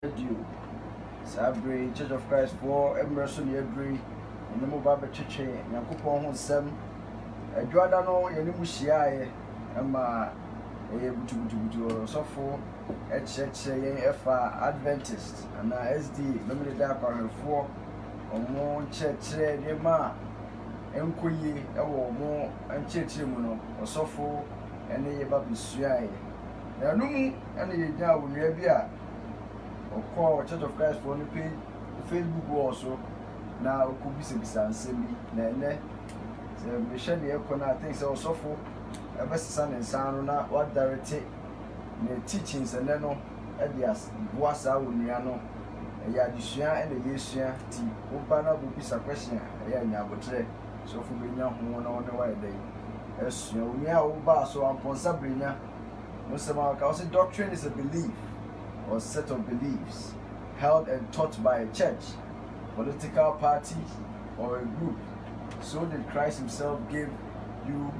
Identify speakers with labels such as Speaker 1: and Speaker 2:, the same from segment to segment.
Speaker 1: Radio Sabre Church of Christ for Emerson Yebri and the Mobaba Chiche Yankupon Honsem Edwadano Yanimushiae Emma Butu Sofo Efa Adventist and SD Nomina Dapa 4 or more church Nema Enkuyi or more and Churchimuno or Sofo and the Babisuae. Nanumu and the Yawu Yabia. Or Church of Christ for the page, Facebook also. Now, could be some semi, Nene. So, Michelle, the Econa things also for a best son and son, not what directed the teachings and then Edias, Boasa, Uniano, a Yadisha and the Yesia, T. Upana will be some question, a Yabotre. So, for being young, one on the way day. As you know, Basso upon Sabrina, most of our doctrine is a belief or set of beliefs held and taught by a church, political party, or a group. So did Christ himself give you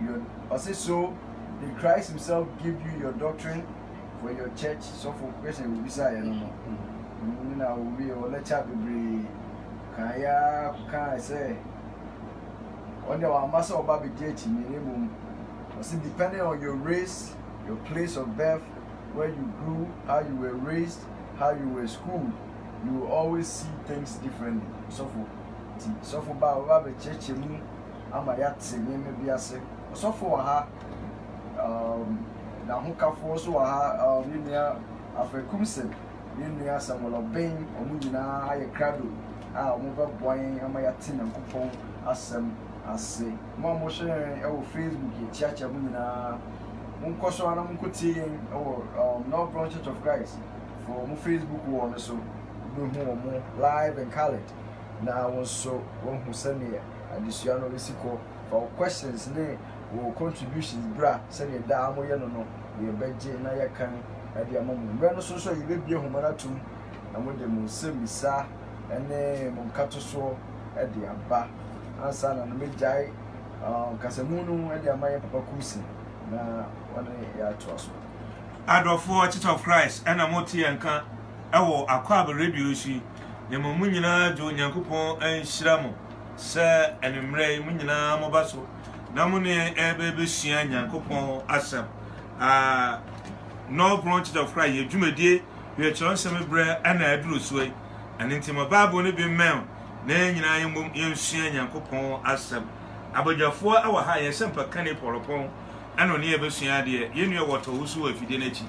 Speaker 1: did Christ himself give you your doctrine for your church? So for question will be say no. Now we will let you can I say on the master of Baby J minimum. Depending on your race, your place of birth, where you grew, how you were raised, how you were schooled, you will always see things differently. So for Baba Church, Amayat, maybe I say, so for her, Nahuka for so Linia Africumsen, Linia Samuel Bain, or Mudina, I crado, Mova Boying, Amayatin and Coupon, as say, Mamma sharing our Facebook, Church of Mudina. Munkoso ana munkuti no branch Church of Christ for mu Facebook one so we live and call it now so one who send me additional risiko for questions ne or contributions bra send you down mo no we beje na ya kan ade amamu bra no so you be bie humana tum na mo de mu semisa ene mo kato so ade aba ansa na no mejai kasamunu ade amaye papa kusi na one ya trust
Speaker 2: Adolfo Church of Christ and a moti anka ewo akwa be radio shi ye mo nyina jo Nyankopon anhyira mo se enmre mo nyina mo baso na mo ne ebe be hia Nyankopon asem no branch of Christ ye dwumadie ye chonsem bre ana aduro so anenti mo Bible ne bi men na nyina ye hia Nyankopon asem abodwafo ewo ha ye sempa kane poropon ano ne yebesua de yenua woto wusu afide nachi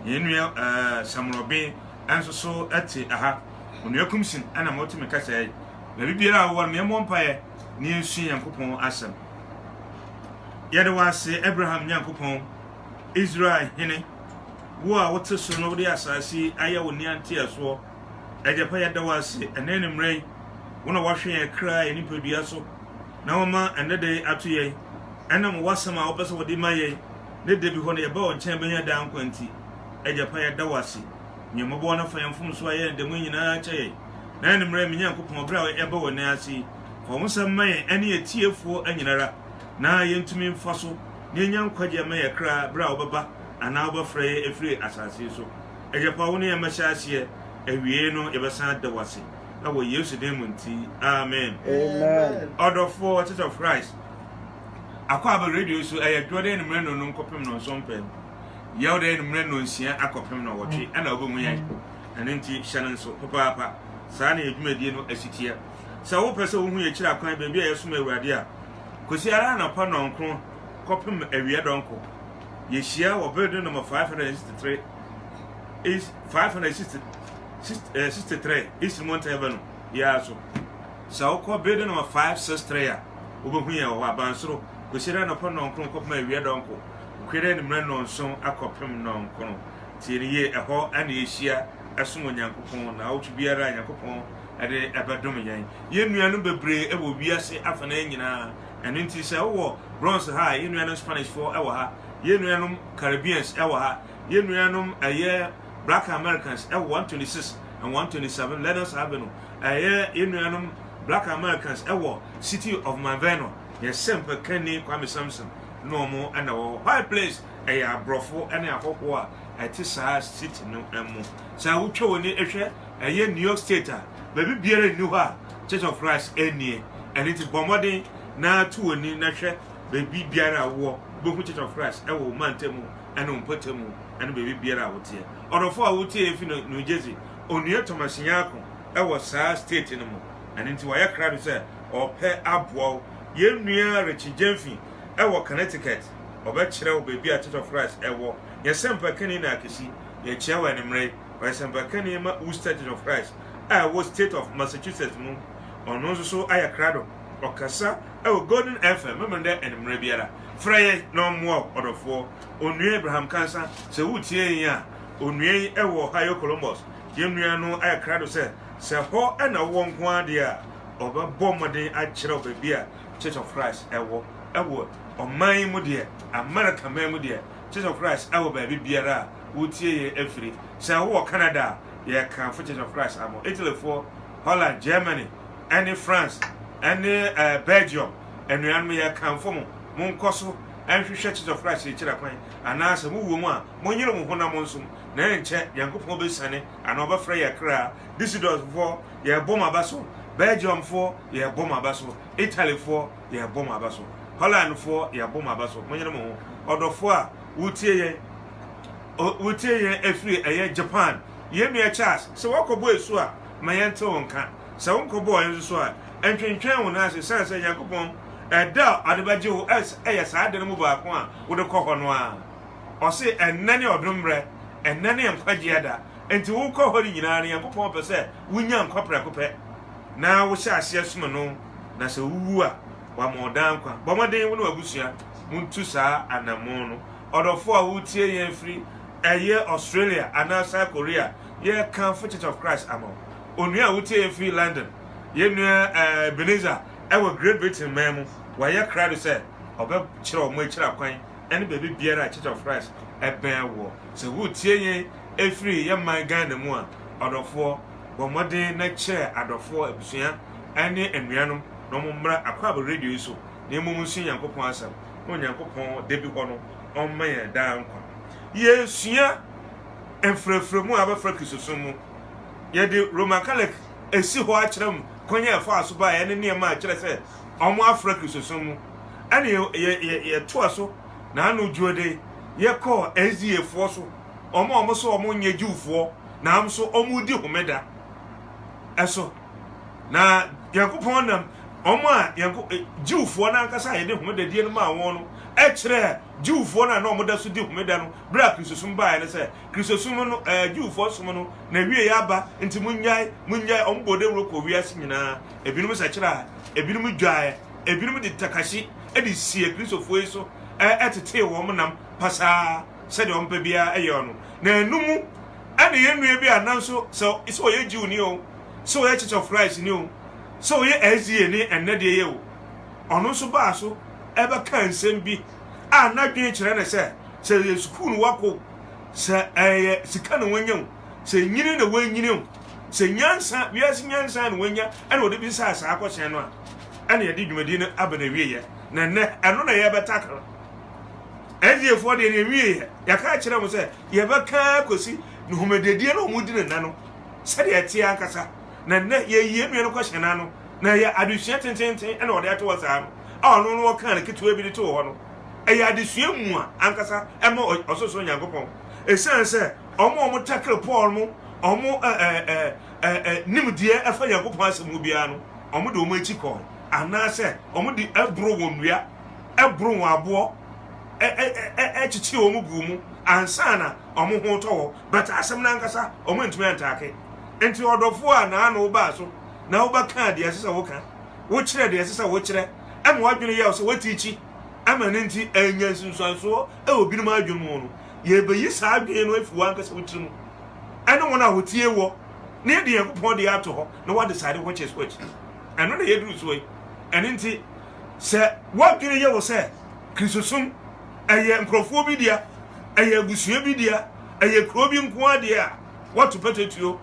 Speaker 2: yenua samrobe anso so ate aha onua kumsin ana motumi kasa yi na bibiara wo ne mompae ne nsu Yankopon asem yede wase Abraham Yankopon Israel hene wo a wote so no de asase aya woni ante aso ejepa yede wase enene mrei wona wahwe ya kra ya nipadua so na woma enede atoye enam wasama obeso wodi maye ne de bi ho ne yeba on chen benya dan kwanti ejepa ya dawase nyemobo na fa yamfum so aye ndemu nyina cheye na enmre me Nyankopon bra eba woni ase fo musam maye ene etiefo anyinara na yentumi mfaso ne nyankwaje maye kra bra obaba ana obafre efri asase so ejepa woni ya mashase ewie no yebesa dawase na wo Yesu dem nti amen
Speaker 1: amen
Speaker 2: Adolfo Church of Christ akwa ba radio so dwode enmre no nkopem no nsompe yewde enmre no nsia akopem no wotwe ana obomu yan anenti hyanan so papa saa na edwumadie no asitia sa wo pese wo hu ye kira kwan ba bia yeso awurade a kosi ara na pa no nkro kopem awie donko ye hia wo building number 563 is 563 is Monte Heaven ya so sa wo ko building number 563 a obohu ye wo abansoro kosira na pa no nkro kopem awie donko kwere ni mre no nso akopem no nkro tiriye eho ana ehia esom Nyankopon na otu biara Nyankopon ade abadom yan yenua no bebre ebo biase afana nyina eno nti se wo bronze ha yenua no Spanish for ewo ha yenua no Caribbeans ewo ha yenua no aye Black Americans ewo 126 and 127 let us have no aye yenua no Black Americans ewo City of Maveno ye sempe kani Kwame Samson no mo ana wo high place aye abrofo ene akoko a ɛte saa city no emu saa wotwa woni ehwɛ ɛyɛ New York State a baby biara ni hɔ a Church of Christ enie ɛne ti bomodin na to woni na hwɛ baby biara wo bohu Church of Christ ɛwɔ mantemu ɛne mpotemu ɛne baby biara wotie ɔdɔfo a wotie efi no New Jersey onua Thomas Nyako ɛwɔ saa state no mu ɛne ti wɔyɛ kra do sɛ ɔpɛ aboɔ yenua Richie Jemfi ɛwɔ Connecticut ɔbɛkyerɛ baby a Church of Christ ɛwɔ yɛsɛmpa kani na akisi yɛkyia wɔ animre yɛsɛmpa kani ma Worcester Church of Christ ɛwɔ state of Massachusetts mu ɔno nso so ayɛ krado ɔkasa ɛwɔ Golden FM memende animre biara frɛyɛ na ɔmoa ɔdɔfoɔ onua Abraham Kansa sɛ wotie yin a onua ɛwɔ Ohio Columbus yɛnua no ayɛ krado sɛ hɔ ɛna wɔ nko ade a ɔbɛbɔ mmɔden akyerɛ baby a Church of Christ ɛwɔ ɔman mu deɛ America man mu deɛ Church of Christ ɛwɔ baby biara wotie yɛ afiri sɛ wo Canada yɛ kan for Church of Christ amo Italy for Holland Germany and France and Belgium and we are kan for mo nkɔso ɛhwehwɛ Church of Christ kyerɛ kwan anaasɛ mo wo mu a mo nyere mo honam nsum na nkyɛ Yankopɔn bɛsane ana ɔbɛfrɛ yɛ kra Düsseldorf for yɛ bom abaso Belgium for yɛ bom abaso Italy for yɛ bom abaso Holland for yɛ bom abaso mo nyere mo ɔdɔfo a wotie yɛ efiri ɛyɛ Japan yɛnua Charles sɛ wɔkɔbɔ esu a ma yɛnte wɔnka sɛ wɔnkɔbɔ yɛn so a ɛntwentwɛn wo na ase sɛ Yankopɔn ɛda adebagye wo ɛyɛ saa de no mu baako a wode kɔ hɔ no a ɔse ɛnɛ ne ɔdombrɛ ɛnɛ ne nkwagye ada enti wo kɔ hɔ nyinaa ne Yankopɔn pɛ sɛ wonya nkwaprakopɛ na wo hyɛ aseɛ som no na sɛ wuwu a wa mɔdan kwa bɔmɔden wo no abusua muntu saa anamon no ɔdɔfo a wotie yɛn firi ɛyɛ Australia ana South Korea yɛ kan for Church of Christ amo onua a wotie yɛn firi London yɛnua Ebenezer ɛwɔ Great Britain man mu wɔyɛ krado sɛ ɔbɛkyerɛ ɔmo akyira kwan ɛne baby biara Church of Christ ɛbɛn wɔ sɛ wotie yɛn efiri yɛ man Ghana mu a ɔdɔfo bɔmɔden na kyerɛ adɔfo abusua ɛne anuanom na ɔmo mmra akwaba radio so na emu nso Yankopɔn asɛm no Yankopɔn debi hɔ no ɔmma yɛ daa nkwa yɛsua mfrɛfrɛ mu a bɛfrɛ Kristosom mu yɛde Roman Catholic esi hɔ akyerɛ mu kɔnyɛ ɛfa aso ba ɛne nneɛma akyerɛ sɛ ɔmo afrɛ Kristosom mu ɛne yɛtoa so na ano dwode yɛkɔ SDA foɔ so ɔmo so ɔmo nyɛ Jewfoɔ na am so ɔmo di homeda ɛso na Yankopɔn nam ɔmo a Jewfoɔ na ankasa yɛde homeda die no ma wɔn no ɛkyerɛ Jewfoɔ na ɔmo da so di homeda no bra Kristosom ba yɛ ne sɛ Kristosom no Jewfoɔ som no na wie yɛ aba nti munyai ɔmo bode wuro kɔ wiase nyinaa ebinom sakyera ebinom dwae ebinom de takashi ɛde sie Kristofoɔ yi so ɛtete wɔn nam pasaa sɛde ɔmo pa bia ɛyɛ ɔno na enumu ɛne yɛnua bi ananso sɛ ɔyɛ Jew ni o sɛ ɔyɛ Church of Christ ni o sɛ ɔyɛ SDA ni ɛnɛ de yɛ o ɔno nso baa so ɛbɛka nsɛm bi a n'adwene kyerɛ ne sɛ yɛ sukuu no wako sɛ ɛyɛ sika na wɔnya sɛ nyini na wɔnyini sɛ nyansa wiase nyansa na wɔnya ɛna wɔde bi saa akɔhyɛn no a ɛna yɛde dwumadi no aba na wieyɛ na nɛ ɛno na yɛbɛtakra ɛdiefoɔ deɛ na wieyɛ yɛka kyerɛ mo sɛ yɛbɛka kosi ne homededie na ɔmo di ne na no sɛdeɛ ɛte ankasa na nɛ yɛyie nua no kɔhyɛn na no na yɛ adesua tententen ɛna wɔde ato wɔ saa no a ɔno no wɔka ne ketewa bi de to hɔ no ɛyɛ adesua mu a ankasa ɛma ɔsoso Nyankopɔn ɛsiane sɛ ɔmo takra Paul mu ɔmo nimdeɛ ɛfa Nyankopɔn asɛm mu biara no ɔmo de ɔmo akyi kɔ anaasɛ ɔmo de ɛboro wɔn nnua ɛboro wɔn aboɔ ɛkyekye ɔmo gu mu ansa na ɔmo ho tɔ wɔ bɛtɛ asɛm na ankasa ɔmo ntumi antaake nti ɔdɔfoɔ a naano ba so na wobɛka deɛ ɛsɛ sɛ woka wokyerɛ deɛ ɛsɛ sɛ wokyerɛ ɛma wadwene yɛ sɛ wotiikyi ama ne nti anya nsunsuansoɔ ɛwɔ binom adwene mu no yɛbɛyi saa adwene no afi wankasa wotiri mu ɛne wɔn a wotie wɔ na yɛde Yankopɔn de ato hɔ na wɔde sade hɔ kyɛ so akyi ɛno na yɛduru so yi ɛne nti sɛ wadwene yɛ wɔ sɛ Kristosom ɛyɛ nkurɔfoɔ bi dia ɛyɛ abusua bi dia ɛyɛ kuro bi nko adeɛ a wɔto pɛtɛtuo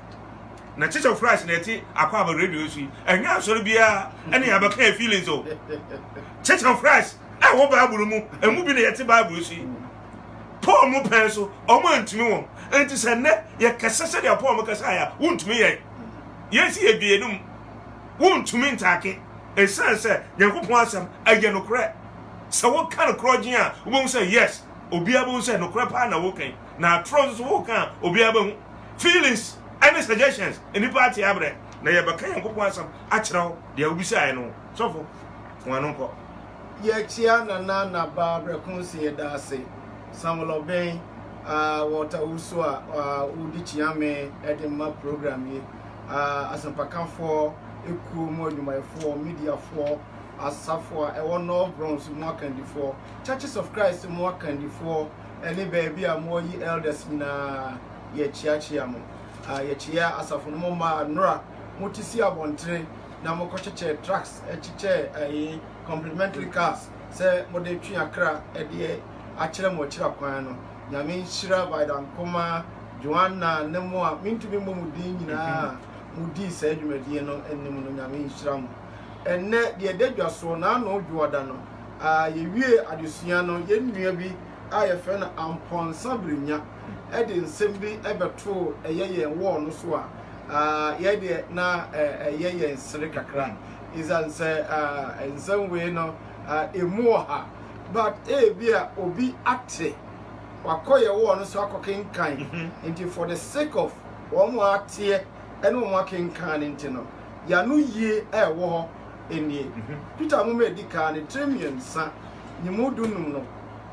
Speaker 2: na Church of Christ na ɛte akwaba radio so yi ɛnyɛ asɔre biara ɛne yɛabɛka feelings o Church of Christ a wɔ Bible mu ɛmu bi na yɛte Bible so yi Paul mu pɛn so ɔmo antumi wɔn enti sɛ ne yɛ kasa sɛ de apɔ mo kasa ya wontumi yɛ yɛsi eduenum wontumi ntake esan sɛ Nyankopɔn asɛm ayɛ no korɛ sɛ wo ka no korɔgyen a wo sɛ yes obi abo sɛ no korɛ pa na wo kan na atro so wo kan obi abo feelings any suggestions enipa ate abrɛ na yɛ bɛka Nyankopɔn asɛm akyerɛw de obisa no sɔfo wano nkɔ
Speaker 3: yɛkyia na ba brɛko si yɛda ase Samuel Obeng water uso udi chiame edema program yi asampakanfo eku mo adwumayefo mediafo asafo ewo no bronze mo akandifo Churches of Christ mo akandifo ene baabi a mo yi elders na yɛkyia mo yɛkyia asafo no ma nora motisi abontre na mo kɔkyekyɛ trucks ɛkyekyɛ complimentary cars sɛ mo de twi akra ɛde akyerɛ mo akyerɛ kwan no nyame nhyira by dankoma Joanna nemo a mintumi mo mudin nyinaa mudi sɛ adwumadie no enim no nyame nhyira mo enne de dedwa so na no dwoada no yewie adesua no yennua bi a yɛfɛ no amponsa brinya ɛde nsɛm bi ɛbɛto ɛyɛ wɔ no so a yɛde na ɛyɛ nsere kakra izan sɛ nsɛm we no emu ha but bi a obi ate wakoye wo no so akokenkan nti for the sake of wo ate ene wo akenkan nti no ya no yie wo ho enie Peter mo me dika ne tremiensa ni modunum no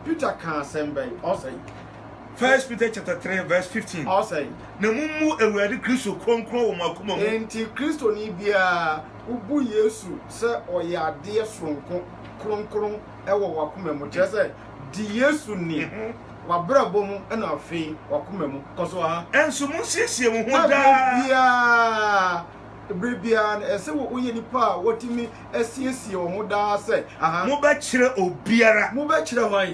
Speaker 3: Peter kan sembai osai
Speaker 2: 1 Peter chapter 3 verse 15
Speaker 3: osai
Speaker 2: na mummu Awurade Kristo kronkron wo makoma mu
Speaker 3: nti Kristo ni bia ubu Yesu se oyade sonko kronkron ewo wakoma mu kyese di Yesu ni wabrabo mu na afei wakoma mu koso ha
Speaker 2: enso mu siesie mu ho da
Speaker 3: bia ese wo oye nipa wotimi asiesie wo ho da se
Speaker 2: mo ba kyerɛ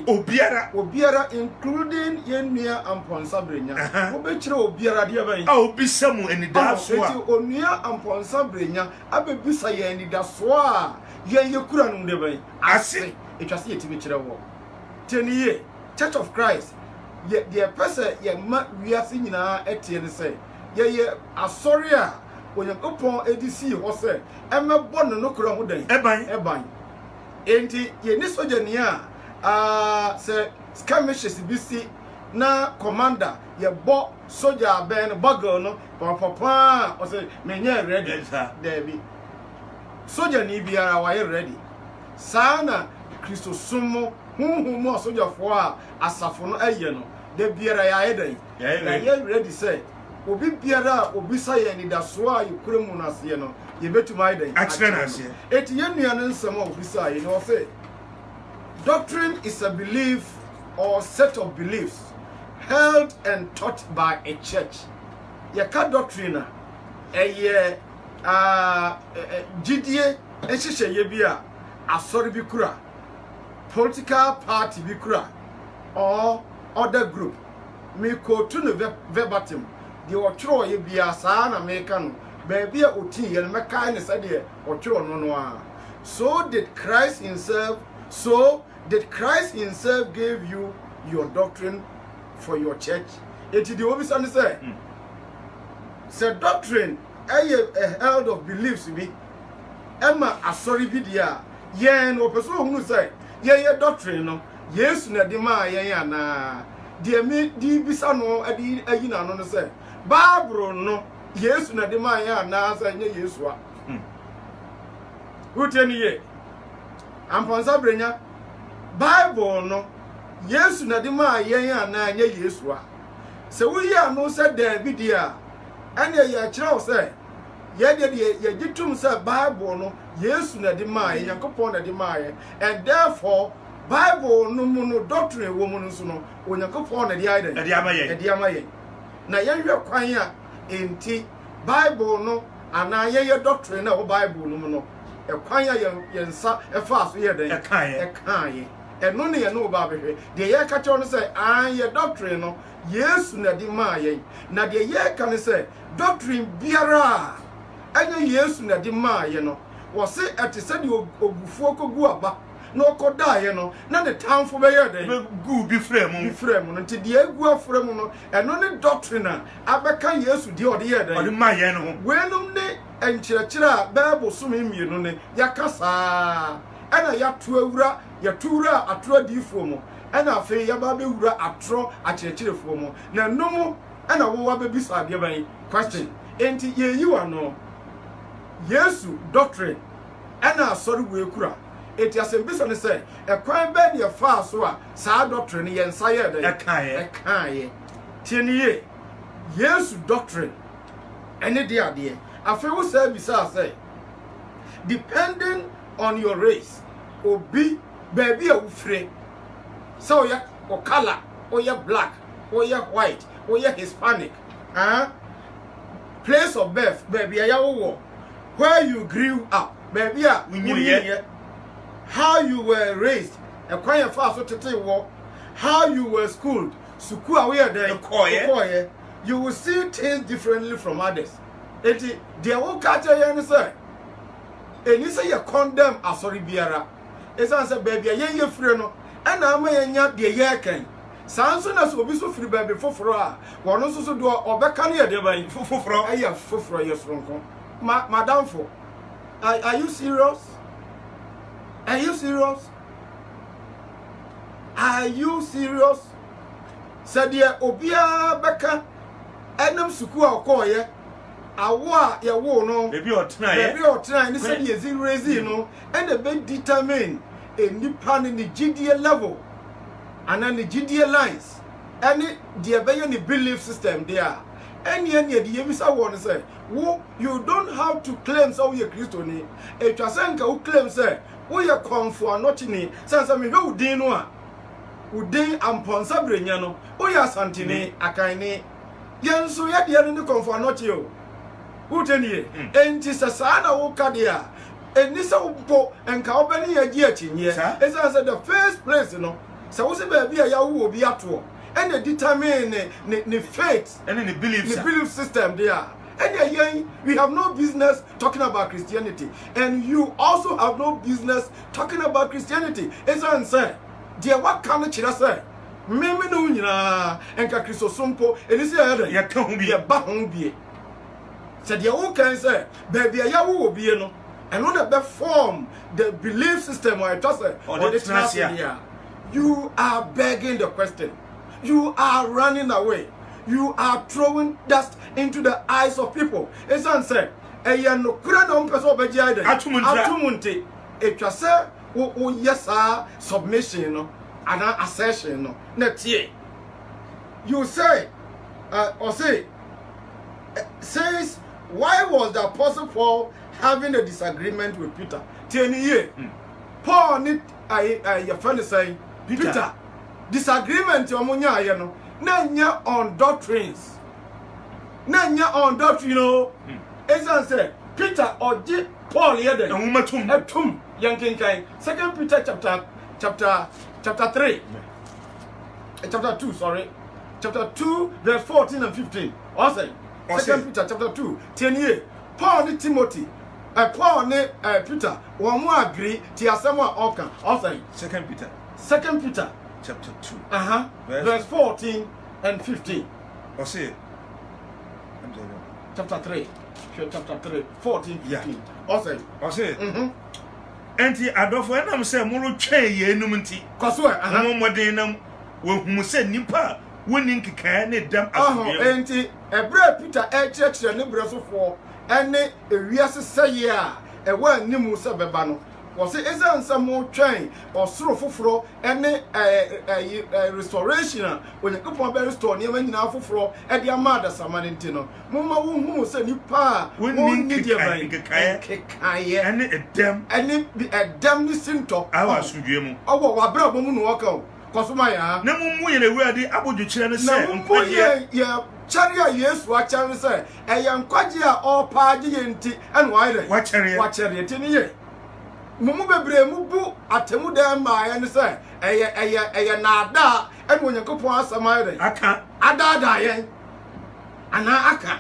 Speaker 2: obiara
Speaker 3: obiara including yenua amponsa brenya mo be kyerɛ obiara de ban
Speaker 2: a obisa mu anida so a
Speaker 3: onua amponsa brenya abebisa ye anida so a ye kura no de ban
Speaker 2: ase
Speaker 3: etwase yetimi kyerɛ wo teniye Church of Christ ye pese ye ma wiase nyinaa etie ne se ye asori a Onyankopɔn edisi ho se emebɔ no kura ho dan eban enti ye ni soja ni a se skirmishes bi si na commander ye bɔ soja ben bagel no papa o se menye ready there bi soja ni biara wa ye ready sana Kristo sumo humu soja fo a asafo no aye no de biara ya ye dan ya ready say obi biara obisa ye ni da so a yekure mu no ase no ye betuma idan
Speaker 2: akyerɛ na ase
Speaker 3: eti ye nua no nsɛm a obisa ye no say doctrine is a belief or set of beliefs held and taught by a church ye ka doctrine eye gidie ehyehyɛ ye bi a asɔre bi kura political party bi kura or other group me ko to no verbatim de otworo ye bia saa na meka no ba bia oti ye no meka ne sɛ de otworo no no a so did Christ himself gave you your doctrine for your church eti de obi sane say doctrine a held of beliefs bi ema asori bi dia ye no person hunu say ye doctrine no Yesu na de ma ye ana de me di bisa no adi ayina no say Bible no Yesu na de ma ye ana say nye Yesu a uteni ye amponsa brenya Bible no Yesu na de ma ye ana nye Yesu a se wo ye anu say David dia ene ye kire say ye de ye gitum say Bible no Yesu na de ma ye Yankopon na de ma ye and therefore Bible no mu no doctrine wo mu no so no Onyankopon na de aiden
Speaker 2: e de amaye
Speaker 3: na yehwe kwan a enti Bible no ana ye doctrine na wo Bible no mu no e kwan a ye nsa e fa so ye den
Speaker 2: e kan ye
Speaker 3: eno ne ye no ba behwe de ye ka che no say ye doctrine no Yesu na de ma ye na de ye ka ne say doctrine biara anya Yesu na de ma ye no wo se ete se de ogufuo kogu aba no koda ye no na the time for be ye den
Speaker 2: gu bi frɛ mu
Speaker 3: no nti de egu afrɛ mu no ɛno ne doctrine a abɛka Yesu de ɔde ye den
Speaker 2: ɔde ma yɛ no ho
Speaker 3: wenum ne enkyerɛkyerɛ a Bible so mienu ne yakasa ɛna yɛtuwura atoro adiifoɔ mu ɛna afei yɛba bɛwura atoro akyerɛkyerɛfoɔ mu na nomu ɛna wɔwa bɛbisa adeɛ ban question enti yeyiwa no Yesu doctrine ɛna asɔre wee kura eti asɛmbisa ne sɛ ɛkwan bɛ ne yɛfa so a saa doctrine yɛnsa yɛ dɛ ɛkaayɛ tie ne ye Yesu doctrine ɛne de adeɛ afei wo sɛ bisa sɛ depending on your race obi baby a wofre so ya o color or ya black or ya white or ya Hispanic place of birth baby ya wo where you grew up baby a how you were raised e kwan ya fa so tete wo how you were schooled suku a we there you will see things differently from others eti de wo ka tell you say eni say you condemn asori biara esan say baby ye free no ana ama yenya de ye kan sanso na so obi so free baby foforo a wono so do obeka na ye de ban foforo aye foforo ye soronko madam for are you serious said ye obia beka enam suku a okoye awo a ye wo no
Speaker 2: baby otena
Speaker 3: ni said ye zero no and the be determine a nipa ni GDA level and then the GDA lines any the be belief system there any the yemisa won say wo you don't have to claim so you Christian e twasenka wo claim say wo ye comfort not ni sansa me hwe udin no a udin amponsa brenya no wo ye asantene akan ni yenso ye de ne comfort not you utenie enti sasa na wo ka de a eni se wo enka obani ye gi achinye esa say the first place no se wo se ba bia ya wo obi ato and they determine the faith
Speaker 2: and the
Speaker 3: belief system there. And again, we have no business talking about Christianity, and you also have no business talking about Christianity. As I said, dear, what can the church say? Mimi no nyina enka Kristo sompo enisi ayede
Speaker 2: ya ka hu bi
Speaker 3: ya ba hu bi said ya wo kan say baby ya wo obi no eno na be form the belief system or just or the here. You are begging the question. You are running away. You are throwing dust into the eyes of people. As I said, no kura no person obeji ide. Atumunte. Etwa se o yesa submission no and assertion no. Na tie. You say or say says why was the Apostle Paul having a disagreement with Peter? Tie Paul need your friend say Peter. Disagreement omunya aye no na nya on doctrines no esan say Peter oje Paul ye den etum yankinkan 2 Peter chapter 3 chapter 2 sorry chapter 2 verse 14 and 15 also 2 Peter chapter 2 10 Paul ni Timothy Paul ni Peter wo mo agree ti asem a oka also
Speaker 2: 2
Speaker 3: Peter
Speaker 2: chapter 2
Speaker 3: verse 14 and 15
Speaker 2: or say
Speaker 3: chapter 3 14 15 or say
Speaker 2: enti adofo enam say muru twen ye enum nti
Speaker 3: kwaso
Speaker 2: modern nam wo humu say nipa woni nkeka ne dam afie
Speaker 3: enti ebre Peter church ne brasofo ene ewiase seye a ewa animu se beba no was ezan samo twen osoro foforo ene restoration when you come be restore ne ma nyina foforo e dia ma da samane ntino mumma wo hu se nipa woni dia ban kekaye
Speaker 2: ene
Speaker 3: edem ni sinto
Speaker 2: awa sudwe mu
Speaker 3: owo wa bra bomu no waka o kosoma ya
Speaker 2: na mummu ye na wurade abodu kire ne se
Speaker 3: nkwaje ya charia Yesu a chan se eya nkwaje a opa age ye nti ene wa chere tini ye mumu bebre mu bu atemu dan ma ya ne se eye na ada ene onyankopon asama ye
Speaker 2: aka
Speaker 3: ada yen ana aka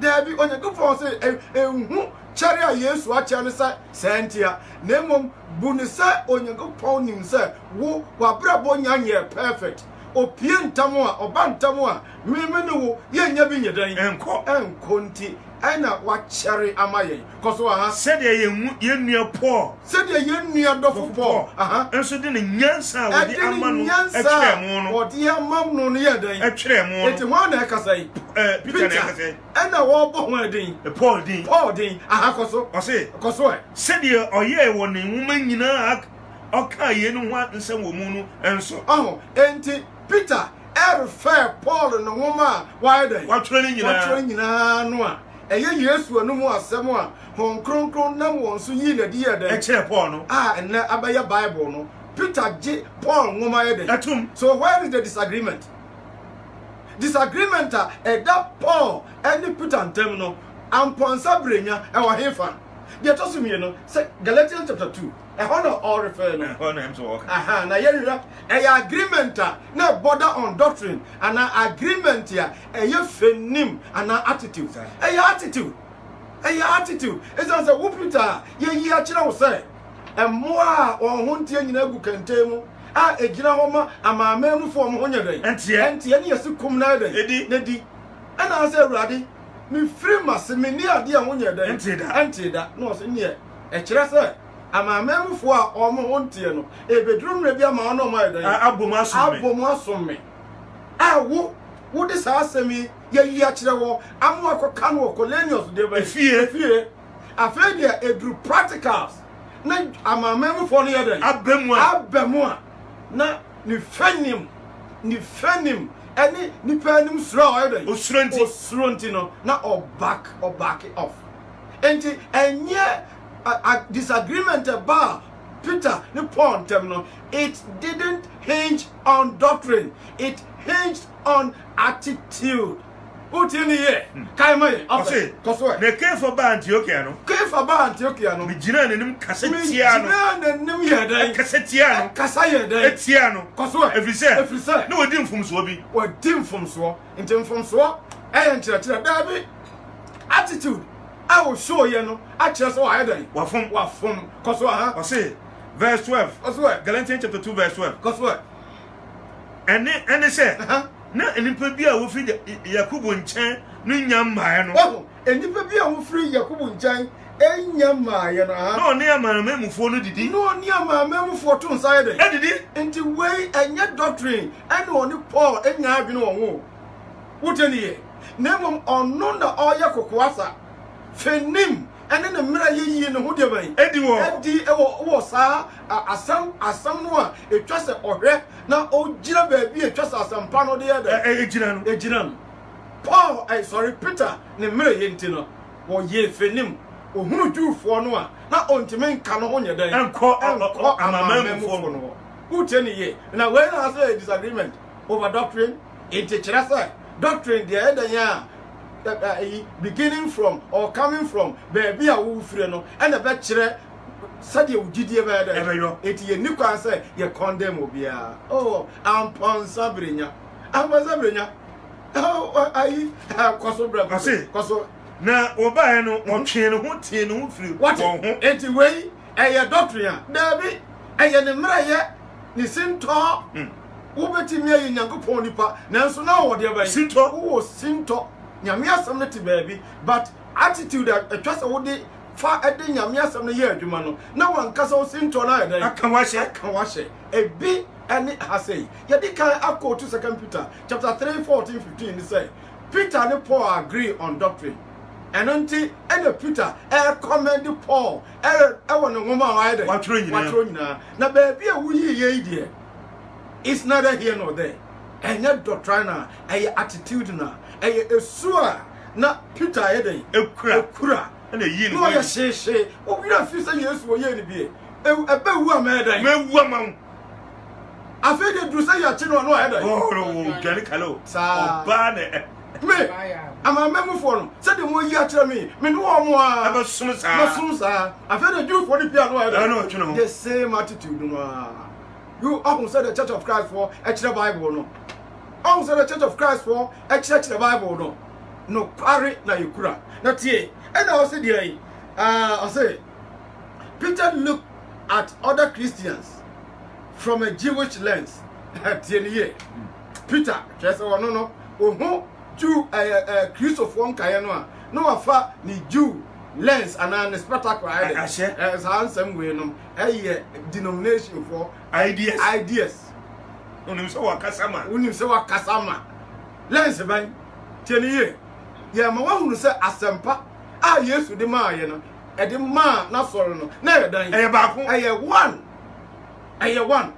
Speaker 3: there be Onyankopon say ehu kyare a Yesu akyɛ ne sɛ santia na mmom bu ne sɛ Onyankopon nim sɛ wo wabrabɔ nyanyɛ perfect opie ntam a oba ntam a meme ne wo yenya bi nyedan enko nti ana wakyare amaye koso aha
Speaker 2: said ye nua Paul
Speaker 3: said ye nua dofo Paul aha
Speaker 2: enso de ne nyansa a wodi amano atwere mu no
Speaker 3: wodi amano no ye dan
Speaker 2: atwere mu no
Speaker 3: eti ho na ekasa yi
Speaker 2: Peter na ekasa
Speaker 3: ana wo bo ho adin
Speaker 2: Paul din
Speaker 3: aha koso koso
Speaker 2: said ye oye wo ne nwuma nyina oka ye no ho nsem wo mu no enso
Speaker 3: enti Peter refer Paul no nwoma why dan
Speaker 2: watwere
Speaker 3: nyina no a eye Yesu anu mu asem a hon kronkron nam won so yi na di ye den
Speaker 2: kire Paul no
Speaker 3: enne abaya Bible no Peter J Paul nwoma ye den
Speaker 2: atum
Speaker 3: so where is the disagreement that Paul and Peter ntem no amponsa brenya e wo hefa de to so mi no say Galatians chapter 2 e hono all refer no
Speaker 2: hono em so work
Speaker 3: na yerira e agreement na border on doctrine and agreement ya e ye fenim and attitude e attitude it's say wo Peter ye yi a kire wo say emmoa on ho ntie nyina gu kantemu a egina ho ma amamemu fo mo ho nyadan entie ne yesikum na dan edi ana say urade mi free masemi ni ade a ho nyadan entie da no so ne e kire say amamemu fo a omo ho ntie no e bedrum re bia ma no ma dan abomu asome a wo de sa asemi ye yi a kire wo amu akoka no Colenius de ba fie afa dia edru practicals na amamemu fo no ye dan abemu a na ni fenim eni ni panim sura o ye dan osuronti no na o back it off enti enye a disagreement about Peter the Paul them no it didn't hinge on doctrine, it hinged on attitude. Utini ye kai mai
Speaker 2: ase koso ne kefa ba Antiochia no mi gina nenim kasetia kasa ye dan etia no koso efrise no wodi mfumso bi enti mfumso nkyerɛkyerɛ dabi attitude I will show you no actually so I dan wafum koso aha ose verse 12 Galatians chapter 2 verse 12
Speaker 3: koso
Speaker 2: ene say na enipa bi a wo firi Yakobo nkyɛn no nyammae no
Speaker 3: enipa bi a wo firi Yakobo nkyɛn enyammae no
Speaker 2: no ne amamemufo no didi
Speaker 3: to nsae de
Speaker 2: edidi
Speaker 3: enti wei enye doctrine ene oni Paul enya adwene wo wotani ye na mom ono na oya kokoasa fenim ene ne mra yeyi ne ho de ban edi wo sa asam no a etwa se ohwe na ogira ba bi etwa se asampa no de ya da ejira no Paul Peter ne mra ye nti no wo ye fenim ohunu juufo no a na ontime nka no ho nyedan
Speaker 2: enko amamemfo
Speaker 3: no uteni ye na when I say disagreement over doctrine it kira say doctrine de edanya beginning from or coming from baby a wo free no and be kire sade ugidie be da eti ye nikwan say ye condemn obia amponsa brenya koso
Speaker 2: na obae no otwe ne ho tie ne ho firi
Speaker 3: won ho eti wei eye doctrine dabi eye ne mraye ni sinto wo betimi ayi Nyankopon nipa nanso na wo de ba sinto nyame asem no te baabi but attitude atwa se wo de fa ede nyame asem no ye adwuma no na wankasa wo sinto na ede
Speaker 2: aka wahye
Speaker 3: ebi ene hasei ye di kan akọ to 2 Peter chapter 3 14 15 say Peter and Paul agree on doctrine and until Peter commend Paul won no woman wa ede
Speaker 2: watro nyina
Speaker 3: na baabi a wo ye die it's neither here nor there enye doctrine attitude na esua na Peter eden ekura
Speaker 2: na yi
Speaker 3: no ya sheshe o wira fi say Yesu wo ye ni bi ebe wu amedan
Speaker 2: mewu amam
Speaker 3: afi de du say ya chi no eden
Speaker 2: gani kalo oba ne
Speaker 3: me amamemufo no say de mo yi a kire me no omo a
Speaker 2: abasum saa
Speaker 3: afi de du for the pia no eden
Speaker 2: no twino
Speaker 3: the same attitude no you often say the Church of Christ for extra Bible no. Also the Church of Christ for extra Bible no. no kware na yekura na tie and I say there I say Peter looked at other Christians from a Jewish lens. Peter just no oho Jew Christopher Kayano no afa ni Jew lens and an spectacle as handsome way no denomination for ideas
Speaker 2: unim se wa
Speaker 3: kasama lens ban tieniye ye ma wa hunu se asempa a Yesu de ma ye no e de ma na soro no na ye dan
Speaker 2: eye ba ko
Speaker 3: eye one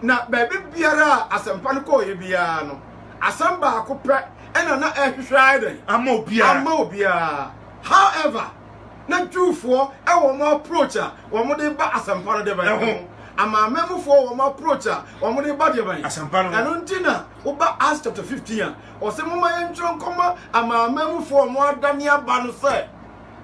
Speaker 3: na baby biara asempa no ko ye biara no asamba ko pe ena na ehwehwa den
Speaker 2: ama
Speaker 3: obia however na Jewfo e wo mo approach a wo mo de ba asempa no de ba ho ama memfo wo mo approach a wo mo de ba de ba
Speaker 2: asempa no
Speaker 3: eno ntina wo ba Acts chapter 15 a o se mo ma ye ntro nkoma ama memfo mo adane aba no se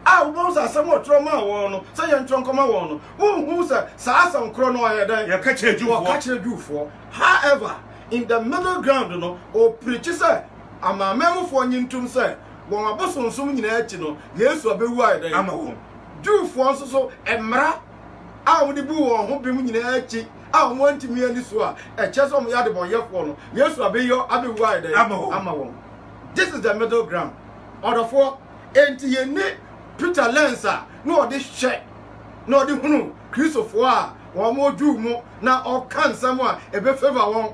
Speaker 3: a wo so asem otro ma wo no se ye ntro nkoma wo no wo hu se sa asem kro no ye dan
Speaker 2: ye ka kire
Speaker 3: Jewfo however in the middle ground no o preach say ama memfo nyintum say won abosonsom nyina achi no Yesu abewu ayi
Speaker 2: ama wo
Speaker 3: Jewfo nso so emra a wo de bu won ho bem nyina achi a wo ntimi ani so a eche mo ya de bon yefo no Yesu abewu ayi ama wo this is the middle ground order enti ye ni Peter Lensa no de hwe no de hunu Christopher a wo mo Jew mo na o kan sam a ebe favor won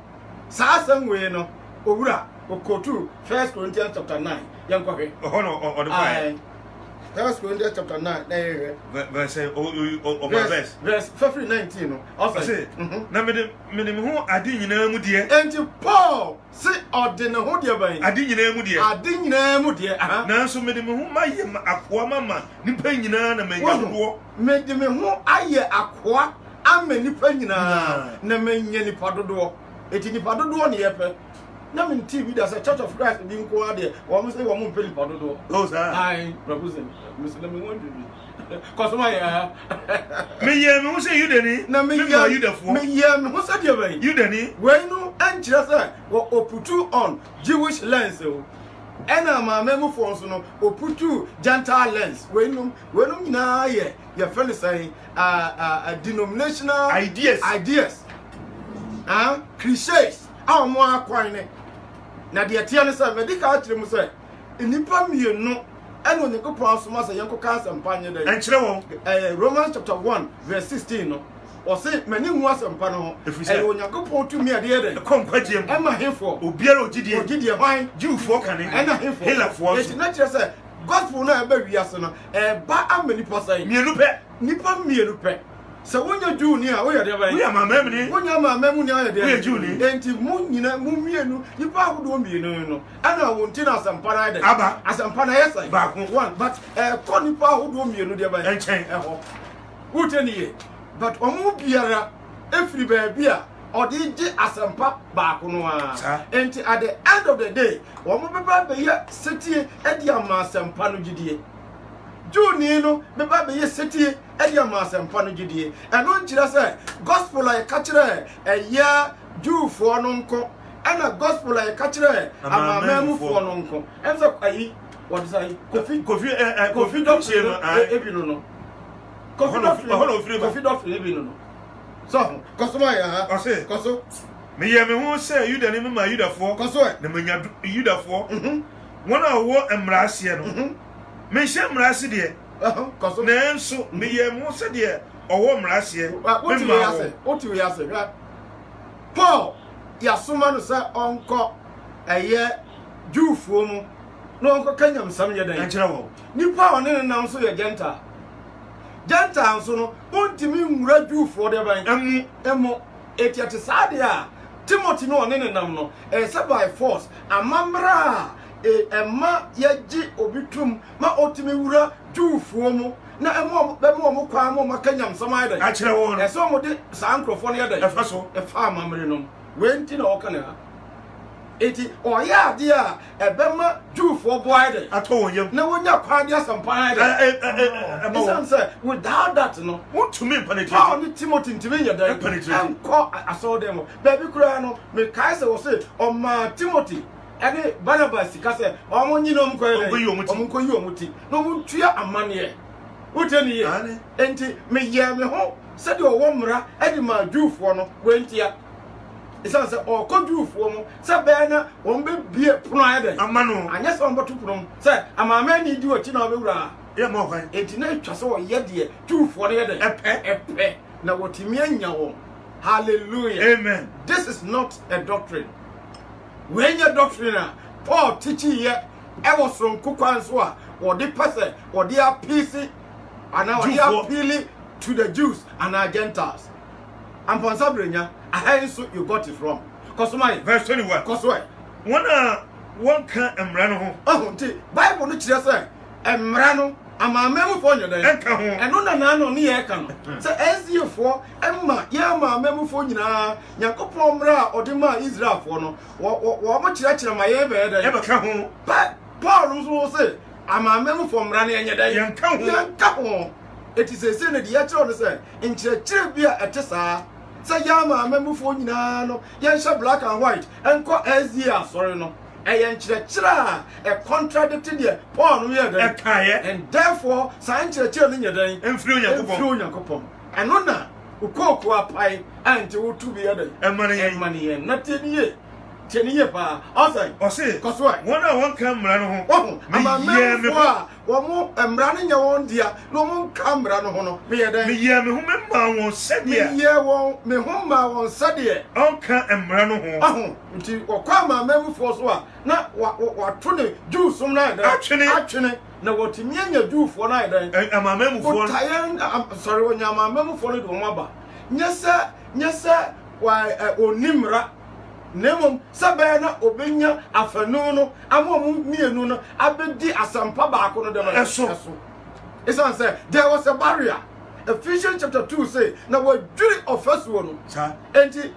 Speaker 3: sa asem we no owura okotu 1 Corinthians chapter 9 yankwahe
Speaker 2: on the fire
Speaker 3: 1 Corinthians chapter 9 verse 19 no also
Speaker 2: say na me hu ade nyina mu de
Speaker 3: enti Paul say odene ho de ban
Speaker 2: ade nyina mu de na so me hu maye akoa mama nipa nyina na manyadodo
Speaker 3: me hu aye akoa ama nipa nyina na manya nipa dodo eti nipa dodo ne yepe na me TV da Church of Christ bi nko ade wo mo say wo mo peli pa dodo
Speaker 2: oh sir
Speaker 3: ai proposal muslim won do kosoma ya
Speaker 2: me ye me say you deni
Speaker 3: na me
Speaker 2: ya you defo
Speaker 3: me ye me say de ban
Speaker 2: you deni
Speaker 3: we no anchira say wo oputu on Jewish lens o ena ma memu fo so no oputu Gentile lens we no nyina ye friend say denominational ideas clichés a mo akwan ne na de tie ne say medical atire mu say enipa mienu eno ne ko asoma say yenko ka asempa nye dey
Speaker 2: enchire won
Speaker 3: Romans chapter 1 verse 16 no o say mani hu asempa no ho onyankopon tumi ade dey
Speaker 2: konkwaje mu
Speaker 3: ema hefo
Speaker 2: obiara ogidie
Speaker 3: hwan
Speaker 2: Jewfo kane
Speaker 3: ena hefo
Speaker 2: helafo
Speaker 3: so na kire say gospel na eba wiase no ba amani posai
Speaker 2: mienu pe
Speaker 3: nipa mienu pe se wonya Jew ni a wo ye de ba
Speaker 2: wo ya mamam ni
Speaker 3: wonya mamam ni a ye de
Speaker 2: wo ye Jew ni
Speaker 3: enti mu nyina mu mienu nipa ahodo mienu no ana wo ntina asampa na de
Speaker 2: aba
Speaker 3: asampa na yesa
Speaker 2: ba ko
Speaker 3: one but ko nipa ahodo mienu de ba
Speaker 2: enchen
Speaker 3: ho wuteni ye but omu biara efiri ba bia odi je asampa ba ko no a enti at the end of the day omu beba be ye setie edi ama asampa no gidie Juni no beba be ye setie edi ama asampa no gidie eno nkyira say gospel ay ka kire eya Jewfo no nko ana gospel ay ka kire amamamufo no nko enso kwayi what say kofi doctrine ebinu no kofi doctrine ebinu no so kosoma ya koso
Speaker 2: me ye me hu say you dani me ma Yudafo
Speaker 3: koso
Speaker 2: na manya Yudafo wona wo emrase no me hye emrase de
Speaker 3: koso
Speaker 2: na enso me ye me hu say de owo emrase
Speaker 3: what you say Paul yasoma no say onko eye Jewfo mu no onko kanyam sam ye dan
Speaker 2: enkyere wo
Speaker 3: nipa one ne nam so ye Gentile so no ontimi nwura Jewfo de ban emu etiate sade a Timothy no one ne nam no se by force amamra emma yeji obitum ma otimi wura Jewfo mu na emu be mo kwa mo makanyam samai dan
Speaker 2: a kire wo no
Speaker 3: so mo de sankrofo ne dan
Speaker 2: efa so
Speaker 3: efa amamre no wenti na okana eti oya ade a ebema Jewfo boy dan
Speaker 2: ato wonyam
Speaker 3: na wonya kwa dia sampan dan e say without that no
Speaker 2: wotumi penetrate
Speaker 3: Paul ni Timothy ntimi nya dan enko aso dem baby kura no me kai say wo say o ma Timothy ene Barnabas ka se omo nyi no mko ele
Speaker 2: omko
Speaker 3: yi omuti no mu tua amane uteni ye enti me ye me ho se de owo mra edi ma Jewfo no wentia isan se o ko Jewfo mu se be na won be bie pono ayede
Speaker 2: amano
Speaker 3: anya se on botu pono se amama ni di ochi na obewura
Speaker 2: ye mo kwan
Speaker 3: enti na twa se o ye de Jewfo no ye de epe na wotimi anya wo. Hallelujah.
Speaker 2: Amen.
Speaker 3: This is not a doctrine. When your doctrine, Paul teaching here, I was from Kukwanswa, or the person, or they are PC, and now they are appealing to the Jews and our Gentiles. And for Sabrina, I you got it wrong. Because my
Speaker 2: verse 21.
Speaker 3: Because why?
Speaker 2: One can emrano.
Speaker 3: Oh, Bible no chira say emrano ama memu fo nyo den
Speaker 2: enka ho
Speaker 3: eno na no ne ye ka no say SDF emma ya ma memu fo nyina Yakopon mra odima Israel fo no wo mo chira ma ye be den
Speaker 2: e be ka ho
Speaker 3: Paul nso say ama memu fo mra ne enye den
Speaker 2: yanka
Speaker 3: ho it is a sin the ya chiro no say nchire bia etesa say ya ma memu fo nyina no ye sha black and white enko SDF sorry no a contradicting the Paul and therefore science children
Speaker 2: and flew
Speaker 3: Yakopon. And on that, who cook pie and to be other and money and nothing ye. 10 years pa outside
Speaker 2: or say
Speaker 3: cause what
Speaker 2: one come run home
Speaker 3: one more and running your own dear no one come run home me
Speaker 2: who said
Speaker 3: yeah won't me home won't said it
Speaker 2: okay and run home
Speaker 3: until or come my memory for so not what 20 Jews some night actually now what me and you do for night
Speaker 2: and my memory for
Speaker 3: I'm sorry when your memory for it mama yes sir why onimra Nemum Sabana Obenya Afanono Amom Mianuno Abedi Asampa Bakono de so. It's answer there was a barrier. Ephesians chapter 2 say now what during of first one and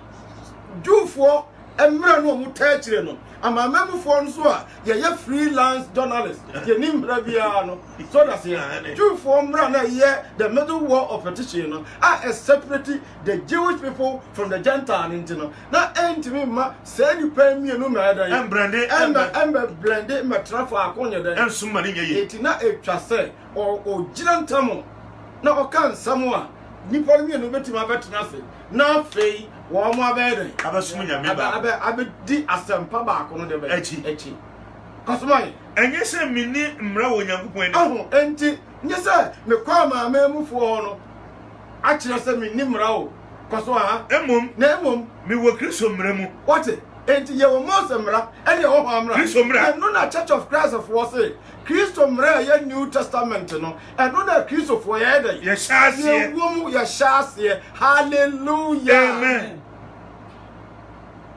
Speaker 3: do for a man who touch no. I'm a member for Nsoa, ye freelance journalist, ye nim Braviano. So that's here. Two form runner here, the middle war of petition. I separate the Jewish people from the Gentile into now ain't me ma say you pay me no matter
Speaker 2: and brandy
Speaker 3: and blended my traffic and
Speaker 2: somebody
Speaker 3: it not a trase or Gilantamo. Now can someone Nipol me no bet my bet nothing. Now fay. One more bed. I di asempa ba kono de be echi kosomai
Speaker 2: enye se mini mra wonyankopon
Speaker 3: aho enti nye se me kwa ma memu fo no a kire se mini mra o koso ha emom
Speaker 2: me wo Kristo mra mu
Speaker 3: what enti ye wo Mose mra ene wo ho mra
Speaker 2: Kristo mra
Speaker 3: no na Church of Christ of was say Kristo mra ye New Testament no eno na Kristo fo ye de
Speaker 2: ye shaase
Speaker 3: wo mu ye shaase hallelujah
Speaker 2: amen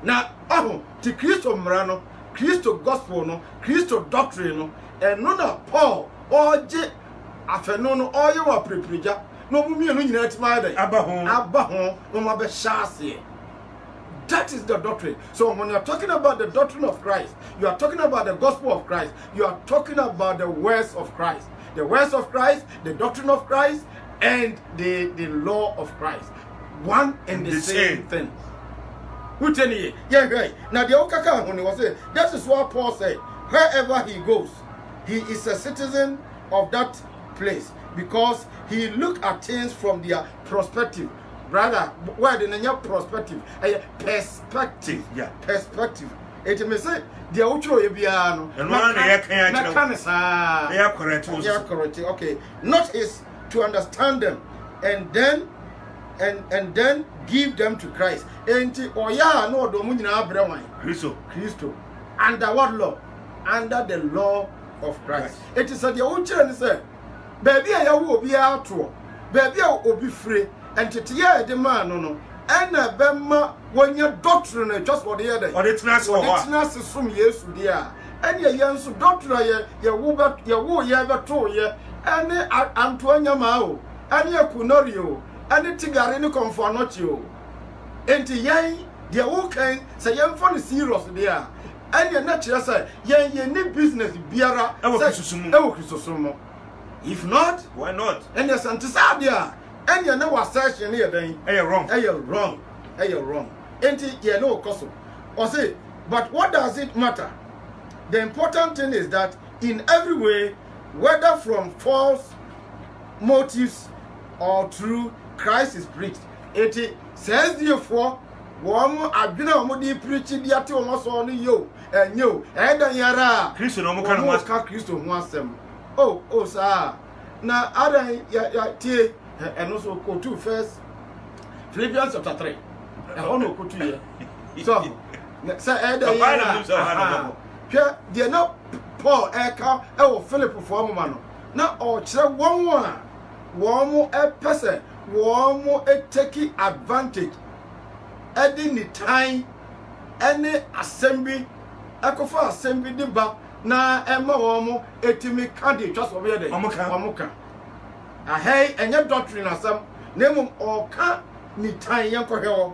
Speaker 3: na ti Kristo mra no Kristo gospel no Kristo doctrine no eno na Paul oje afeno no oye wa prepreja no mu mienu nyina tima de
Speaker 2: aba ho
Speaker 3: no ma be shaase. That is the doctrine. So when you are talking about the doctrine of Christ, you are talking about the gospel of Christ, you are talking about the words of Christ. The words of Christ, the doctrine of Christ, and the law of Christ. One and the same thing. Who tell you? Yeah, right. Now the Okaka when he was saying, that is what Paul said. Wherever he goes, he is a citizen of that place because he look at things from their perspective. Brother, where the name perspective, a perspective,
Speaker 2: yeah,
Speaker 3: perspective. It may say the outro ebiano.
Speaker 2: And one
Speaker 3: they
Speaker 2: are correct.
Speaker 3: Okay, not is to understand them, and then give them to Christ. Enti oya no do mu nyina abrewan. Christo. Under what law? Under the law of Christ. It is the outro and say, baby ya wo obi ato, baby ya obi free. And to tear the man, no, and a bema when your doctrine just what the other,
Speaker 2: or it's not so
Speaker 3: hard. Some years, dear, and your young doctrine, your woo, you ever told ye, and Antonia Mao, and your Cunorio, and the Tigarini comfort not you. And the young, the old kind, say, young funny serious, dear, and your natural say, ye need business, Biara, if not,
Speaker 2: why not?
Speaker 3: And your Santasadia. And you know what session here, then?
Speaker 2: You're wrong.
Speaker 3: You're wrong. You're wrong. And you know, Koso. Or say, but what does it matter? the important thing is that in every way, whether from false motives or true, Christ is preached. It says therefore, one adwena omo di preach di ate omo so no yo enyo eda yara
Speaker 2: Kristo no mo kan mo
Speaker 3: ka Kristo ho asem. Oh sir. Na adan ya tie eno so ko to first Philippians chapter 3. E ho no ko to ye. So say eda yara. Hwe de no Paul eka e wo Philip for mo no. Na o kire won mo e pese won mo e take advantage edi ni time ene assembly ekofa assembly de ba na ema won mo etimi candidate twa so be dey omuka ahai enye doctrine asem na mum oka ni time yen kohwe wo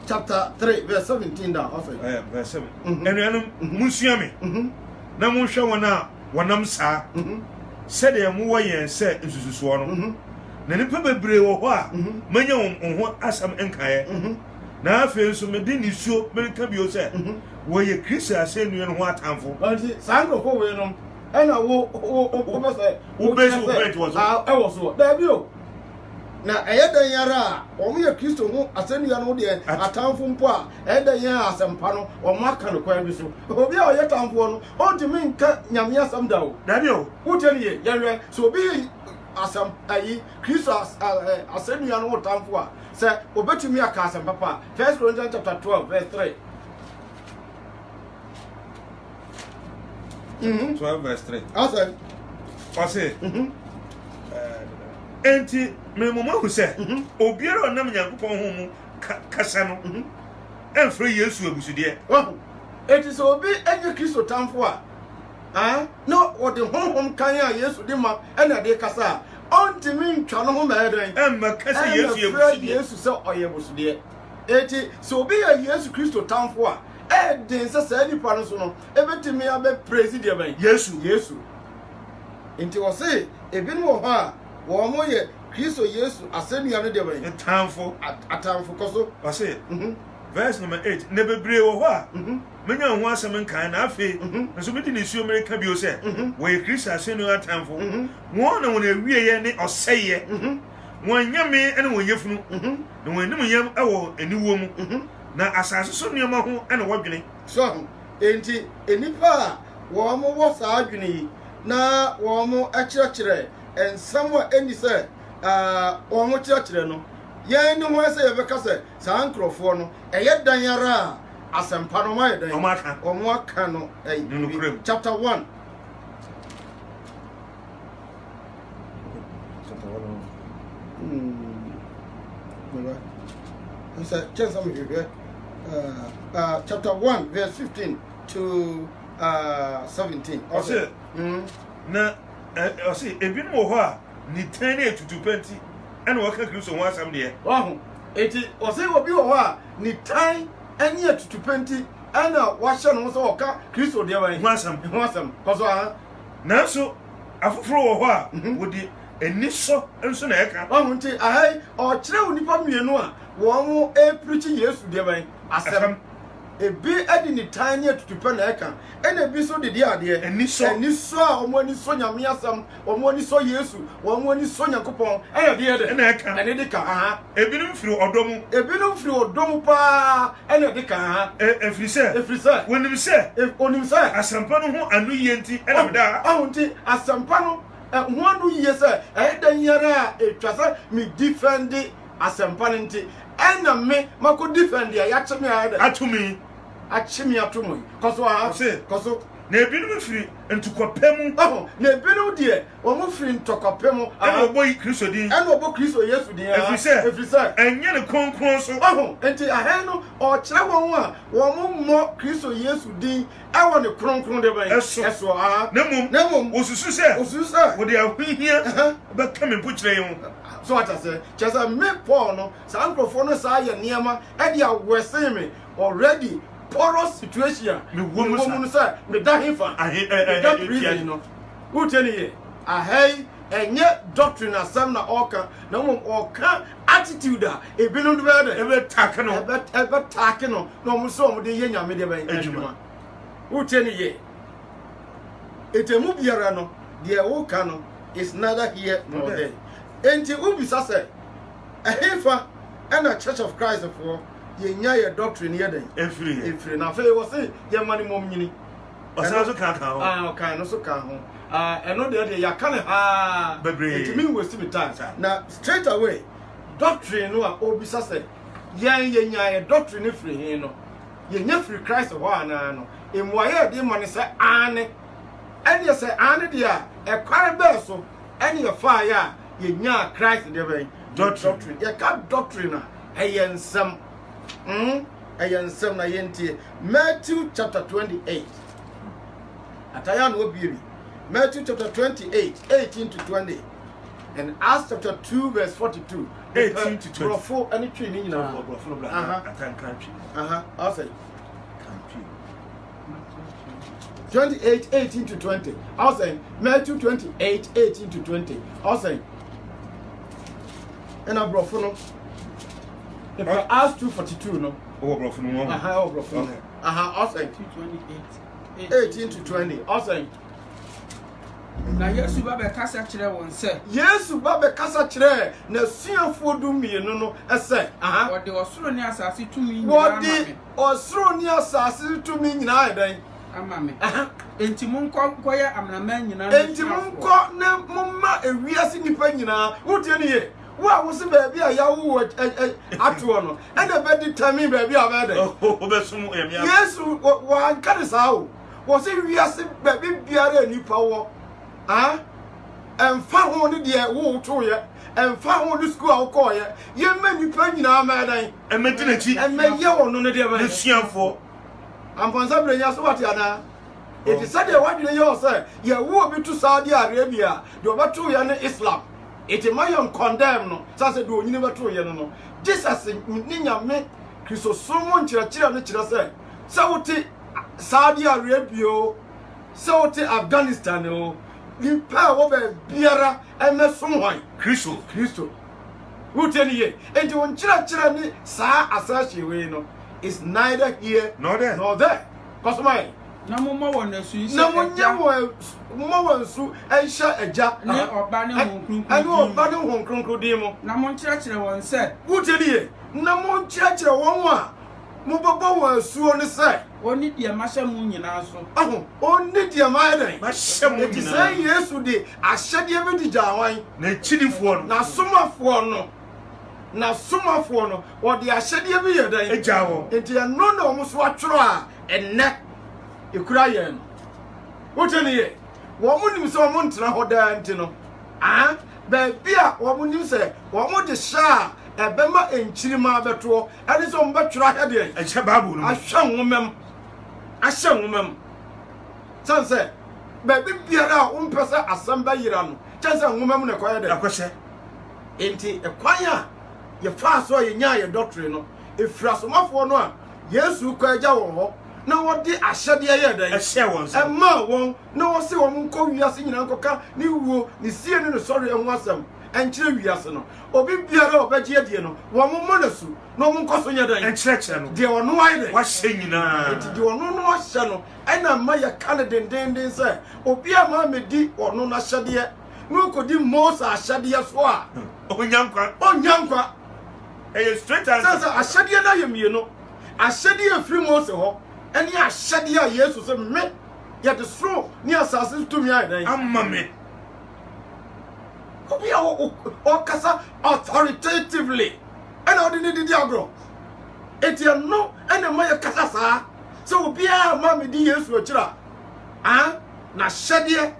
Speaker 3: chapter 3 verse 17 down also
Speaker 2: verse 7 enuanum munsuame na monhwe wona wonam saa said de mu wayen se nsususo no na nipa bebre wo ho a manya ho asam enkae na afi nso me di nisuo merika bio se wo ye Kristo asenu no ho atamfo
Speaker 3: anti sango ko we no ena wo be se
Speaker 2: wo be so point was
Speaker 3: e wo so da bio na eyedan yara omo ye Kristo ho asenu ya no de atamfo mpo a eyedan ya asempa no omo aka no kwa bi so obi a oye tamfo no o di min ka nyame asam da o
Speaker 2: da bio
Speaker 3: wo tell ye yewe so obi asam ayi Kristo asenu ya no tamfo a se obetumi aka asem papa 1 Corinthians chapter 12 verse 3
Speaker 2: 12 verse 3
Speaker 3: awesome
Speaker 2: ose enti me mama hu se obiara onam Nyankopon ho mu kasa no emfre Yesu abusude
Speaker 3: eti so obi enye Kristo tamfo a no wo de honhom kan a Yesu de ma ena de kasa ontimi ntwa no ho maedan
Speaker 2: emma kasa Yesu abusude
Speaker 3: Yesu se oye abusude eti so obi ya Yesu Kristo tamfo a den se sa nipa no so no ebetimi abe praise de ban Yesu enti wo se ebi no ho a wo mo ye Kristo Yesu asenu no de ban
Speaker 2: tamfo
Speaker 3: atamfo koso
Speaker 2: wo se verse number 8 ne bebre wo ho a menya ho asem nkan na afi nso medi ne suo mereka bio se wo ye Kristo asenu atamfo won na won awie ye ne oseye won nyame ene won yefunu na won nim yam ewo eniwo mu na asase so niam ho ene wodwene
Speaker 3: so enti enipa wo mo wo sa adwene na wo mo akirekire ensam a eni se wo mo kirekire no ye ni ho se ye beka se sa nkrofo no eye dan yara asempa no ma dan o mo aka no chapter 1 chapter 1 verse 15 to 17
Speaker 2: also na also ebi no ho a ni tani etutupenti ene waka Kristo ho asam de
Speaker 3: eti ose obi wo ho a ni tan ene etutupenti ana wahye no so oka Kristo de ban
Speaker 2: ho asam
Speaker 3: koso
Speaker 2: na so afoforo wo ho a wodi eniso enso na eka
Speaker 3: nti ahai o kire unipa mienu a wo mo preach Yesu de ban asem ebi edi ni tiny tutupe na eka ena bi so de ade eniso a omo eniso nyame asem omo eniso Yesu omo eniso Nyankopon ena de
Speaker 2: ena eka
Speaker 3: ene de ka
Speaker 2: ebi no mfiri odomu
Speaker 3: pa ena de ka
Speaker 2: efiri se wonim se asampa no ho anu yenti ena da
Speaker 3: nti asampa no ho anu ye se dan yara etwasa mi defend asampa nti ena me mako defend ya yachemi
Speaker 2: atumi
Speaker 3: koso
Speaker 2: na ebinom firi ntukopemu
Speaker 3: na ebinom de wo mo firi ntokopemu
Speaker 2: ana obo Kristo din
Speaker 3: ana obo Kristo Yesu din
Speaker 2: efrise enye ne konkron so
Speaker 3: enti ahe no o kire won a wo mo Kristo Yesu din awo ne kronkron de ban eso
Speaker 2: na mum osusu se wo de ahihia be kame pukire yin
Speaker 3: so atase chesa me Paul no sa ankrofo no sa ya niama e dia wesen me already porous situation
Speaker 2: me woman
Speaker 3: say me da hifa no who tell you ahai enye doctrine asem na oka na oka attitude a ebinom de be
Speaker 2: ebe take no
Speaker 3: ebe take no na omo so omo de ye nyame de ben adwuma uche ni ye etemu biara no de wo ka no is neither here nor there enti ubi sase ehefa and a Church of Christ for ye nya ye doctrine ye den efiri na fe wo say ye mani mom nyini
Speaker 2: osaso ka ka ho
Speaker 3: okay no so ka ho eno de ya ka ne ha enti me waste me time na straight away doctrine no a obisa say ye nya ye doctrine free hin no ye nya free Christ ho ana no emwaye de mo ne say ane ene ye say ane dia e kware be so ene ye fa ya ye nya Christ de ben doctrine ye ka doctrine ayensam ayensam na yentie Matthew chapter 28 ataya no obibi Matthew chapter 28 18 to 20 and Acts chapter 2 verse 42
Speaker 2: 18 to 20
Speaker 3: profo any tree ni nyina
Speaker 2: profo bla atan country
Speaker 3: I'll say 28 18 to 20 I'll say Matthew 28 18 to 20 I'll say and I brought for no if I ask 242 no
Speaker 2: brought for no
Speaker 3: brought for I'll say 18 to 20 I'll say
Speaker 4: na Yesu ba be kasa kire won se
Speaker 3: Yesu ba be kasa kire na suafo du mienu no ese
Speaker 4: wode osoro ni asase tumi nyina
Speaker 3: wode osoro ni asase tumi nyina edan
Speaker 4: ama me enti munko ye amnama nyina
Speaker 3: enti munko ne mumma ewiase nipa nyina wotie ne ye wa wo se ba bia ya wo atuo no e na be determine ba bia ba de
Speaker 2: obesum emia
Speaker 3: Yesu wa ankare sao wo se wiase ba biara nipa wo emfa ho ne de wo to ye emfa ho ne school a ko ye ye ma nipa nyina ma dan
Speaker 2: emedina chi
Speaker 3: emeye wo no ne de ba
Speaker 2: suafo
Speaker 3: ampansa brenya so wate ana eti sade wadwene ye o se ye wo bi to Saudi Arabia de obato ye ne Islam eti mayon condemn no sase do onyine bato ye no Jesus ni nyame Kristosomo nkyerɛkyerɛ no kyerɛ sɛ sɛ wote Saudi Arabia sɛ wote Afghanistan o nipa wo be biara emesom hwan Kristo wote ni ye enti won kyerɛkyerɛ ni saa asahye we no is neither here nor there kosomai
Speaker 4: na mo won asu ise
Speaker 3: na mo nya mo wansu ehya eja
Speaker 4: ne oba ne honkronkron
Speaker 3: ani oba ne honkronkron di mo
Speaker 4: na mo kyerɛkyerɛ won se
Speaker 3: wote ni ye na mo kyerɛkyerɛ won a mo babo wansu ne se
Speaker 4: oni dia mahye mu nyina so
Speaker 3: oni dia maiden
Speaker 2: mahye mu nyina
Speaker 3: say Yesu de ahyɛde be di jawan
Speaker 2: na chidifo
Speaker 3: no na somafo no wode ahyɛde be yɛdan
Speaker 2: ejawo
Speaker 3: enti ɛno na ɔmo so atworo a ɛnɛ ekura yɛn wote ne ye wɔn nim sɛ ɔmo ntena hɔ daa enti no baabi a wɔn nim sɛ wɔn de hyɛ a ɛbɛma enkyirima bɛtoɔ ɛne sɛ ɔmo bɛtworo ahɛdeɛ
Speaker 2: ɛhyɛ baabu no
Speaker 3: ahyɛ nwomam sanse baabi biara a wompɛ sɛ asɛm bɛyera no kyɛn sɛ nwomam na ɛkɔyɛ dɛ
Speaker 2: akɔhyɛ
Speaker 3: enti ɛkwan a yɛfaa so a yɛnyaa yɛ doctrine no ɛfiri asomafoɔ no a Yesu kɔ agya wɔn hɔ na wɔde ahyɛdeɛ yɛ dɛn
Speaker 2: ɛhyɛ wɔn sɛ
Speaker 3: ɛma wɔn na wɔse wɔn nkɔ wiase nyinaa nkɔka ne wuo ne sie ne sɔre ɛho asɛm ɛnkyerɛ wiase no obi biara a ɔbɛgye adie no wɔn mmɔ no su na wɔn nkɔ so nyɛ dɛn
Speaker 2: ɛnkyerɛkyerɛ no
Speaker 3: deɛ ɔno ayɛ dɛn
Speaker 2: wahyɛ nyinaa
Speaker 3: enti deɛ ɔno no ahyɛ no ɛna ma yɛka ne dendenden sɛ obi a ma medi ɔno no ahyɛdeɛ na ɔkɔdi Mose ahyɛdeɛ so a
Speaker 2: ɔnya nkwa ɛyɛ straight answer
Speaker 3: sɛ ahyɛdeɛ no ayɛ mmienu ahyɛdeɛ afiri Mose hɔ ɛne ahyɛdeɛ a Yesu sɛ me yɛde soro ne asase tumi ayɛ dɛn
Speaker 2: amma me
Speaker 3: obi a ɔkasa authoritatively ɛna ɔde ne didi agorɔ eti ɛno ɛna ma yɛ kasa saa sɛ obiara ma me di Yesu akyira na hyɛdeɛ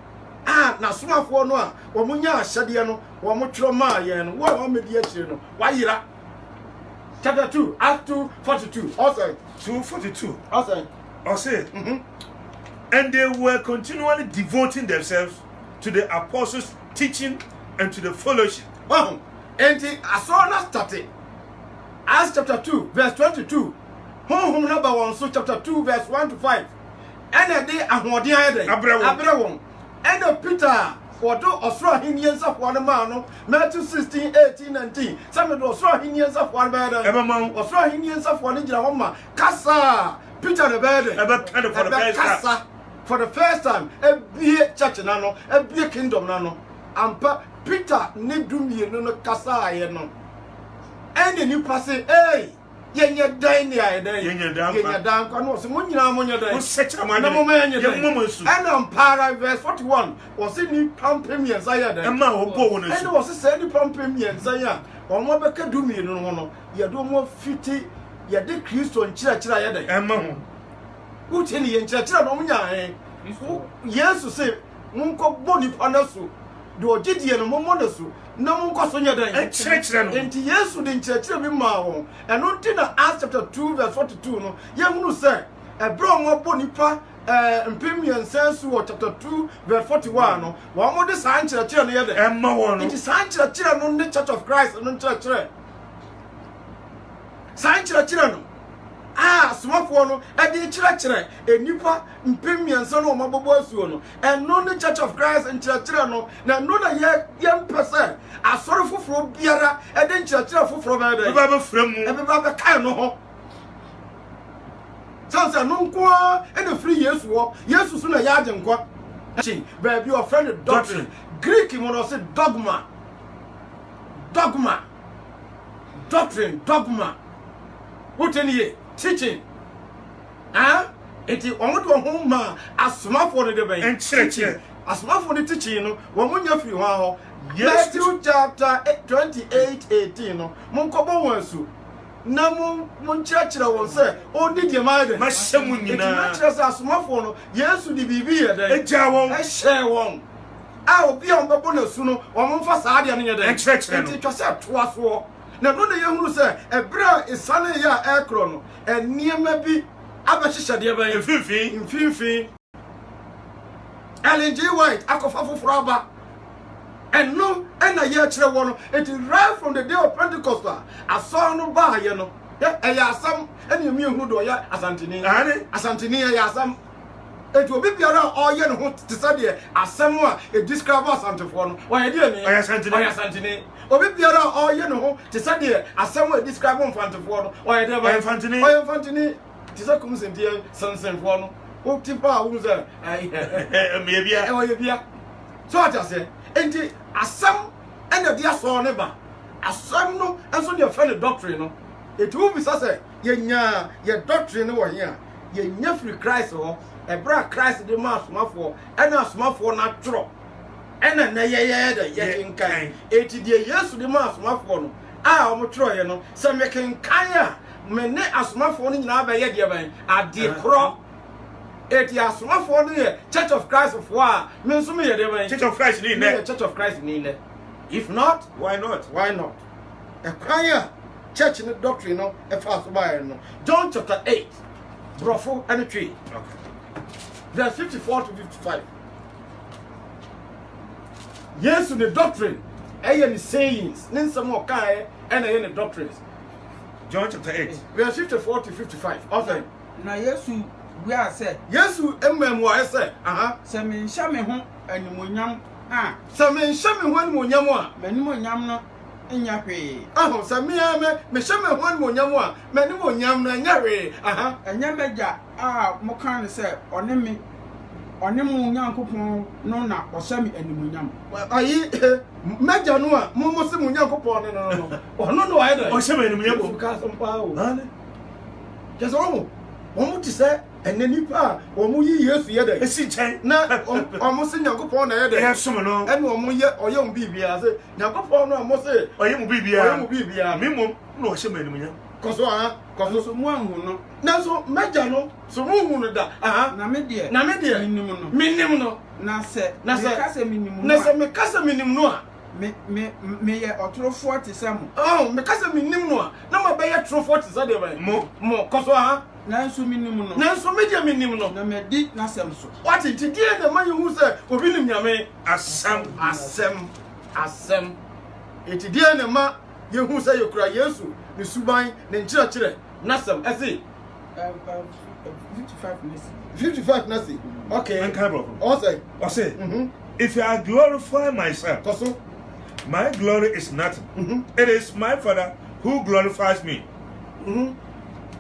Speaker 3: na somafoɔ no a wɔn nya ahyɛdeɛ no wɔn twerɛ maa yɛn no wɔn a me di akyire no wayira chapter 2 Acts 2:42 also
Speaker 2: 2:42
Speaker 3: also
Speaker 2: and they were continually devoting themselves to the apostles' teaching and to the fellowship.
Speaker 3: Enti asona started Acts chapter 2 verse 22 honhom number 1 so chapter 2 verse 1 to 5 and they ahoɔden ayɛ dɛ abrɛ wɔn and Peter wɔdo ɔsoro ahenni nsafoɔ no maa no Matthew 16:18-19 sɛ mede ɔsoro ahenni nsafoɔ no bɛyɛ dɛn
Speaker 2: ɛbɛma
Speaker 3: ɔsoro ahenni nsafoɔ no gyina hɔ ma kasa Peter ne bɛyɛ dɛn
Speaker 2: ɛbɛka
Speaker 3: for the first time ebie church na no ebie kingdom na no ampa Peter ne dumienu no kasa ayɛ no ɛne nipa se yenye dan ni ayɛ
Speaker 2: yenye
Speaker 3: dan kwa no se mo nyina mo nyɛ dan
Speaker 2: mo sekyerɛ mo
Speaker 3: na mo ma yenye dan
Speaker 2: mo su
Speaker 3: ɛna mpara verse 41 wɔse ni pampem yɛ nsa yɛ dan
Speaker 2: ɛma ɔbɔ wo no su
Speaker 3: ɛna wɔse sɛ ni pampem yɛ nsa yɛ ɔmo bɛka dumienu no ho no yɛde ɔmo fiti yɛde Kristo nkyerɛkyerɛ ayɛ dan
Speaker 2: ɛma ho
Speaker 3: wote ni yɛ nkyerɛkyerɛ no mo nya Yesu se monkɔ bɔ nipa na so de ogidie no mo na so na monkɔ so nyɛ dan
Speaker 2: ɛkyerɛkyerɛ no
Speaker 3: enti Yesu de nkyerɛkyerɛ bi maa wɔn ɛno nti na Acts chapter 2 verse 42 no yɛhunu sɛ ɛbrɛ ɔmo bɔ nipa mpem yɛnsa so wɔ chapter 2 verse 41 no wɔn mo de saa nkyerɛkyerɛ no yɛ dɛ
Speaker 2: ɛma wɔn no
Speaker 3: enti saa nkyerɛkyerɛ no ne Church of Christ no nkyerɛkyerɛ saa nkyerɛkyerɛ no somafoɔ no ɛde kyerɛkyerɛ enipa mpem yɛnsa no ɔmo bɔbɔ asuo no ɛno ne Church of Christ nkyerɛkyerɛ no na no na yɛmpɛ sɛ asɔre foforɔ biara ɛde nkyerɛkyerɛ foforɔ bɛyɛ dɛ
Speaker 2: ɛbɛba bɛfrɛ mu
Speaker 3: ɛbɛba bɛkae no ho sansa no nkoa ɛna firi Yesu hɔ Yesu so na yɛagye nkwa baabi ɔfrɛ no doctrine Greek mu no ɔse dogma doctrine wote ne ye teaching eti ɔmo de ɔmo ma asomafoɔ no de bɛn
Speaker 2: nkyerɛkyerɛ
Speaker 3: asomafoɔ no teaching no wɔn nya firi hɔ hɔ Matthew chapter 28:18 no monkɔbɔ wɔn asu na mo nkyerɛkyerɛ wɔn sɛ ɔdi deɛ maa de
Speaker 2: mahyɛ mu nyinaa
Speaker 3: eti nkyerɛ sɛ asomafoɔ no Yesu de biribi yɛ dɛ
Speaker 2: egya wɔn
Speaker 3: ɛhyɛ wɔn obi a ɔmbɛbɔ n'asu no wɔn mfa saa deɛ no yɛ dɛ
Speaker 2: nkyerɛkyerɛ no
Speaker 3: eti twɛ sɛ toa soɔ na no na yɛhunu sɛ ɛberɛ a ɛsane yɛ a ɛkorɔ no nneɛma bi abɛhyehyɛ deɛ bɛyɛ mfimfini Ellen G. White akɔfa foforɔ aba ɛno ɛna yɛkyerɛ wɔ no eti right from the day of Pentecost asɔre no baayɛ no ɛyɛ asɛm ɛne emu ehunu de ɔyɛ asanteni ɛyɛ asɛm eti obi biara a ɔyɛ ne ho te sɛ deɛ asɛm a describe asantefoɔ no ɔyɛ deɛ ne ɔyɛ asanteni obi biara a ɔyɛ ne ho te sɛ deɛ asɛm a describe mfantefoɔ no ɔyɛ deɛ ɔyɛ mfanteni te sɛ kumsentie sensenfoɔ no o ti pa a wo sɛ ɔyɛ bia so ɔte enti asɛm ɛna de asɔɔ ne ba asɛm no nso deɛ fɛ ne doctrine no eti wo bisa sɛ yɛnya yɛ doctrine no wɔ here yɛnya firi Christ hɔ ɛbrɛ a Christ de ma asomafoɔ ɛna asomafoɔ no atwerɛ ɛna na yɛyɛ dɛ yɛkenkan eti deɛ Yesu de ma asomafoɔ no a ɔmo twerɛeɛ no sɛ mekenkan a me ne asomafoɔ no nyinaa bɛyɛ deɛ bɛn adeɛ korɔ eti asomafoɔ no yɛ Church of Christ foɔ a me nso me yɛ deɛ bɛn
Speaker 2: Church of Christ ni nɛ
Speaker 3: Church of Christ ni nɛ if not
Speaker 2: why not
Speaker 3: ɛkwan a church no doctrine no ɛfa so baeɛ no John chapter 8 brɔfo ɛne twe verse 54 to 55 Yesu ne doctrine ɛyɛ ne sayings ne nsɛm a ɔkaeɛ ɛna ɛyɛ ne doctrines
Speaker 2: John chapter 8
Speaker 3: verse 54 to 55 ɔsɛ
Speaker 4: na Yesu bua sɛ
Speaker 3: Yesu mmɛmu a ɛsɛ
Speaker 4: sɛ menhyɛ me ho animonyam a
Speaker 3: sɛ menhyɛ me ho animonyam a
Speaker 4: m'animonyam no nya hwee
Speaker 3: sɛ mehyɛ me ho animonyam a m'animonyam no nya hwee
Speaker 4: ɛnyɛ m'agya a moka ne sɛ ɔne mo Nyankopɔn no na ɔhyɛ me animonyam
Speaker 3: ayi m'agya no a mo se mo Nyankopɔn no ɔno no ɔyɛ dɛ
Speaker 2: ɔhyɛ me animonyam
Speaker 3: ka asɛm paa o kyɛ sɛ wɔn te sɛ ɛnɛ nipa a wɔn yi Yesu yɛ dɛ
Speaker 2: esi nkyɛn
Speaker 3: na wɔn se Nyankopɔn na yɛ dɛ
Speaker 2: ɛyɛ som no
Speaker 3: ɛna wɔn yɛ ɔyɛ wɔn biribiara sɛ Nyankopɔn no a wɔn se
Speaker 2: ɔyɛ mu biribiara me mmom na ɔhyɛ me animonyam
Speaker 3: kɔso
Speaker 4: so mo ahu no
Speaker 3: nanso m'agya no so mo hu no da
Speaker 4: na me deɛ
Speaker 3: menim no
Speaker 4: na sɛ meka sɛ
Speaker 3: menim no a
Speaker 4: meyɛ ɔtorofoɔ te sɛ mo
Speaker 3: meka sɛ menim no a na mabɛyɛ torofoɔ te sɛ deɛ bɛn mo kɔso
Speaker 4: nanso menim no
Speaker 3: nanso medeɛ menim no
Speaker 4: na madi n'asɛm so
Speaker 3: wate nti deɛ na ma yɛhu sɛ obi nim Nyame
Speaker 2: asɛm
Speaker 3: enti deɛ na ma yɛhu sɛ yɛkura Yesu ne suban ne nkyerɛkyerɛ n'asɛm ɛse
Speaker 4: 55
Speaker 3: nasi okay
Speaker 2: anka bro
Speaker 3: ɔsɛ
Speaker 2: if I glorify myself,
Speaker 3: Koso.
Speaker 2: my glory is nothing. It is my Father who glorifies me,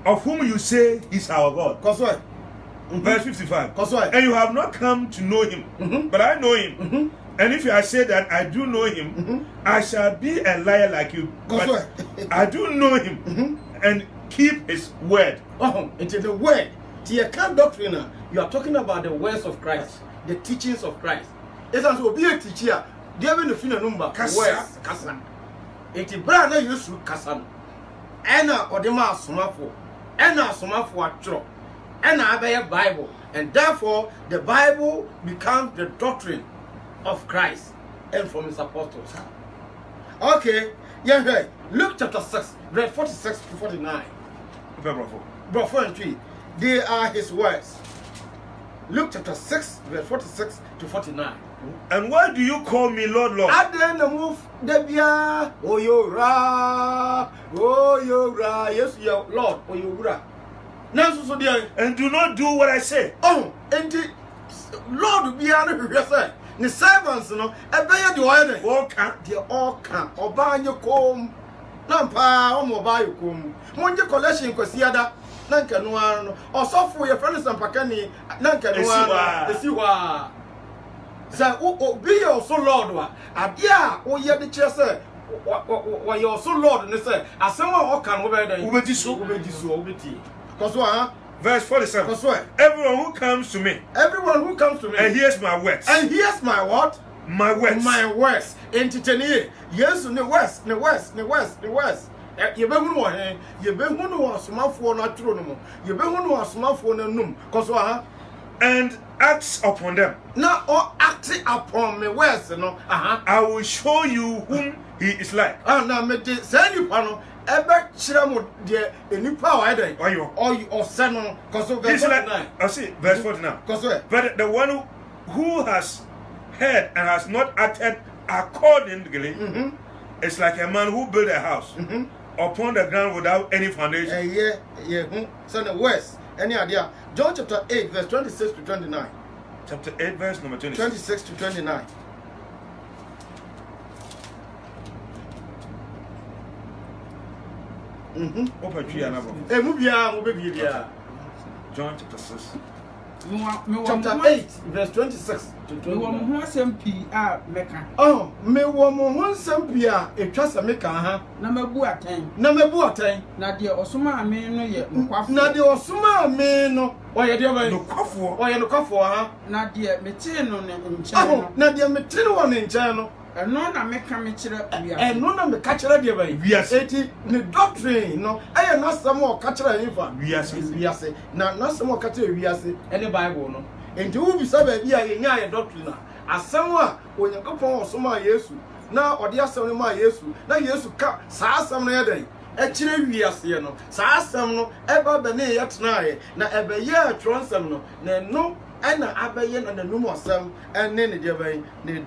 Speaker 2: of whom you say is our God.
Speaker 3: Koso.
Speaker 2: Verse 55.
Speaker 3: Koso.
Speaker 2: And you have not come to know him, but I know him. And if I say that I do know him, I shall be a liar like you. But I do know him and keep his word.
Speaker 3: Oh, it is the word. The account doctrine, you are talking about the words of Christ, the teachings of Christ. It's as will be a teacher. They have the final number. Words, kasa. It is brand new use kasa. Ena odema somafo. Ena somafo atro. Ena abaya Bible. And therefore, the Bible becomes the doctrine of Christ and from his apostles. Okay, yeah, Luke chapter 6, verse 46 to 49. Bro, 4 and 3. They are his words. Luke chapter 6, verse 46 to 49.
Speaker 2: And why do you call me Lord, Lord?
Speaker 3: At the end of move, Debia, oh, you ra, yes, your Lord, oh, you ra. Now, so dear,
Speaker 2: and do not do what I say.
Speaker 3: oh, and the Lord be honored, yes, the servants, no, a bear the oil,
Speaker 2: All can.
Speaker 3: the all can, or buy your comb, Nampa, or mobile your comb. Monja collection, Cosiada, Nankanoan, or software, your friends and Pacani, Nankanoan, the Siwa. Say, oh, be also Lord, yeah, oh, yeah, the chair said, why you're so Lord, and they say, as someone who can over there, Ubeti. Because
Speaker 2: Verse 47.
Speaker 3: Because
Speaker 2: everyone who comes to me
Speaker 3: and
Speaker 2: hears my words.
Speaker 3: And hears my what?
Speaker 2: My words.
Speaker 3: My words. Entertain. Yes, the west. You be who one, you be who was smart for not true no more. You be who was smart for no num. Because
Speaker 2: and acts upon them.
Speaker 3: Now all acting upon me words, no.
Speaker 2: I will show you whom he is like.
Speaker 3: Now me say you pano. Ebe chiramo de enipa wa eden. Or you or senon. Because verse 49.
Speaker 2: I see verse 49. But the one who has heard and has not acted accordingly is like a man who built a house upon the ground without any foundation.
Speaker 3: Yeah. So the words. Any idea? John chapter 8, verse 26 to 29.
Speaker 2: Chapter 8, verse number 26.
Speaker 3: 26 to 29.
Speaker 2: Open tree and John chapter 6.
Speaker 3: Chapter 8, verse 26 to 29. Oh, me woman Sampia, a trust a maker,
Speaker 4: Number Buatan.
Speaker 3: Number Buatan.
Speaker 4: Nadia Osuma men no yet.
Speaker 3: Nadia Osuma men no. Why are you
Speaker 2: no cough for?
Speaker 3: Why are you cough for her?
Speaker 4: Nadia Metino in channel.
Speaker 3: Nadia Metino one in channel.
Speaker 4: And none I make a mixture.
Speaker 3: And none of the catcher of the way.
Speaker 2: Yes,
Speaker 3: the doctrine, no. I am not some more catcher infant.
Speaker 2: Yes,
Speaker 3: not some more catcher, any Bible, no. And you will be said, yeah, a doctrine. As someone when you go for some years, now or the assembly my years, now years to cut, sa some day. Actually, we are seeing no. Sa some no, ever the name yet now, now every year, transam no. And Abayan and the Numusam and then the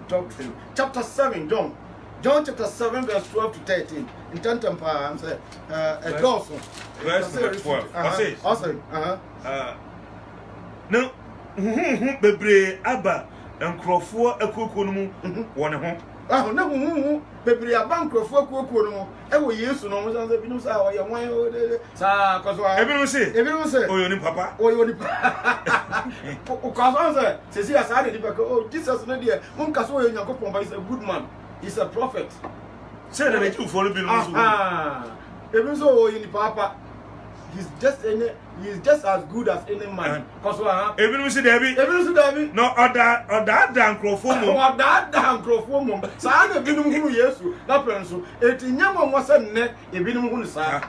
Speaker 3: doctrine. Chapter 7, John chapter 7, verse 12 to 13. In Tantampa, I'm saying, a Dawson.
Speaker 2: Verse 12.
Speaker 3: Awesome.
Speaker 2: No, Bebre Abba and Crawford a cocoon one home.
Speaker 3: Oh, no, baby, a bank of Foco. Every year, so no one's been so your way.
Speaker 2: Everyone say, oh, you're papa.
Speaker 3: Oh, you're the Papa. Says he has added, oh, this is an idea. Munkaso is a good man. He's a prophet.
Speaker 2: Say that you follow me.
Speaker 3: Even so, in the Papa. He's just as good as any man.
Speaker 2: Even see Debbie. No, or that damn Crawford.
Speaker 3: Or that damn Crawford. So I have been who yes, that person. It in Yaman was a net, a bit of sa.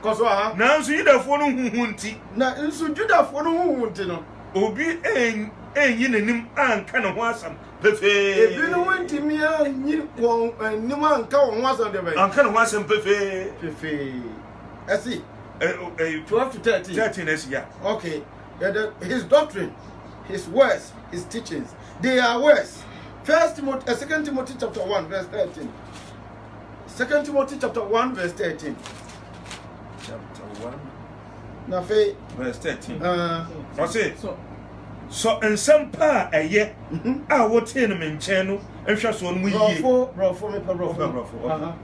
Speaker 2: Now, see the phone who won't.
Speaker 3: Now, in so do that for no won't know.
Speaker 2: Obi yin him and kind of want some.
Speaker 3: If you don't want to me, you won't, and no man come once on the way.
Speaker 2: I'm kind of want some pefe.
Speaker 3: I see. 12 to 13.
Speaker 2: 13 is yeah.
Speaker 3: Okay. His doctrine, his words, his teachings, they are words. 2 Timothy chapter 1, verse 13. 2 Timothy chapter 1, verse 13.
Speaker 2: Chapter 1.
Speaker 3: Now,
Speaker 2: verse 13. I say. So nsɛm pa a ɛyɛ a wote no me nkyɛn no nhwɛ so no mu yie
Speaker 3: Brofo me brofo.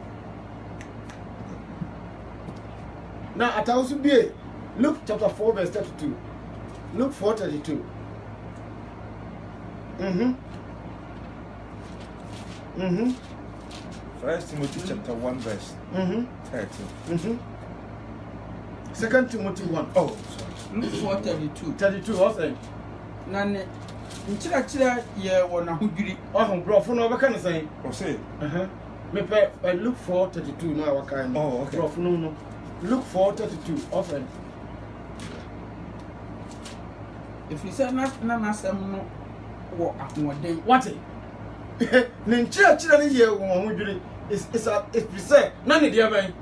Speaker 3: Now at also be Luke chapter 4 verse 32. Luke 4:32.
Speaker 2: First Timothy chapter 1 verse 13.
Speaker 3: 2 Timothy 1.
Speaker 2: Oh, sorry.
Speaker 4: Luke 4:32.
Speaker 3: 32 also.
Speaker 4: Na ne nkyerɛkyerɛ yɛ wɔ n'ahodwiri.
Speaker 3: Brofo no bɛka no sɛn.
Speaker 2: Say.
Speaker 3: Me pe Luke 4:32 no awaka no.
Speaker 2: Oh, okay.
Speaker 3: Brofo no. Luke 4:32 also.
Speaker 4: If you say na n'asɛm no wɔ ahoɔden.
Speaker 3: What? Ne nkyerɛkyerɛ ne yɛ wɔ ahodwiri is say na ne deɛ bɛn.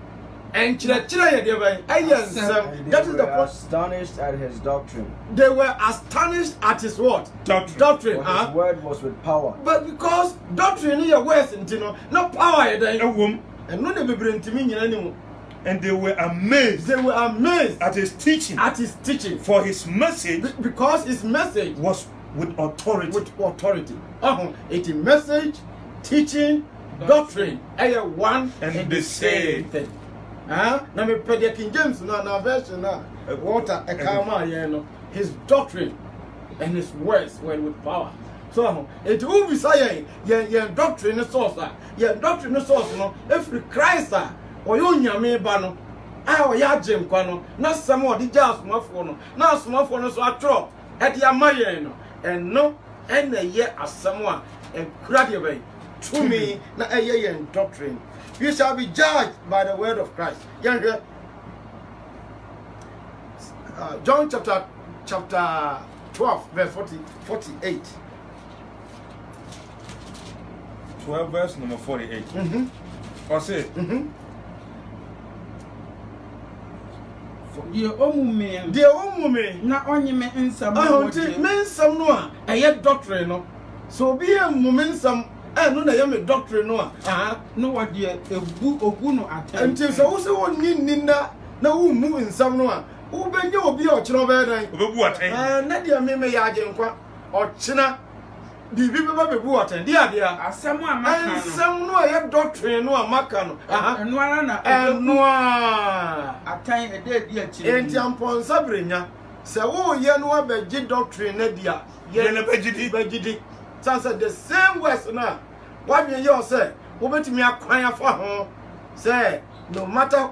Speaker 3: And nkyerɛkyerɛ yɛ deɛ bɛn. Ɛyɛ nsɛm. That is the point.
Speaker 1: Astonished at his doctrine.
Speaker 3: They were astonished at his what? Doctrine.
Speaker 1: For his word was with power.
Speaker 3: But because doctrine is words no power
Speaker 2: And
Speaker 3: and no the be
Speaker 2: and they were amazed.
Speaker 3: They were amazed
Speaker 2: at his teaching. For his message
Speaker 3: because his message
Speaker 2: was with authority.
Speaker 3: It's a message, teaching, doctrine. One
Speaker 2: and the same
Speaker 3: thing. Now me pede King James na version na water a calm his doctrine and his words were with power. So it will be saying your doctrine is source. Your doctrine is source no every Christ or you nyame ba no a ya gem kwa no na samo di ja asomafo no na asomafo no so atro e dia maye no and no and na ye asamo a e kura de be to me na eye your doctrine. You shall be judged by the word of Christ. John chapter 12 verse 48.
Speaker 2: 12 verse number 48. Or say
Speaker 4: Deɛ ɔmu me na ɔnye me nsɛm
Speaker 3: no nsɛm no a ɛyɛ doctrine no so be a momentum no na yɛ me doctrine no a
Speaker 4: no what deɛ ogu no atɛn
Speaker 3: nti so wo se wo nni na wo mu nsɛm no a wo benye obi a ɔkyerɛ bɛɛ dan
Speaker 2: obebu atɛn
Speaker 3: na deɛ me yɛ agye nkwa ɔkyena bibi bɛba bebu atɛn di adeɛ
Speaker 4: asɛm a maka no
Speaker 3: nsɛm no a yɛ doctrine no a maka no
Speaker 4: ɛno ara na
Speaker 3: ɛno a
Speaker 4: atɛn ɛdɛ di akyire
Speaker 3: enti amponsa brenya sɛ wo yɛ no abɛgye doctrine na dia
Speaker 2: yɛ na bɛgidi
Speaker 3: sansa the same words na what you hear say wobetimi akwan afa ho say no matter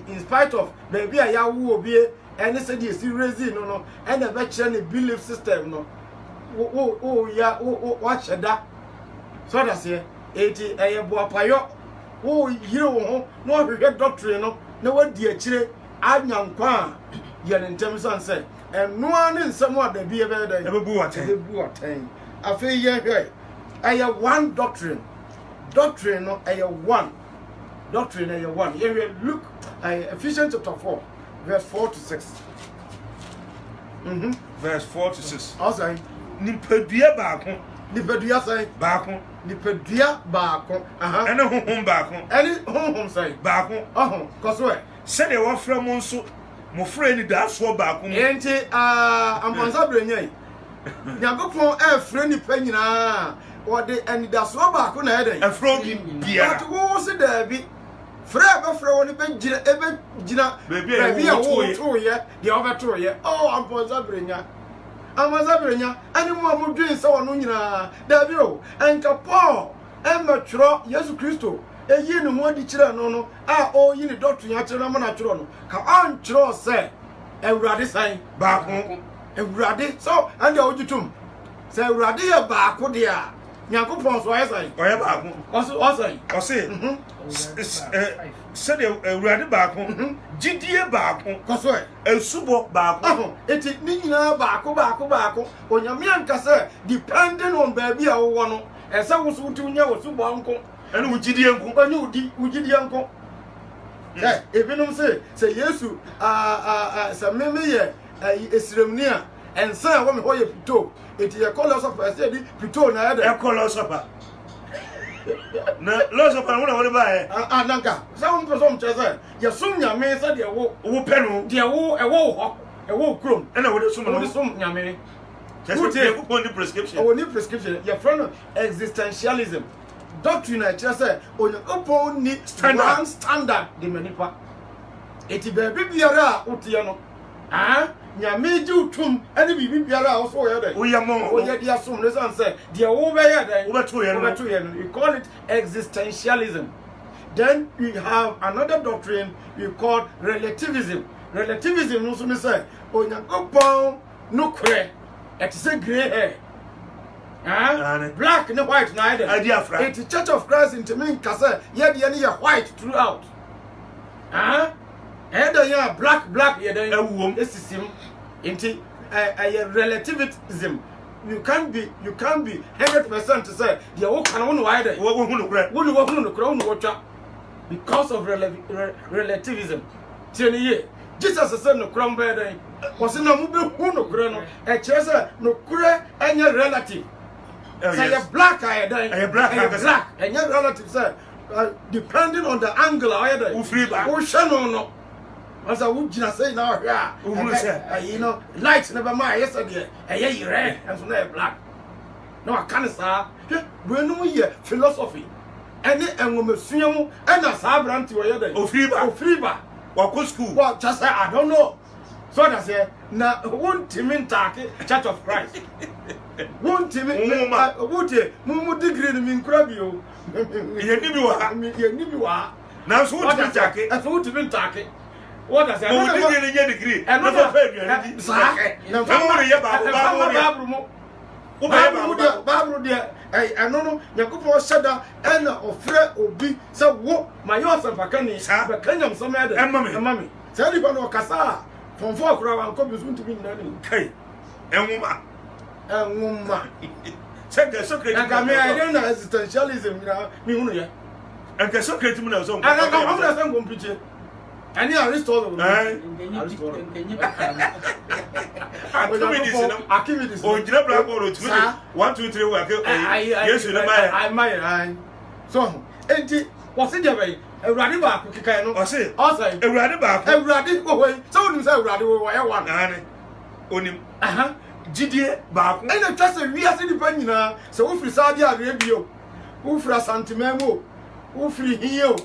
Speaker 3: in spite of baby a yawo obi any say the serious no and the better the belief system no what shada so that's here eti boapayo wo yire wo ho no hwehwe doctrine no na wadi akire anyankwa ye ne ntem san say eno ane nsem a da bie be da
Speaker 2: ebebu
Speaker 3: aten afi ye hwe one doctrine no one doctrine one ye look Ephesians chapter 4 verse 4 to 6
Speaker 2: verse 4 to 6
Speaker 3: also
Speaker 2: nipadua baako
Speaker 3: nipadua sai
Speaker 2: baako
Speaker 3: nipadua baako
Speaker 2: ene honhom baako
Speaker 3: ene honhom sai
Speaker 2: baako
Speaker 3: koso
Speaker 2: sɛ de wɔfrɛ mo nso mo frɛ ni daaso baako mu
Speaker 3: enti ampansa brenya nyagopon frɛ nipa nyinaa wɔde anidaso baako na ɛden
Speaker 2: afro bia
Speaker 3: but wo se da bi frɛ ba frɛ woni be gina
Speaker 2: baby a
Speaker 3: wo to ye de obeto ye ampansa brenya ani mu amodwen sɛ wono nyinaa da bi o enka Paul matwro Yesu Kristo eyi ne ho adi kyerɛ no a yi ne doctrine akyerɛ na mana kyerɛ no ka antwerɛ sɛ Awurade san
Speaker 2: baako
Speaker 3: Awurade so ande a ogitum sɛ Awurade yɛ baako de a Nyankopɔn so ayɛ san
Speaker 2: ɔyɛ baako ɔse sɛ de Awurade baako gidie baako
Speaker 3: koso
Speaker 2: esubɔ baako
Speaker 3: eti ni nyinaa baako onyame anka sɛ depending on baabi a wo no ɛsɛ wo so wutu nya wo subɔ nko
Speaker 2: ɛne wo gidie nko
Speaker 3: ɛne wo gidie nko ebinom sɛ Yesu sɛ meme yɛ esiremni a ɛnsa a wɔ me hɔ yɛ pito eti yɛ kɔlɔsɔpa ɛsɛ di pito na ɛdɛ
Speaker 2: ɛkɔlɔsɔpa na lɔsɔpa no na wɔde baɛ
Speaker 3: nanka sɛ wo mpɛ sɛ ɔmkyerɛ sɛ yɛsom nyame sɛ deɛ wo
Speaker 2: pɛ no
Speaker 3: deɛ wo ɛwɔ wo hɔ e wo krom
Speaker 2: and I would assume
Speaker 3: wo de som nyame
Speaker 2: just the prescription.
Speaker 3: o ni prescription your friend existentialism doctrine I just say Onyankopon ni standard de manipa eti baby biara wotie no nyame ji utum ene bibi biara wo so ye dey
Speaker 2: wo yamo
Speaker 3: wo ye dia som ne san say de wo be ye dey
Speaker 2: wo beto ye
Speaker 3: no you call it existentialism. Then we have another doctrine we call relativism. Relativism no so me say Onyankopon no kure it is a gray hair black and white neither it's the Church of Christ in me kase ye de ne white throughout either you black ye dey esisim into relativism. You can't be 100% to say the wo kan wo no why dey wo hu no kure because of relativism. Tieni Jesus said no kure be dey was na mu be hu no kure no e kire say no kure enya relative. Say you black I dey black enya relative say depending on the angle I dey wo free ba wo hwe no as I would just say now, you know, lights never mind yesterday, a red and so now black. No, I can't say, we know here philosophy. And woman swim and a sabran to a other. Freeba. What school? Well, just say, I don't know. So I say, now, won't Timin Taki, Church of Christ. Won't Timin, Mumu degree in Crabio. You now, so what is Taki? I thought Timin Taki. What does that mean? Degree. And not a baby. Babru dear, I know Yakupo Sada and Ofre Obi, so what my yours and Pakani, but Kenyam some other and mammy. Tell you about Casa from 4 crowd and copies to be learning. Kay and woman. Check the secret. I don't know existentialism, me, and the secret to me. And I don't know. Any Aristotle, activities. Oh, you know, 1, 2, 3. Yes, you know, so, what's it your way? A radiba, or say, also, a radiba away. So, you say, radiba, one. Only, GD, Bab, and a trust we are independent now. So, if we saw the radio, who for a santimemo, who free here,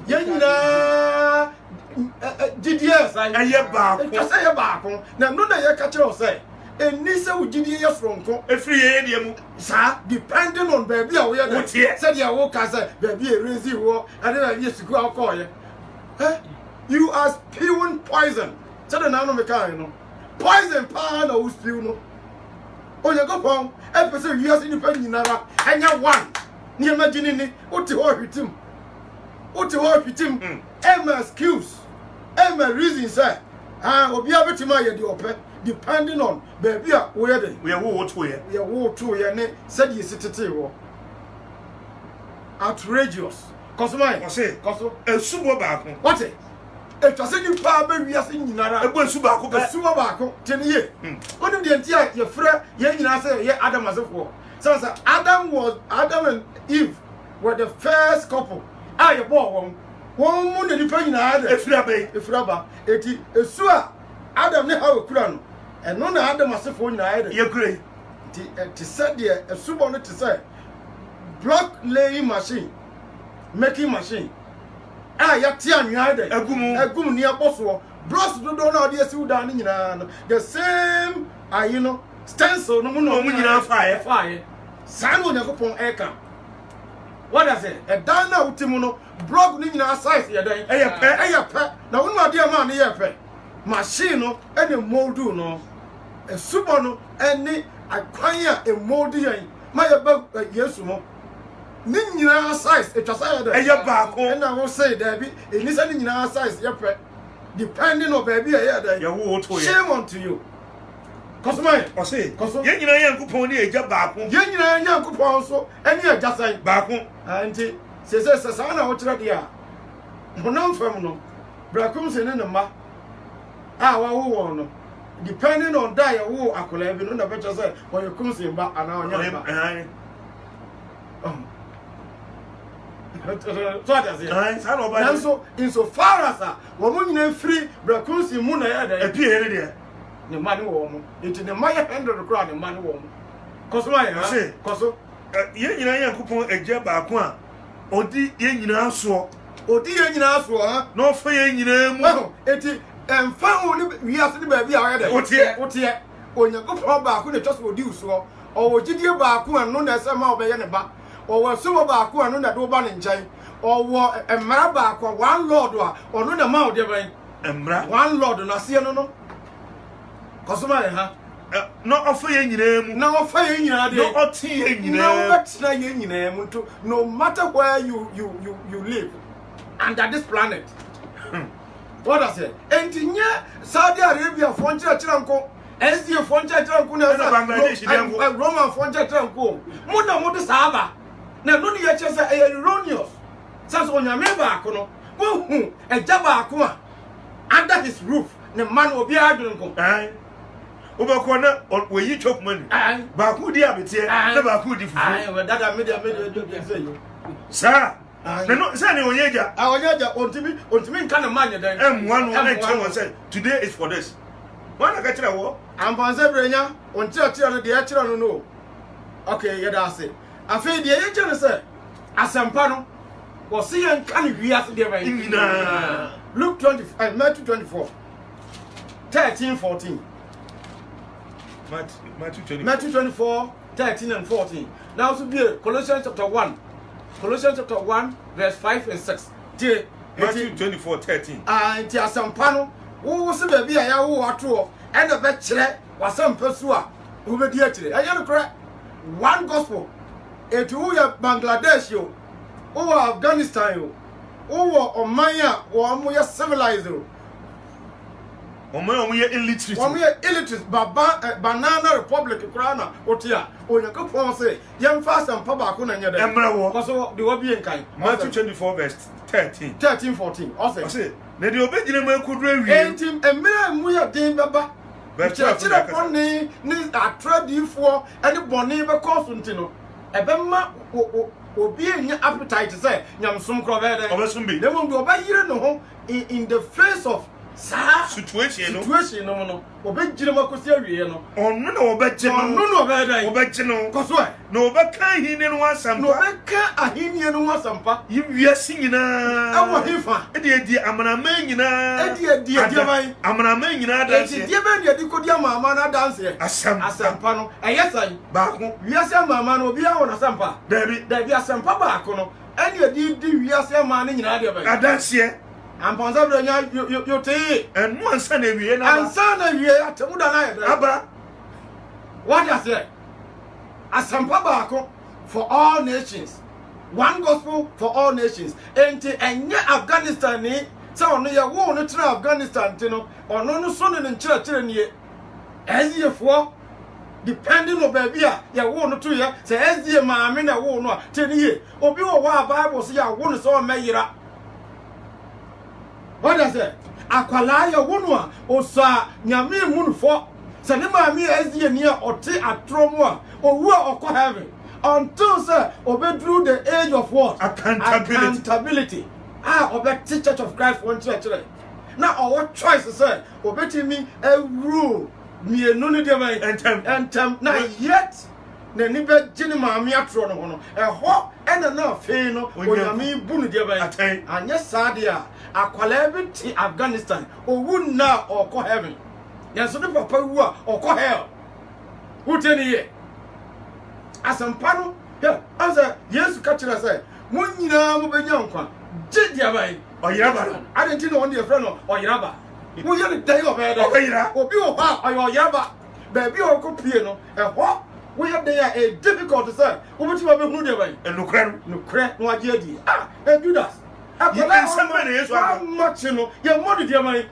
Speaker 3: Yana. GDS, I hear back. Just say back. Now, no, I catch you say. And Nisa would GDS from a free idiom, sir, depending on baby. We are here. Said your work as a baby, a raisy war, and then I used to go out for you. You are spewing poison. Said an animal kind. Poison, power, no spew. Oh, you go home. Episode, you are independent, and you're one. Near imagining it, what to work with him. What to work with him? Emma excuse. Emma reason say. Obi abetima ye di ope depending on baby where they. We are wo to ye. We are wo to ye ne said ye sitete wo. Outrageous. Cause my say cause subo ba ko. What it? E to say ni pa be wiase nyinara. E bo su ba ko be su ba ko tene ye. Onu de ntia ye frɛ ye nyina say ye Adam asefo. So Adam and Eve were the first couple. You born one moon depending on other Efraba. Eti Esua Adam ne how kura no. And no na Adam asefo nyina either. Ye grey. Ti said there a subo no to say block laying machine, making machine. Ya ti anwa either. Egum ni aboso. Bros do na dey si udan ni nyina. The same you know stencil no mo nyina fire. San wo Yakopon eka. What does it? A dana utimuno broke in our size here. Now, one my dear man here, machine, any moldu no, a subono, any acquire a moldy, my about yes, no. Nina size, it was a back, and I will say, Debbie, it is in our size, depending on baby, shame on to you. Cause my, I say, cause you know, Kuponi, a job back, you know, Kupon, so, and you're just like back, and says, Sasana, what's right here? No, feminine, Bracums and in a ma. Our depending on die, I could have been on the better side, or you come see back an hour. So that's it. So, insofar as a woman free, Bracums in Muna appear here. ne mane wo mo enti ne maye 100 kra ne mane wo mo koso maye ha koso
Speaker 2: ye nyina Nyankopon agya baako a odi ye nyina so
Speaker 3: ha
Speaker 2: no fa ye nyina mu
Speaker 3: enti emfa ho ne wiase ne ba bi a de wotie Onyankopon baako ne tose odi uso owo gidie baako anu na esema obeye ne ba owo sumo baako anu na do ba ne nkyai owo emara baako one lord a onu na ma ode ban
Speaker 2: emra
Speaker 3: one lord na se no kosoma ha
Speaker 2: no offer ye nyina mu
Speaker 3: na offer ye nyina de
Speaker 2: no oti ye nyina
Speaker 3: no betra ye nyina mu to no matter where you live under this planet what I say entinye Saudi Arabia fonche chiranko SDA fonche chiranko na
Speaker 2: Bangladesh
Speaker 3: dem Roman fonche chiranko mu na mu de sahaba na no ni ye chese erroneous sense onyame ba ko no wo hu eja ba ko a under his roof ne man obi adwon ko
Speaker 2: Obako na oyi chop money. Ba ku di abetie na ba ku di fufu.
Speaker 3: We dada media do say you.
Speaker 2: Sir. No, say ne onyeja.
Speaker 3: Onyeja ontimi nka na manye dan.
Speaker 2: Emwa no na che won say today is for this. One na ka kire wo.
Speaker 3: Ampanse brenya onti atira no de ya kire no. Okay, ye da say. Afi de ye kire say asempa no. Wo see ye nka ne wiase de ba
Speaker 2: nyina.
Speaker 3: Luke 25 Matthew 24 13 14 Matthew 24, 13 and 14. Now to be Colossians chapter 1. Colossians chapter 1, verse 5 and 6.
Speaker 2: Matthew 24, 13.
Speaker 3: And Tiasampano, who was a baby, I have water, and a bachelor was some persua who be dear today. I am correct. One gospel. It who are Bangladesh, you, who are Afghanistan, you, who are Maya, or more civilized.
Speaker 2: Omo ye illiterate.
Speaker 3: Omo ye illiterate banana republic krana otia Onyankopon say yem fast and pa ba ko na nya da.
Speaker 2: Emra wo.
Speaker 3: Koso de obi enkan.
Speaker 2: Matthew 24 verse 13.
Speaker 3: 13 14.
Speaker 2: Ose na de obegire ma kudru awie.
Speaker 3: Entim emra mu ya din baba. Chire poni ni atradifo ene boni be koso ntino. Ebemma obi enya appetite say nyamsom kro be de.
Speaker 2: Obesum bi.
Speaker 3: Dem do oba yire no ho in the face of
Speaker 2: situation
Speaker 3: no obejire makosi awie no
Speaker 2: onu na obeje no
Speaker 3: koso
Speaker 2: na obeka ahine no asampa
Speaker 3: no obeka ahine no asampa
Speaker 2: yiwiase nyina
Speaker 3: awo hifa
Speaker 2: edi amanama nyina
Speaker 3: edi mai
Speaker 2: amanama nyina dance
Speaker 3: edi be edi kodi amama na dance asampa no eyesan
Speaker 2: baako
Speaker 3: wiase amama no obi awo na asampa dabi asampa baako no edi di wiase amama na nyina de ba
Speaker 2: dance
Speaker 3: Ampansa brenya you te
Speaker 2: enu ansa na wie na ba
Speaker 3: ansa na wie atemu da na ye
Speaker 2: aba
Speaker 3: what you say asampa baako for all nations one gospel for all nations enti enye Afghanistan ni se ono ye wo no tira Afghanistan ti no ono no so ne nkyerɛkyerɛ nie eziyefo depending on baby ya wo no to ye se eziye maame na wo no a te ni ye obi wo wa Bible se ya wo no so meyira. What does it? Akwala ya wonu a osa nyame munfo se ne maami ezie near ote atromo a owu a okọ heaven until say obedru the age of what? Accountability. Obeti Church of Christ one church. Now our choice say obetimi a rule mienu ne dem entem na yet na ni be gini maami atro no no ho ena na fe no onyame bu no de ban anya sade a akwala bi ti Afghanistan owu na okọ heaven yanso ne papa wu a okọ hell uteni ye asampa no ya asa Yesu ka kire say mo nyina mo benya nkwa je dia ban oyiraba adenti no won de frɛ no oyiraba mo ye ne dai obeda obi wo ha oyiraba ba bi okopie no ho we have there a difficult to say. What you have been doing?
Speaker 2: And no
Speaker 3: crack, no idea. And do that.
Speaker 2: Somebody is
Speaker 3: how much you know. Your money, dear my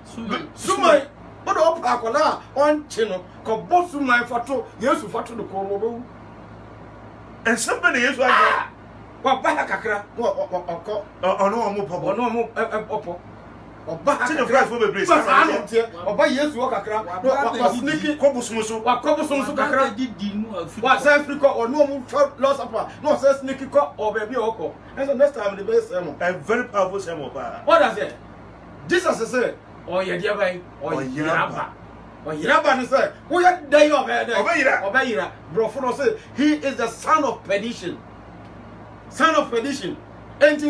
Speaker 3: Sumai. But up Aquala on chino, Cobosu my photo, yes, for to the Coro.
Speaker 2: And somebody is like
Speaker 3: what Bahakakra or no more, no more. Oba
Speaker 2: the price for the place.
Speaker 3: Oba yes walk akra. No sneaky
Speaker 2: Kobusumusu.
Speaker 3: Wa Kobusumusu kakra. Wa South Africa or no move lost up. No say sneaky ko or baby oko. And so next time the best sermon.
Speaker 2: A very powerful sermon.
Speaker 3: What does it? Jesus say, oh yeah, dear boy, or Yaba. Oyiraba ne say, "Who ya dey obey?"
Speaker 2: Obeyira.
Speaker 3: Bro, for no say he is the son of perdition. Son of perdition. And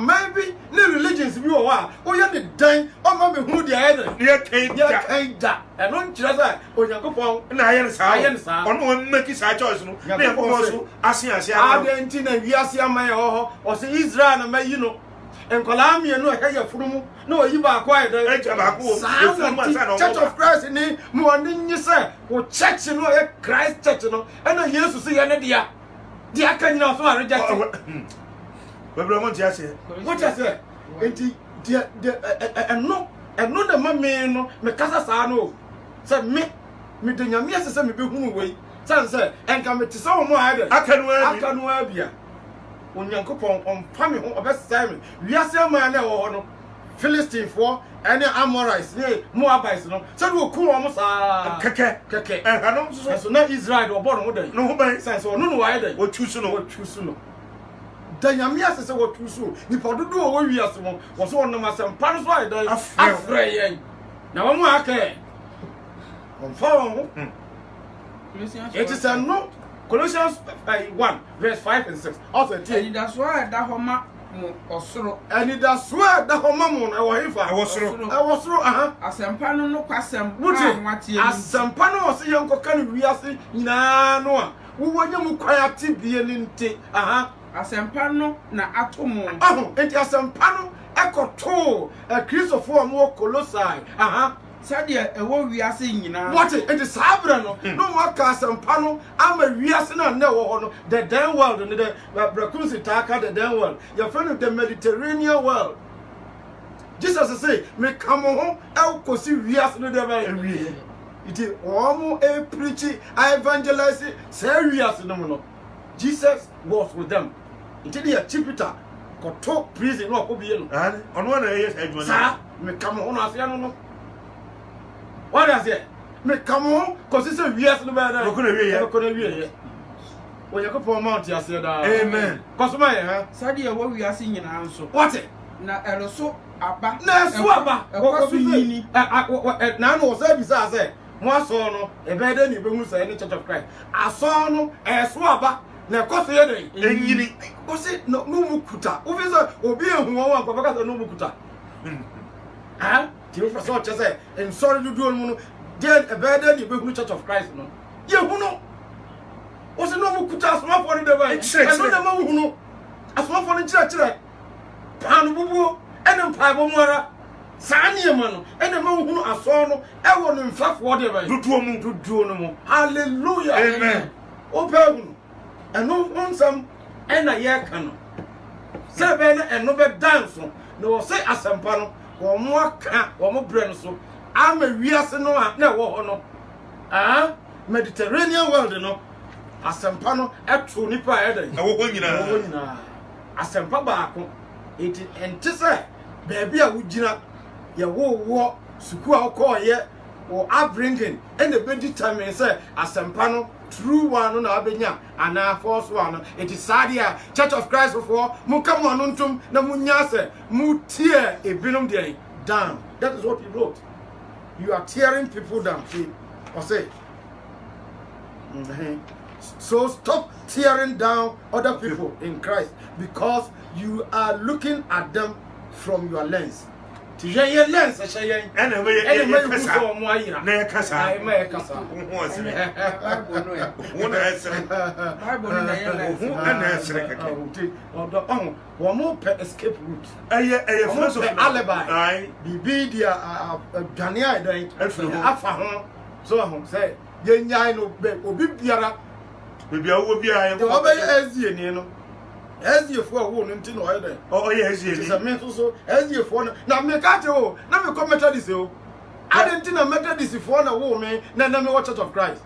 Speaker 3: maybe no religions be wa. Oh ya the dying. Oh ma me hu dia head.
Speaker 2: Near Kaida.
Speaker 3: And on chira Onyankopon
Speaker 2: na ayen sa.
Speaker 3: Ayen sa.
Speaker 2: Ono make sa choice no. Na Yankopon so asia.
Speaker 3: Argentina wiase amaye ho. O say Israel na ma yi no. Enkola me no e ya furumu. No yi ba kwa e dey.
Speaker 2: Eja ba ko.
Speaker 3: Church of Christ ni mo ani nyi say wo church no e Christ church no. E na Jesus say ne dia. Dia kan na so a reject.
Speaker 2: Bebra mo tia se.
Speaker 3: What you say? Enti dia no na ma me no me kasa sa no. Say me de nyame asese me be hunu wei. Say enka me ti sa wo mo ade. Akanu abia. Onyankopon ompa me ho obesai me. Wiase man na wo ho no. Philistine for any Amorites, Moabites no. Say wo ku wo mo sa. Keke.
Speaker 2: Hanom
Speaker 3: So na Israel do born mo dey.
Speaker 2: No ho ban
Speaker 3: Say so no wa dey.
Speaker 2: wo chusu no.
Speaker 3: Danyame asese wo tusu ni pododo wo wiase mo wo so wonam asempar so ai dai afre yen na wo mu aka on follow it is no Colossians 1 verse 5 and 6 also
Speaker 4: and that's why that homa mo osoro
Speaker 3: and that's why that homa mo na wo hifa
Speaker 2: osoro
Speaker 4: asempa no kwasem
Speaker 3: watie asempa no wo se yenko kan wiase nyina no a wo wonya mu kwaya tibie ni nte
Speaker 4: asempa no na atomo
Speaker 3: enti asempa no ekoto Christopher mo Colossae
Speaker 4: sadia ewo wiase nyina
Speaker 3: what enti sabra no no mo aka asempa no ama wiase na na wo ho no the dan world no the brakunsi taka the dan world your friend the Mediterranean world Jesus say me come home kosi wiase no de ba ewie iti omo preach evangelize say wiase no no Jesus was with them. Until they Jupiter got talk prison no obi no.
Speaker 2: Ono na yes edwon.
Speaker 3: Sir, me come on afia no. What does it? Me come on cause it's a years no better.
Speaker 2: No kuna wie.
Speaker 3: No kuna wie. When you go for mount ya say da.
Speaker 2: Amen.
Speaker 3: Cause my
Speaker 4: Sadi e wo wiase nyina nso.
Speaker 3: What it?
Speaker 4: Na eroso aba.
Speaker 3: Na so aba.
Speaker 4: Ko so yini.
Speaker 3: Na no say bi say mo aso no e be dey ni be hu say ni Church of Christ. Aso no so aba. Na koso ye dey
Speaker 2: enyini
Speaker 3: o se no mu kuta o fi so obi ehun won wan ko ka no mu kuta ti o fa so che say en sorry do mu no dey e be dey be hu Church of Christ no ye hu no o se no mu kuta asoma for dey ba e no na ma hu no asoma for no chire pan bubu en mpa bo mu ara saa ne ma no en ma hu no aso no e wo no mfafo dey ba duduo no mu hallelujah
Speaker 2: amen
Speaker 3: o pa hu eno onsam ena ye ka no se be na eno be dance no wo say asempa no wo mo aka wo mo bre no so ama wiase no na wo ho no Mediterranean world no asempa no eto nipa e dey
Speaker 2: na wo nyina
Speaker 3: asempa ba ko enti enti se baabi a wo gina ye wo suku a ko ye wo upbringing and the be determine say asempa no true one na abenya ana false one it is sadia Church of Christ before mu come on ntum na munya se mu tear ebinom dey down. That is what he wrote. You are tearing people down. See or say so stop tearing down other people in Christ because you are looking at them from your lens. Ti ye lens ye
Speaker 2: ena me kasa
Speaker 3: so mo ayira
Speaker 2: na ye kasa
Speaker 3: ai me kasa
Speaker 2: ho asire
Speaker 4: Bible no ya
Speaker 2: ho na asire
Speaker 4: Bible no ya
Speaker 2: ho na asire keke
Speaker 3: odo wo mo pe escape route
Speaker 2: eye philosophy
Speaker 3: alibi
Speaker 2: ai
Speaker 3: bibi dia dwane ai dan
Speaker 2: afiri ho
Speaker 3: afa ho so ho say ye nyai no be obi biara
Speaker 2: bibia wo bia ye
Speaker 3: wo be ezie ni no ezie fo wo no nti no oye dan
Speaker 2: ye ezie ni
Speaker 3: se me so ezie fo na me ka te o na me comment this o adenti na Methodist fo na wo me na me wo Church of Christ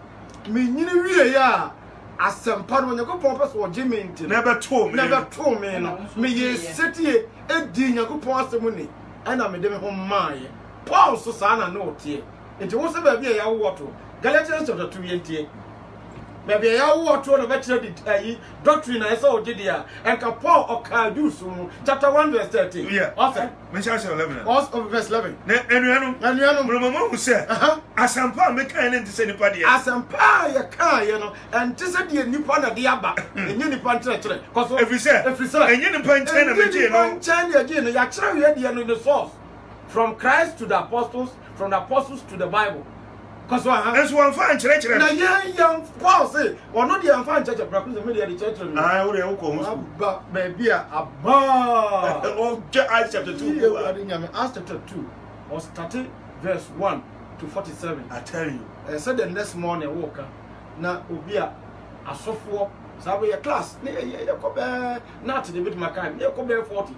Speaker 3: me nyini wie ya asempa no nyakopon pese wo gime nti
Speaker 2: na be to
Speaker 3: me no me ye setie edi nyakopon asemu ni ana me de me ho maaye Paul so sa na no tie nti wo se ba bia ya wo to Galatians chapter 2 yentie maybe ya wo to no betre di doctrine na so ogidia enka Paul oka Jews chapter 1 verse 13
Speaker 2: yeah
Speaker 3: okay
Speaker 2: me chapter 11
Speaker 3: of verse 11
Speaker 2: na enuanu mama hu se asampa me kan ne ntse nipa de
Speaker 3: asampa ya kan ye no ntse de nipa na de aba enye nipa ntere cause
Speaker 2: every say enye nipa ntere na me je no
Speaker 3: nchen ya je no ya kire we de no the source from Christ to the apostles, from the apostles to the Bible. Because
Speaker 2: that's one fine church.
Speaker 3: Now, young Paul say, or not the fine church of practice the media church.
Speaker 2: I would have come,
Speaker 3: but maybe a
Speaker 2: oh, Acts chapter 2.
Speaker 3: Acts chapter 2 was 30 verse 1 to 47.
Speaker 2: I tell you.
Speaker 3: I said the next morning, walker. Now, Ubia, a software, Sabi a class, not to the bit my kind, you come 40.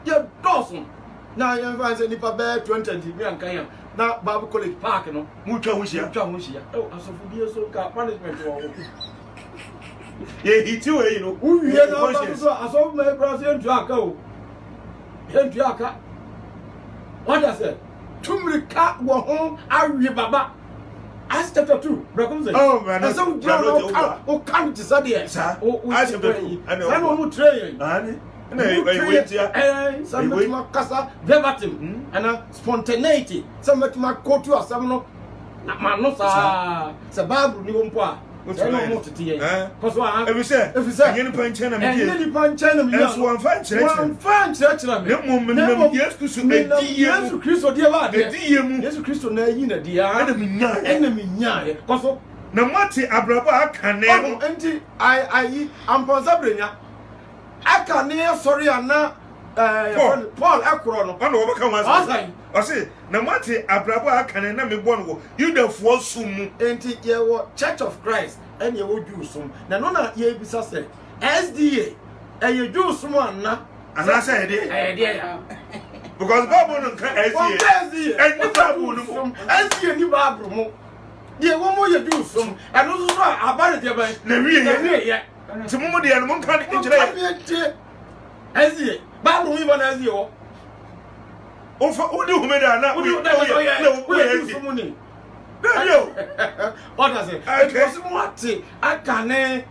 Speaker 3: You're Dawson. Now you find any papa 20 me and Kaya. Now Bible College Park, no.
Speaker 2: Mucha Mushia.
Speaker 3: Oh, as of be so punishment.
Speaker 2: Yeah, he too, you know.
Speaker 3: Who you know as of my brother to Ako. Hentuaka. What I said? Tumrika go home, I read Baba. Acts chapter 2.
Speaker 2: Oh man,
Speaker 3: and some John come to Sadia.
Speaker 2: Acts chapter 2. I know.
Speaker 3: I know who train. Some my casa verbatim and spontaneity. Some my quote to us, some no. Manosa, Sababu, you won't pour. No more to tea. Because if you say, any punch and any punch and yes, one fine church. No moment, yes, to Christo, dear lad, yes, to Christo, dear enemy, because
Speaker 2: no matter Abraba can never
Speaker 3: empty. I am Ponsabrina. I can't hear sorry and now Paul Akron.
Speaker 2: I know what come I say, no matter Abraba can never be born. You the force soon.
Speaker 3: Ain't it your Church of Christ and you would do some. Now, no, ye be say SDA and you do someone now.
Speaker 2: And I said, because Babu can SDA and you Babu
Speaker 3: SDA you Babu. Ye one more you do some and also about it by the
Speaker 2: Somebody and one can't enjoy
Speaker 3: SDA. Babu even as you.
Speaker 2: Oh, for who do me that?
Speaker 3: What does it? I can't.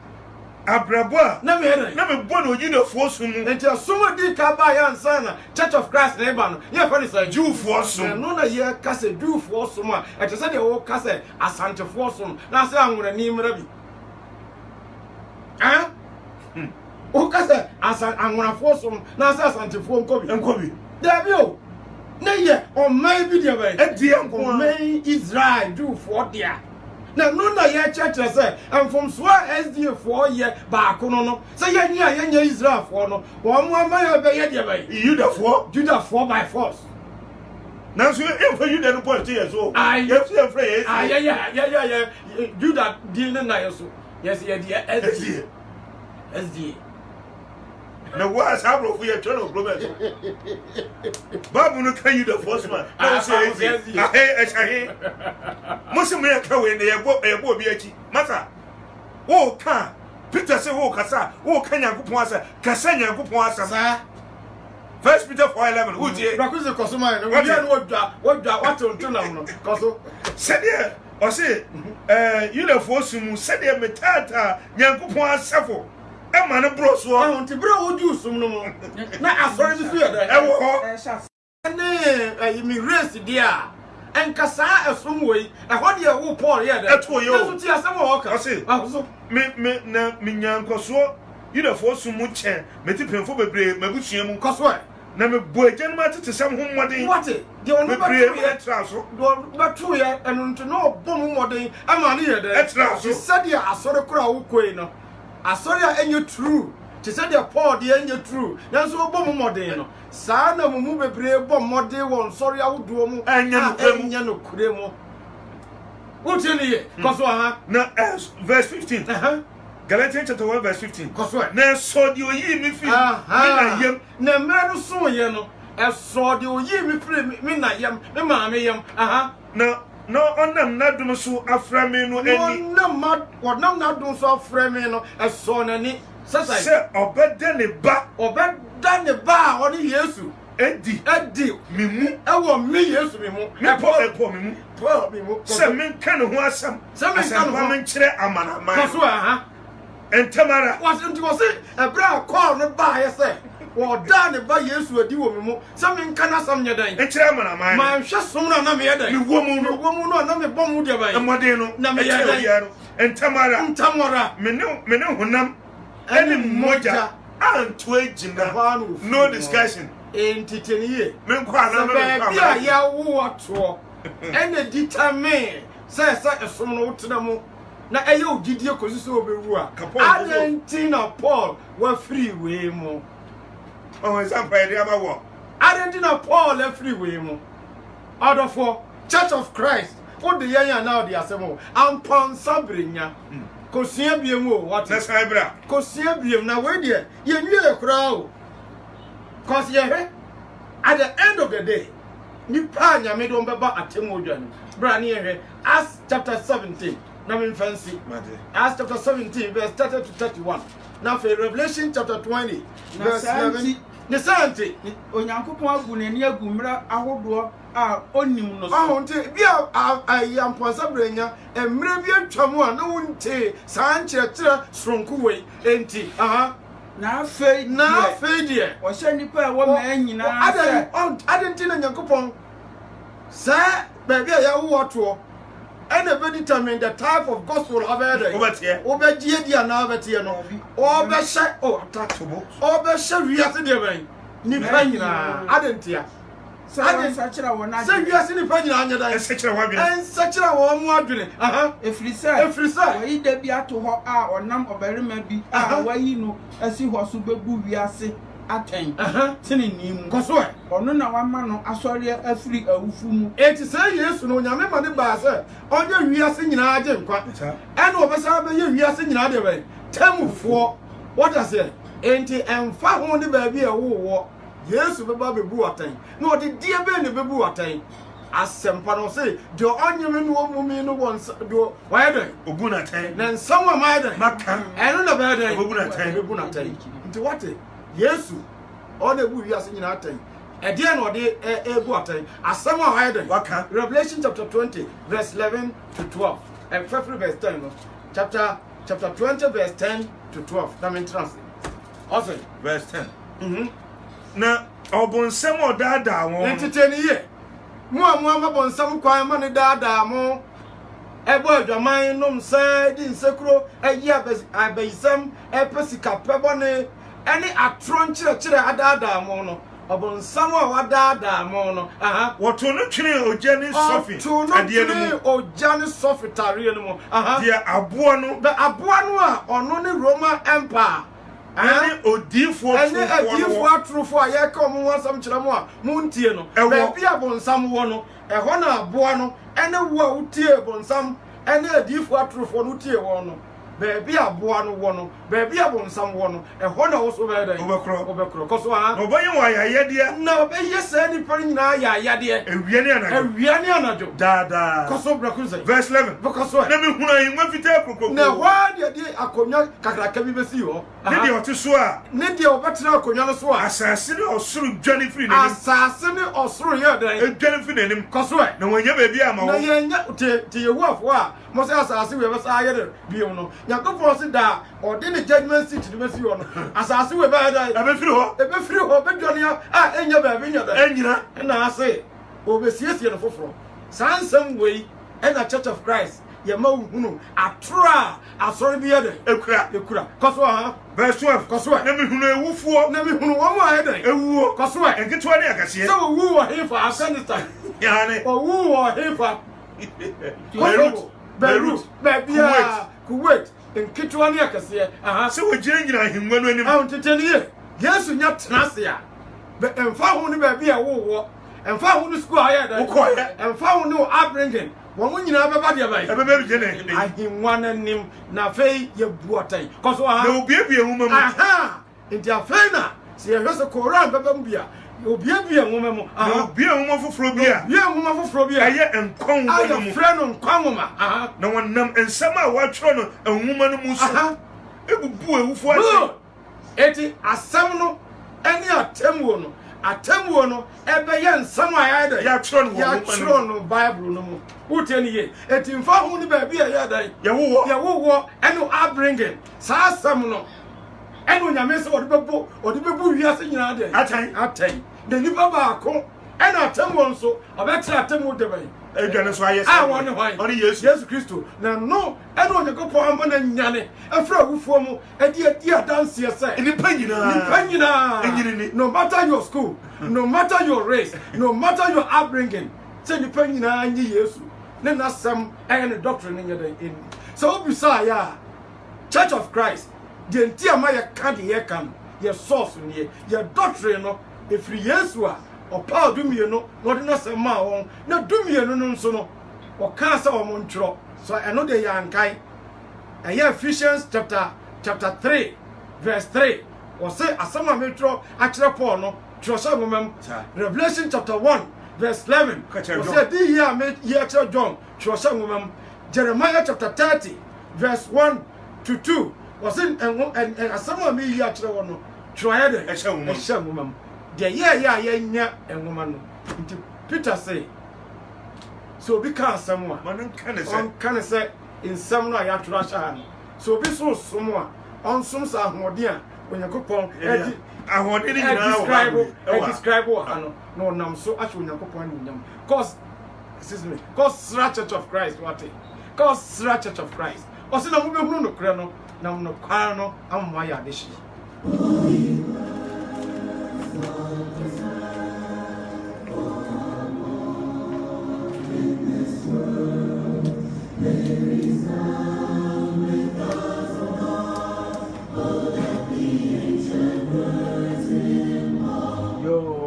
Speaker 2: Abraba.
Speaker 3: Never
Speaker 2: born you the force whom
Speaker 3: until someone did Kabaya and Sana, Church of Christ, neighbor. Yeah, for this, a Jew for some. No, year Casse, Jew for some. I just said the old Casse, a Santa for some. Now, say I'm going to name Rabbi. Huh? Oh, Casse, as I'm going to force some. Now, say Santa for Kobe. There you. Nay, or maybe the way a dear may Israel do for dear. Now, no, your church, I say, and from Swa SDA 4 year back on. Say, yeah, Israel for no. One more may obey your way. You the 4 by force.
Speaker 2: Now, so if you didn't put here, so
Speaker 3: I
Speaker 2: have to afraid.
Speaker 3: Yeah. Do that, dear Nayasu. Yes, dear SDA.
Speaker 2: No was how we are trying to global. Babu no can you the first man. I say, most America when they are both be Mata. Oh, can Peter say, oh, Cassa, oh, can you go Pwasa, Cassania go Pwasa. 1 Peter 4:11. Who did
Speaker 3: Rakuza Cosuma? What to turn on? Cosso
Speaker 2: said, yeah, or say, you the force who said, yeah, Metata, Yankupon Safo. A man bro so I want to bro do some no more. Na asori bi so ya da. You mean race dia. En kasa asum we. E ho de wo Paul ya da. So ti asem wo ka. Say. Me na me nyankoso. You the force mu chen. Me ti penfo bebre mabusua mu.
Speaker 3: Koso.
Speaker 2: Na me bo agyan ma tete sam ho modern.
Speaker 3: What? De onu ba
Speaker 2: tu ya tra so.
Speaker 3: Do ba tu ya enu nto no bom modern. Ama ne ya da.
Speaker 2: Tra so.
Speaker 3: Said ya asori kura wo koi no. Asoria enye true. She said the Paul the enye true. Nanso obom modern no. Saa na mumu bebre bom modern won sorry awudo mu enya no kure mu. Wotini ye? Koso ha.
Speaker 2: Na verse 15. Galatians chapter 1 verse 15.
Speaker 3: Koso.
Speaker 2: Na so de oyi mi fi. Na yem.
Speaker 3: Na mero so ye no. E so de oyi mi fi mi na yem. Me ma me yem.
Speaker 2: No onam na dum so afra me no ani.
Speaker 3: Onam na dum so afra me no eso na ni.
Speaker 2: Se obeda ne ba
Speaker 3: oni Yesu.
Speaker 2: edi mimu
Speaker 3: ewo me Yesu mimu
Speaker 2: epo mimu se men kan ho asam
Speaker 3: se men kan ho
Speaker 2: men kire amanaman
Speaker 3: koso aha
Speaker 2: entamara
Speaker 3: wasinti wo se ebra call no ba ye se wo da ne ba Yesu adi wo mimu se men kan asam nyedan
Speaker 2: kire amanaman
Speaker 3: man hwe som na me yedan
Speaker 2: mi wo mu
Speaker 3: no na me bom mu de ba
Speaker 2: emode no
Speaker 3: na me yedan
Speaker 2: entamara mene honam ene moja anto ejina no discussion
Speaker 3: entiteniye
Speaker 2: men kwa na no
Speaker 3: bia ya wo to ene determine say esom no wotena mu na eye ogidie kosuso obewu a Argentina Paul wa free way mu
Speaker 2: example ere amawo
Speaker 3: Argentina Paul la free way mu odofo Church of Christ what the yan now the asemo ampon sabrenya kosia biem o what
Speaker 2: na saibra
Speaker 3: kosia biem na we de ye nwie kura o cause ye at the end of the day nipa nyame do mbeba atemodwan bra ne ye Acts chapter 17 na me fancy Acts chapter 17 verse 30 to 31 now for Revelation chapter 20 verse 11 ne santi
Speaker 4: onyankopon agu nani agu mra ahodo a onim no
Speaker 3: so nti bia ayamponsa brenya emre bi atwamu a na wonte san kyerɛkyerɛ sronku wei enti aha
Speaker 4: na afei
Speaker 3: die
Speaker 4: o hye nipa e wo ma nyina se
Speaker 3: adenti na nyankopon sa ba bia ya wo to ene be determine the type of gospel abede obegie dia na abete no obehye atatobo obehye wiase de ben nipa nyina adentia
Speaker 4: Sachira wona
Speaker 3: se wiase nipa nyina anya dan
Speaker 2: sachira wa bi
Speaker 3: sachira wo mu adwene aha
Speaker 4: efrisa
Speaker 3: wayi
Speaker 4: da bi ato ho a onam obarima bi a wayi no asi ho so bebu wiase aten tini nim
Speaker 3: koso e
Speaker 4: ono na wama no asori afiri awufu mu
Speaker 3: eti se Yesu no nyame ma ne ba se onye wiase nyina age nkwa ene obesa be ye wiase nyina de be temufo what does it enti emfa ho ne ba bi e wo Yesu beba bebu atan no de die be ne bebu atan asempa no say de onyeme no omumi no won do why den
Speaker 2: ogun atan
Speaker 3: na nsanwa ma den
Speaker 2: maka
Speaker 3: eno na be den
Speaker 2: ogun
Speaker 3: atan nti what Yesu o na bu wiase nyina atan e de na de ebu atan asemwa why den
Speaker 2: waka
Speaker 3: Revelation chapter 20 verse 11 to 12 and verse 10 no chapter 20 verse 10 to 12 that means translate also
Speaker 2: verse 10 na obonsam odada won
Speaker 3: entiteniye mu amabonsam kwan ma ne dada mo ebo adwaman nom sai di nsekuro ayi abayisam epesika pebone eni atron kire adada mo no obonsam a wadada mo no aha
Speaker 2: woto no twene ojani sofi
Speaker 3: ade enu ojani sofi tare enu mo aha
Speaker 2: dia aboa no
Speaker 3: a ono ne Roman Empire
Speaker 2: ani odifo
Speaker 3: atrufo a ye ka mo wasam kire mo a muntie no ba bia bonsam wo no eho na aboa no ene wo a utie bonsam ene adifo atrufo no utie wo no ba bia aboa no wo no ba bia bonsam wo no eho na wo so ba dan obekro koso ha
Speaker 2: no boyin wa ya de
Speaker 3: na be yesa ni pari nyina ya de ewia ni anajo
Speaker 2: dada
Speaker 3: koso brakuze
Speaker 2: verse 11
Speaker 3: koso
Speaker 2: na me huna yin wa fita kokoko
Speaker 3: na wa de akonya kakraka bi besi ho
Speaker 2: ne de otiso a
Speaker 3: ne de obetra akonya no so a
Speaker 2: asase ne osuru dwane firi ne
Speaker 3: asase ne osuru ye dan
Speaker 2: dwane firi ne
Speaker 3: koso
Speaker 2: na wonya ba bi ama wo
Speaker 3: na yenya te yehu afo a mo se asase we be sa ye bi no yakofo se da odi ne judgment seat de besi ho no asase we ba da
Speaker 2: ebe firi ho
Speaker 3: be dwane a enya ba bi nya da
Speaker 2: enyina
Speaker 3: na ase obesiesie no foforo sansam we ena Church of Christ ye ma hunu atra asori bi ye de ekura koso ha
Speaker 2: verse 12
Speaker 3: koso
Speaker 2: na me hunu ewufuo
Speaker 3: na me hunu wo ma ye de
Speaker 2: ewuo
Speaker 3: koso
Speaker 2: enketo ne akase
Speaker 3: so wu wo hefa Afghanistan
Speaker 2: yani
Speaker 3: wu wo hefa Beirut Kuwait enketo ne akase aha
Speaker 2: so wo gyina ahimwa no anim
Speaker 3: ahun teteniye Yesu nya tenase a be emfa ho ne ba bi a wo emfa ho ne school aye da
Speaker 2: ukoye
Speaker 3: emfa ho ne upbringing won nyina beba de bai
Speaker 2: ebe be gene
Speaker 3: ahimwa na nim na fei ye buotai koso ha
Speaker 2: na obiebie nwoma mu
Speaker 3: aha nti afei na se ye hwese Koran beba mu bia obiebie nwoma mu
Speaker 2: na obie nwoma foforo bia aye enkon wo mu
Speaker 3: frɛ no nkwan nwoma aha
Speaker 2: na wonam ensam a watwro no nwoma no mu so ebubu ewufu ase
Speaker 3: eti asɛm no eni atem wo no atemwo no ebeye nsam ayade
Speaker 2: ya tro
Speaker 3: no Bible no mu wote ni ye etimfa hu ni ba bia ya dan
Speaker 2: ye wo
Speaker 3: eno abringen sa asam no eno nyame se odi bebu wiase nyina de atan de nipa ba ko eno atemwo nso obetra atemwo de bai
Speaker 2: edwane so ayese
Speaker 3: oni Yesu Kristo na no eno onyakopo amana nyane afra wufuo mu edi adanse ese
Speaker 2: nipa nyina
Speaker 3: no matter your school no matter your race no matter your upbringing say nipa nyina anyi Yesu ne nasam ene doctrine nyada en so obisa ya Church of Christ the entire my kan ye kan ye source ni ye doctrine no efri Yesu a opa dumie no no de nasam ma won na dumie no nso no o kan sa o montro so eno de yankai Ephesians chapter 3 verse 3 or say asama metro akire Paul no trosha momem Revelation chapter 1 verse 11 or say di here me here John trosha momem Jeremiah chapter 30 verse 1 to 2 or say and asama me here akire wono troya de ehya momem de ye nya enwoma no Peter say so be can someone
Speaker 2: man
Speaker 3: can say in some no ya trasha no so be so somo on some sa ahode a Onyankopon
Speaker 2: ahode ni nyina
Speaker 3: describe ano no nam so acho Onyankopon nyam cause Church of Christ what cause Church of Christ o se na mo be hunu no kure no nam no kwa no amwa ya de shi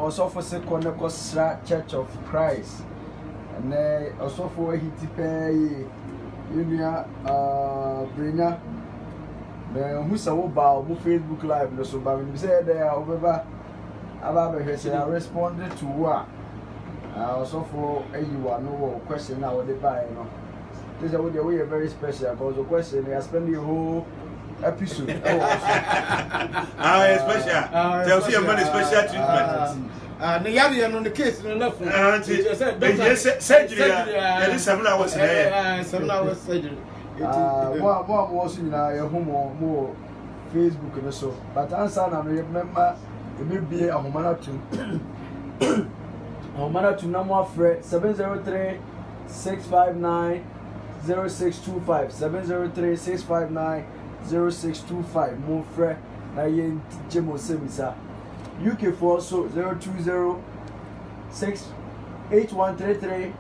Speaker 1: also for second Church of Christ and also for hitipe unia brenya who say about Facebook live no so ba me say there obeba aba be say I responded to what also for you no question now the buy no this is we are very special because the question I spend the whole episode
Speaker 2: special tell see a man special treatment
Speaker 3: na yari no the case no na for
Speaker 2: surgery there is 7 hours there
Speaker 3: 7 hours surgery
Speaker 1: mo also na ye homo mo Facebook no so but answer na no ye member e be bie ahomana tu ahomana tu na mo afre 703 659 0625 703 659 0625 mo frɛ na ye jemo semisa UK for also 020 8133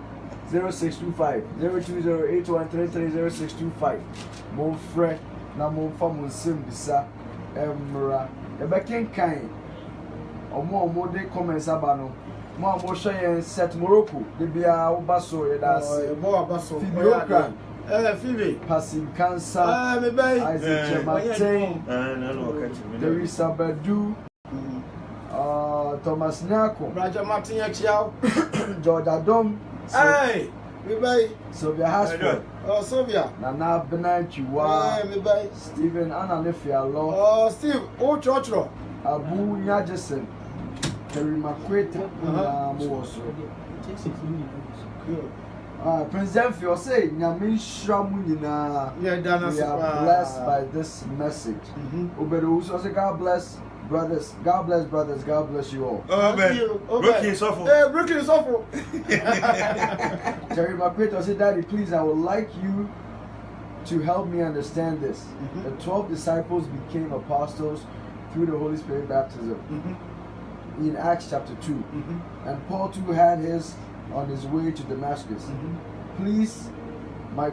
Speaker 1: 0625 020 8133 0625 mo frɛ na mo fa mo semisa emra ebeken kan omo de comments abano mo hwe yen set Morocco de bia wo baso ye da se
Speaker 3: bo abaso
Speaker 1: Phoebe passing cancer Isaac Chemate Teresa Badu Thomas Nyako
Speaker 3: Raja Martin Yachiao
Speaker 1: George Adom
Speaker 3: hey me bay
Speaker 1: Sylvia Hasford
Speaker 3: Sylvia
Speaker 1: Nana Benanchiwa
Speaker 3: me bay
Speaker 1: Stephen Ananefia
Speaker 3: Law Steve Chochro
Speaker 1: Abu Nyajesen Terry Makwete Moso Prince Zemfio say Nyame Shramu nyina we are blessed by this message. Obedo also God bless brothers, God bless you all.
Speaker 2: Brooklyn is awful.
Speaker 3: Brooklyn is awful.
Speaker 1: Terry Makwete said, Daddy, please, I would like you to help me understand this. The 12 disciples became apostles through the Holy Spirit baptism in Acts chapter 2. And Paul too had his on his way to Damascus. Please, my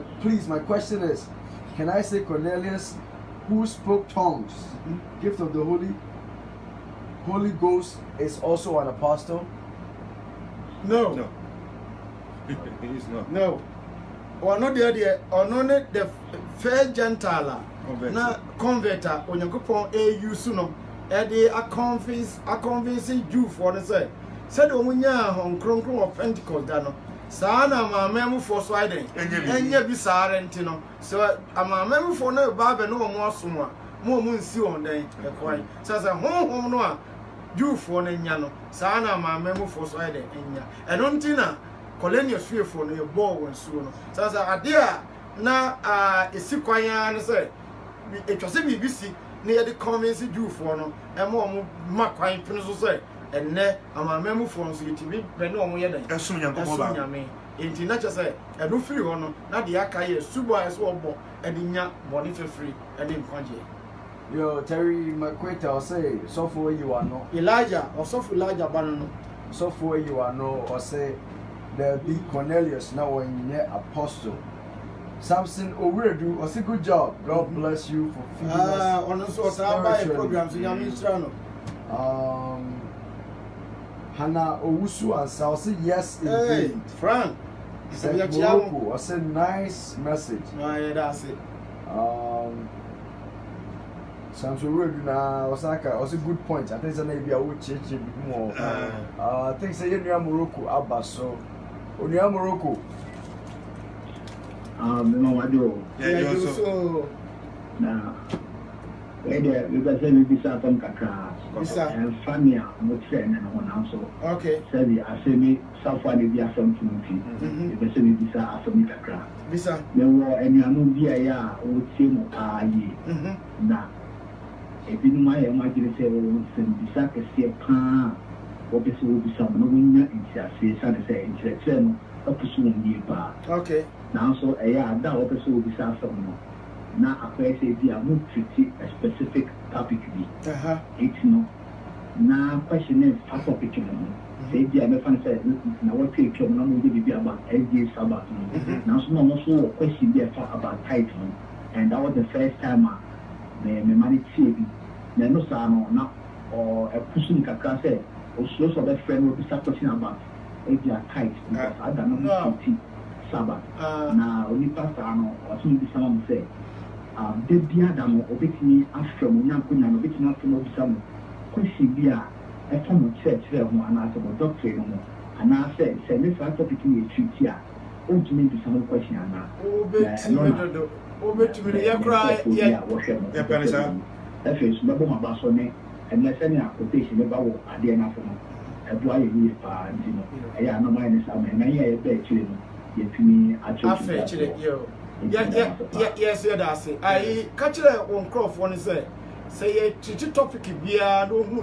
Speaker 1: question is, can I say Cornelius, who spoke tongues, gift of the Holy Ghost, is also an apostle?
Speaker 3: No.
Speaker 2: He is not.
Speaker 3: No. Or not the fair Gentile na converter Onyankopon use no e dey a convince Jew for the say said omunya hon kronkron of Pentecost da no saa na amamemu for so iden enye bi saare ntino so amamemu for no ba be no mo asom a mo nsi on den e kwai say honhom no a Jewfoɔ no nya no saa na maame mu fo so ayɛ de nya ɛno nti na colonial suefoɔ no yɛbɔɔ wɔn suo no sasa ade a na esi kwan ya no sɛ etwa sɛ biribi si na yɛde convince Jewfoɔ no ɛma wɔn ma kwan pene so sɛ ɛnnɛ amaame mu fo no so yɛtumi bɛ ne wɔn yɛ den
Speaker 2: ɛsom Nyankopɔn ba
Speaker 3: nyame enti na kyɛ sɛ ɛno firi hɔ no na de aka yɛ subo a ɛsɛ wɔbɔ ɛde nya bɔne fefiri ɛde nkwagye.
Speaker 1: Yo, Terry McQuater, or say, so for you are no.
Speaker 3: Elijah, or so for Elijah Bannon.
Speaker 1: So for you are no, or say, there be Cornelius now in your apostle. Samson Owedu, or say, good job. God bless you for feeding us.
Speaker 3: On the sort of programs in Yamistrano.
Speaker 1: Hannah Owusu and I'll say, yes, indeed.
Speaker 3: Frank.
Speaker 1: Said Morocco, I said, nice message.
Speaker 3: That's it.
Speaker 1: Samson Road na Osaka was a good point. I think it's maybe a would change it more. I think say you Morocco Abba so Onia Morocco.
Speaker 5: No, I do.
Speaker 2: Yeah, so
Speaker 5: now whether we can say maybe some kakra and family would say and one also.
Speaker 3: Okay.
Speaker 5: Say I say me someone if you have something you can say maybe some kakra.
Speaker 3: Bisa.
Speaker 5: There were any no be a would say more na ebinom ayɛ ɔmo agyere sɛ wɔwɔ nsɛmbisa kɛseɛ paa wɔpɛ sɛ wɔbisa mo na wɔnya ntiaseɛ sane sɛ nkyerɛkyerɛ no ɛpo so wɔn yie paa
Speaker 3: Okay.
Speaker 5: nanso ɛyɛ ada a wɔpɛ sɛ wɔbisa asɛm no na akɔyɛ sɛ bi a mo treat a specific topic bi eti no na question ne fa topic no ho sɛ ebi a mɛfa no sɛ na wɔtwe twɛm na mo de bibi aba ɛgye sabat no nanso na ɔmo so wɔ question bi ɛfa about tight no and that was the first time me mani tie bi na no saa no na ɛpusu nkakra sɛ osuo so be friend will be question about ebi a tight because ada no ti sabat na onipa saa no ɔtumi bi sama mo sɛ de bia da no obetumi afrɛ mo nyankonya no obetumi afrɛ mo bisa mo question bi a ɛfa mo kyerɛkyerɛ ho anaasɛ mo doctrine no ho anaasɛ sɛ ne saa topic no yɛ treat a ɔntumi bisa mo question anaa
Speaker 3: Obetumi yɛ kura yɛ
Speaker 2: pɛne saa
Speaker 5: afei so bɛbɔ ma ba so ne ɛnɛ sɛ ne quotation bɛba wɔ adeɛ no afɔ no ɛboa yɛ yie paa nti no ɛyɛ anɔma yɛ ne saa ma ɛna yɛ a yɛbɛ akyire no yɛtumi
Speaker 3: afɛ kyerɛ yɛsɛ da ase ayi ka kyerɛ wɔn nkurɔfoɔ no sɛ yɛkyekye topic biara na ɔhunu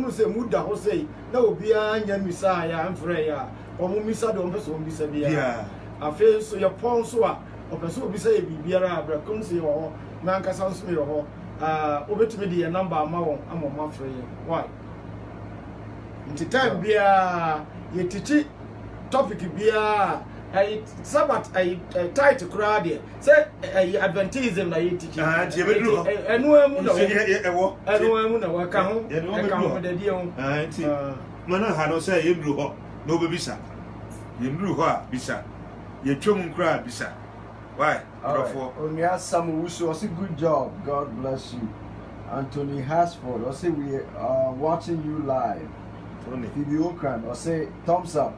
Speaker 3: sɛ mu da hɔ sɛ na obiara nya misa a yɛamfrɛ yɛ a ɔmo misa de ɔmpɛ sɛ ɔmbisa biara afei nso yɛpɔn so a ɔpɛ sɛ obisa yɛ biribiara a brɛkom sɛ yɛ wɔ hɔ na ankasa nso yɛ hɔ wobɛtumi de yɛ number ama wɔn ama ɔmo afrɛ yɛ why nti time biara yɛtikyi topic biara sabat tight koraa deɛ sɛ adventism na yɛtikyi ɛno amu na wɔka ho dadeɛ ho
Speaker 2: nti mana ha no sɛ yɛnduru hɔ na wobɛbisa yɛnduru hɔ a bisa yɛtwam nkora a bisa why?
Speaker 1: Onya Samu Wusu, I say good job. God bless you. Anthony Hasford, I say we are watching you live. Phoebe Okran, I say thumbs up.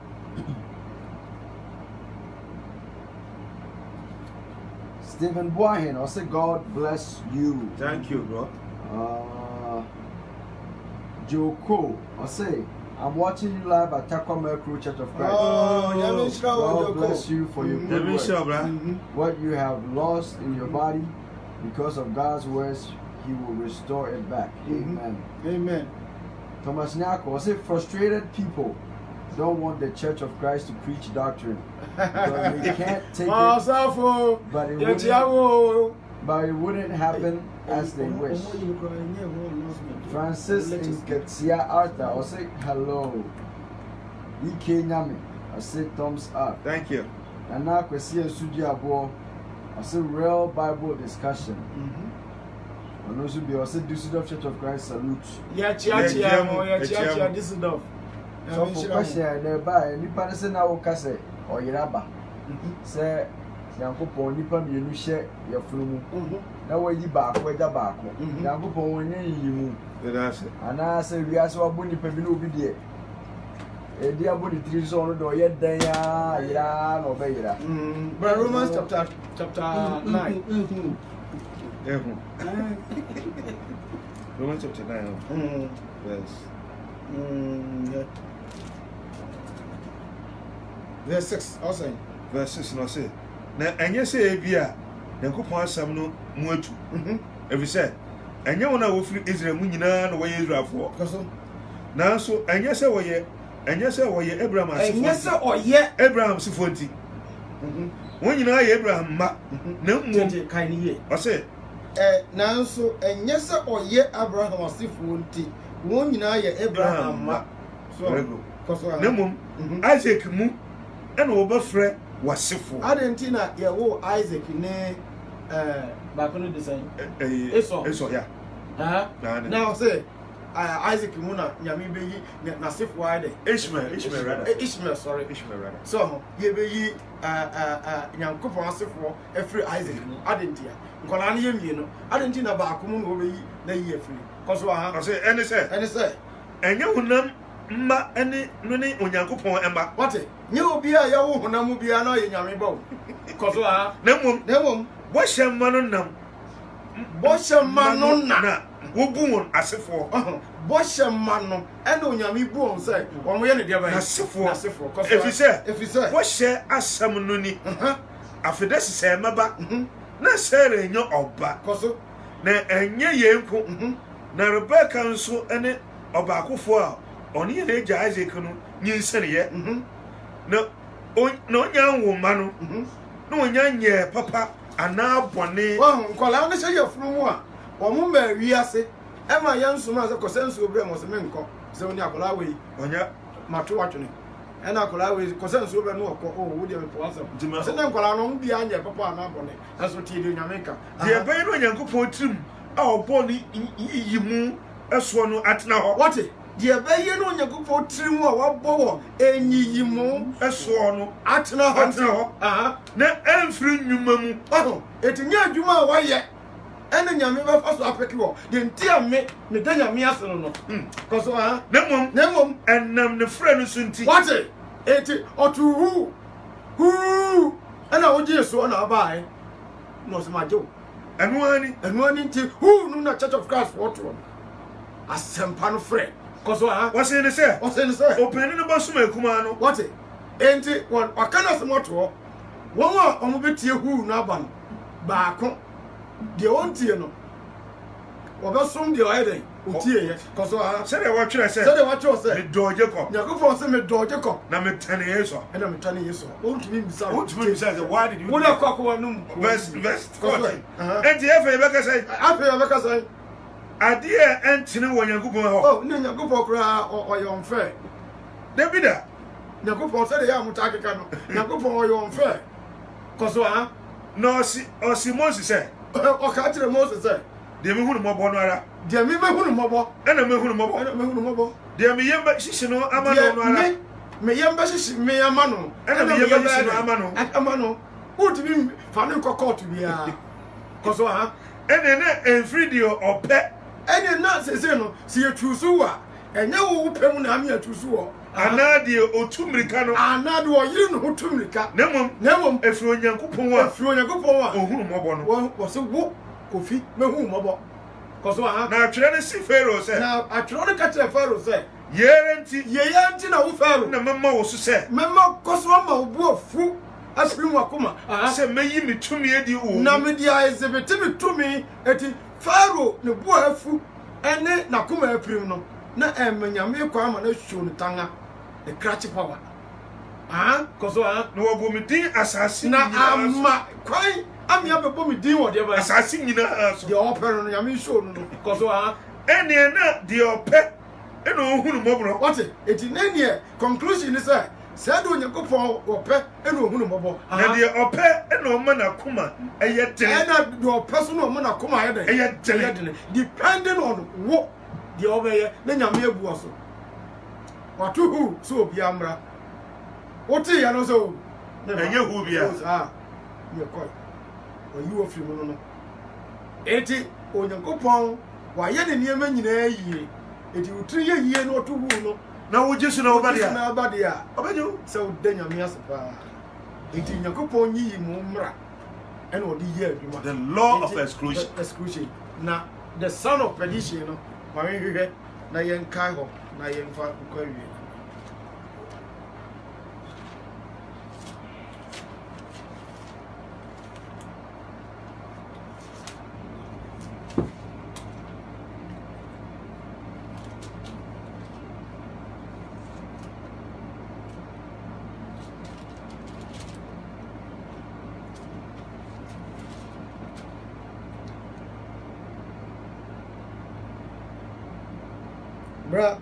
Speaker 1: Stephen Boahin, I say God bless you.
Speaker 2: Thank you, bro.
Speaker 1: Joe Cole, I say I'm watching you live at Takwa Mercury Church of Christ.
Speaker 3: God
Speaker 1: bless you for your good work. What you have lost in your body, because of God's words, He will restore it back. Amen.
Speaker 3: Amen.
Speaker 1: Thomas Nyako, I say frustrated people don't want the Church of Christ to preach doctrine. Because they can't take it, but it wouldn't happen as they wish. Francis in Ketsia Arthur, I say hello. EK Nyame, I say thumbs up.
Speaker 2: Thank you.
Speaker 1: And now Kwesia Suji Abo, I say real Bible discussion. And also be I say Düsseldorf Church of Christ salute.
Speaker 3: Düsseldorf.
Speaker 1: So for question nearby, nipa ne say na wo kase or yeraba. Say Yankopɔn nipa mienu hye yefunu mu na wayi baako agya baako Yankopɔn wonye yi mu ana say wiase wabo nipa bi na obi de edi abo di tiri so no do ye dan ya yira na obeyira
Speaker 3: but Romans chapter 9
Speaker 2: Romans chapter 9 verse
Speaker 3: Verse 6 also.
Speaker 2: Verse 6 no say. Na enye say ebia Nyankopon asam no mu atu. Every say enye wona wo firi Israel mu nyina na wo ye Israelfo.
Speaker 3: Kaso.
Speaker 2: Na so enye say wo ye Abraham asifo.
Speaker 3: Enye say oye
Speaker 2: Abraham sifo nti. Won nyina ye Abraham ma. Na mu
Speaker 3: kan ye.
Speaker 2: O say
Speaker 3: nanso enye say oye Abraham asifo nti. Won nyina ye Abraham ma. So kaso.
Speaker 2: Na mu Isaac mu and over frɛ wasifo
Speaker 3: Argentina ye wo Isaac ne ba kono design eso
Speaker 2: ya
Speaker 3: now say Isaac mu na nyame be yi na sifo ade Ishmael sorry so ye be yi Nyankopon asifo efri Isaac mu Argentina nkola na ye mie no Argentina ba akomu na obe yi na yi efri koso
Speaker 2: I say any say enye hunam mma ene no ne Onyankopon emba
Speaker 3: what nye obi a ya wo honam bia na ye nyame ba koso
Speaker 2: na mum bo hyemma no nam na wo bu won asefo
Speaker 3: bo hyemma no ene onyame bu on say wo mo ye ne dia ba
Speaker 2: asefo
Speaker 3: koso efise
Speaker 2: wo hye asam no ni afede sese maba na sere enyo oba
Speaker 3: koso
Speaker 2: na enye yenko na Rebecca nso ene oba akofo a oni ye eja Isaac no nyinsere ye na onya nwoma no na onya nye papa ana bone
Speaker 3: nkola na se ye funu mu a wo mu ma wiase e ma ya nsuma se kosensu obre mo se menko se oni akola we
Speaker 2: onya
Speaker 3: mato watwene e na akola we kosensu obre no okọ wo de me po asem se na nkola no bia nye papa ana bone aso tie de nyamenka
Speaker 2: de be no Nyankopon trim a oboni yimu eso no atena ho
Speaker 3: what de be no Nyankopon trim a wabọ enyiyimu
Speaker 2: eso no
Speaker 3: atena ho
Speaker 2: na emfiri nnwuma mu
Speaker 3: etinya adwuma a waye ene nyame ba faso apeki wo de ntia me da nyame ase no koso
Speaker 2: na mum enam ne frɛ no sunti
Speaker 3: what eti otu hu ana oje so na abai no se majo
Speaker 2: enu ani
Speaker 3: nti hu no na Church of Christ what one asempa no frɛ koso
Speaker 2: wase ne sɛ openi no boso makuma no
Speaker 3: what enti wakana se moto won a omo betie hu no aba no baako de ontie no obesom de oyeden otie ye koso
Speaker 2: sɛ de watwere sɛ me do Jacob
Speaker 3: Nyankopon se me do Jacob
Speaker 2: na me tane Yesu
Speaker 3: na me tane Yesu ontumi bisa
Speaker 2: why did you
Speaker 3: wo da kwakwa no
Speaker 2: verse 40 enti efe beka sɛ ade a entine wo Nyankopon ho
Speaker 3: ne Nyankopon kra oyomfe
Speaker 2: Davida
Speaker 3: Nyankopon se de ya mutakeka no Nyankopon oyomfe koso
Speaker 2: no osi Moses sɛ
Speaker 3: o ka tire Moses sɛ
Speaker 2: de me hunu mɔbɔ no ara
Speaker 3: de me hunu mɔbɔ
Speaker 2: ɛna me hunu mɔbɔ de me yemba hihye no ama no ara
Speaker 3: me yemba hihye me ama no
Speaker 2: ɛna me yemba hihye no
Speaker 3: ama no utimi fa no kokɔ to bia koso
Speaker 2: ɛna na emfiri de ɔpɛ
Speaker 3: ɛna na sese no si etrusu wa ɛnyɛ wo pɛmu na am etrusu wo
Speaker 2: ana de otumrika no
Speaker 3: ana de oyiri no otumrika
Speaker 2: na mom efiri Onyankopon wa ohunu mɔbɔ no
Speaker 3: wo se wo kofi me hu mɔbɔ koso
Speaker 2: na atwere ne si Pharaoh sɛ
Speaker 3: na atwere ne ka tire Pharaoh sɛ
Speaker 2: yere nti
Speaker 3: na wo Pharaoh
Speaker 2: na mema wo so sɛ
Speaker 3: mema koso ma wo bu afu asiri mu akoma
Speaker 2: sɛ meyi me tumi edi wo
Speaker 3: na me dia exhibit me tumi eti Pharaoh ne bu afu ene na koma aprim no na emanyame kwa ama na hwo no tanga the cratch power koso
Speaker 2: no wo bo me din asase
Speaker 3: na ama kwai ami abebo me din wo de ba
Speaker 2: asase nyina so
Speaker 3: de opere no nyame hwo no koso
Speaker 2: ene na de opɛ ene ohunu mɔbɔ
Speaker 3: what eti nenie conclusion is say do Nyankopon opɛ ene ohunu mɔbɔ
Speaker 2: na de opɛ ene o ma na kuma ɛyɛ den
Speaker 3: ena de opɛ so no ma na kuma ɛyɛ den depending on wo de obeye na nyame abu oso watu hu so obi amra oti ya no so
Speaker 2: enye hu bia
Speaker 3: ye koy oyi wo firi mu no eti Onyankopon wa ye ne niema nyina yie eti utiri ye yie no to hu no
Speaker 2: na wo Jesu na
Speaker 3: obadia obadio se o de nyame asepa eti Onyankopon yi mu mra ena odi ye aduma
Speaker 2: the law of exclusion
Speaker 3: na the son of perdition no ma hwehwɛ na yɛn kan ho na yɛmfa nkɔ awie. Bruh,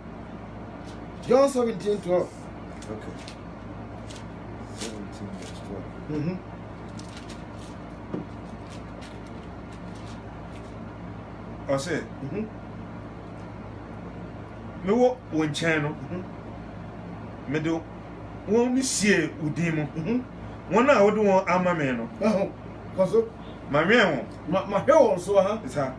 Speaker 3: John 17:12.
Speaker 2: Okay. 17 verse 12.
Speaker 3: Mm-hmm.
Speaker 2: I said,
Speaker 3: Mm-hmm.
Speaker 2: me wo one channel. Me do won mi sie udi mu. Won a wo do won ama me no.
Speaker 3: Koso,
Speaker 2: Ma me won.
Speaker 3: ma he won so ha.
Speaker 2: Sa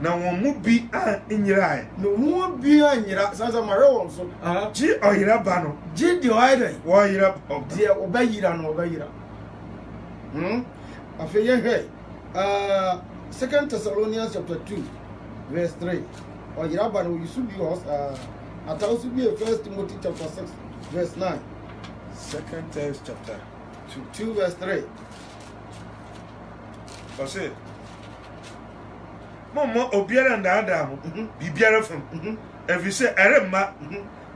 Speaker 2: na won mu bi a nyira
Speaker 3: No mu bi anyira, sansa ma he won so.
Speaker 2: ji oyira ba no.
Speaker 3: Ji di oide.
Speaker 2: Wo yira
Speaker 3: Die obayira no obayira. Afeye he. 2 Thessalonians chapter 2 verse 3. Oyira ba no you should be us at also be 1 Timothy chapter 6 verse 9.
Speaker 2: 2nd Test chapter
Speaker 3: 2 verse 3.
Speaker 2: I said, Mama obiara ndada ho. Bibiara fam. Every say eremma.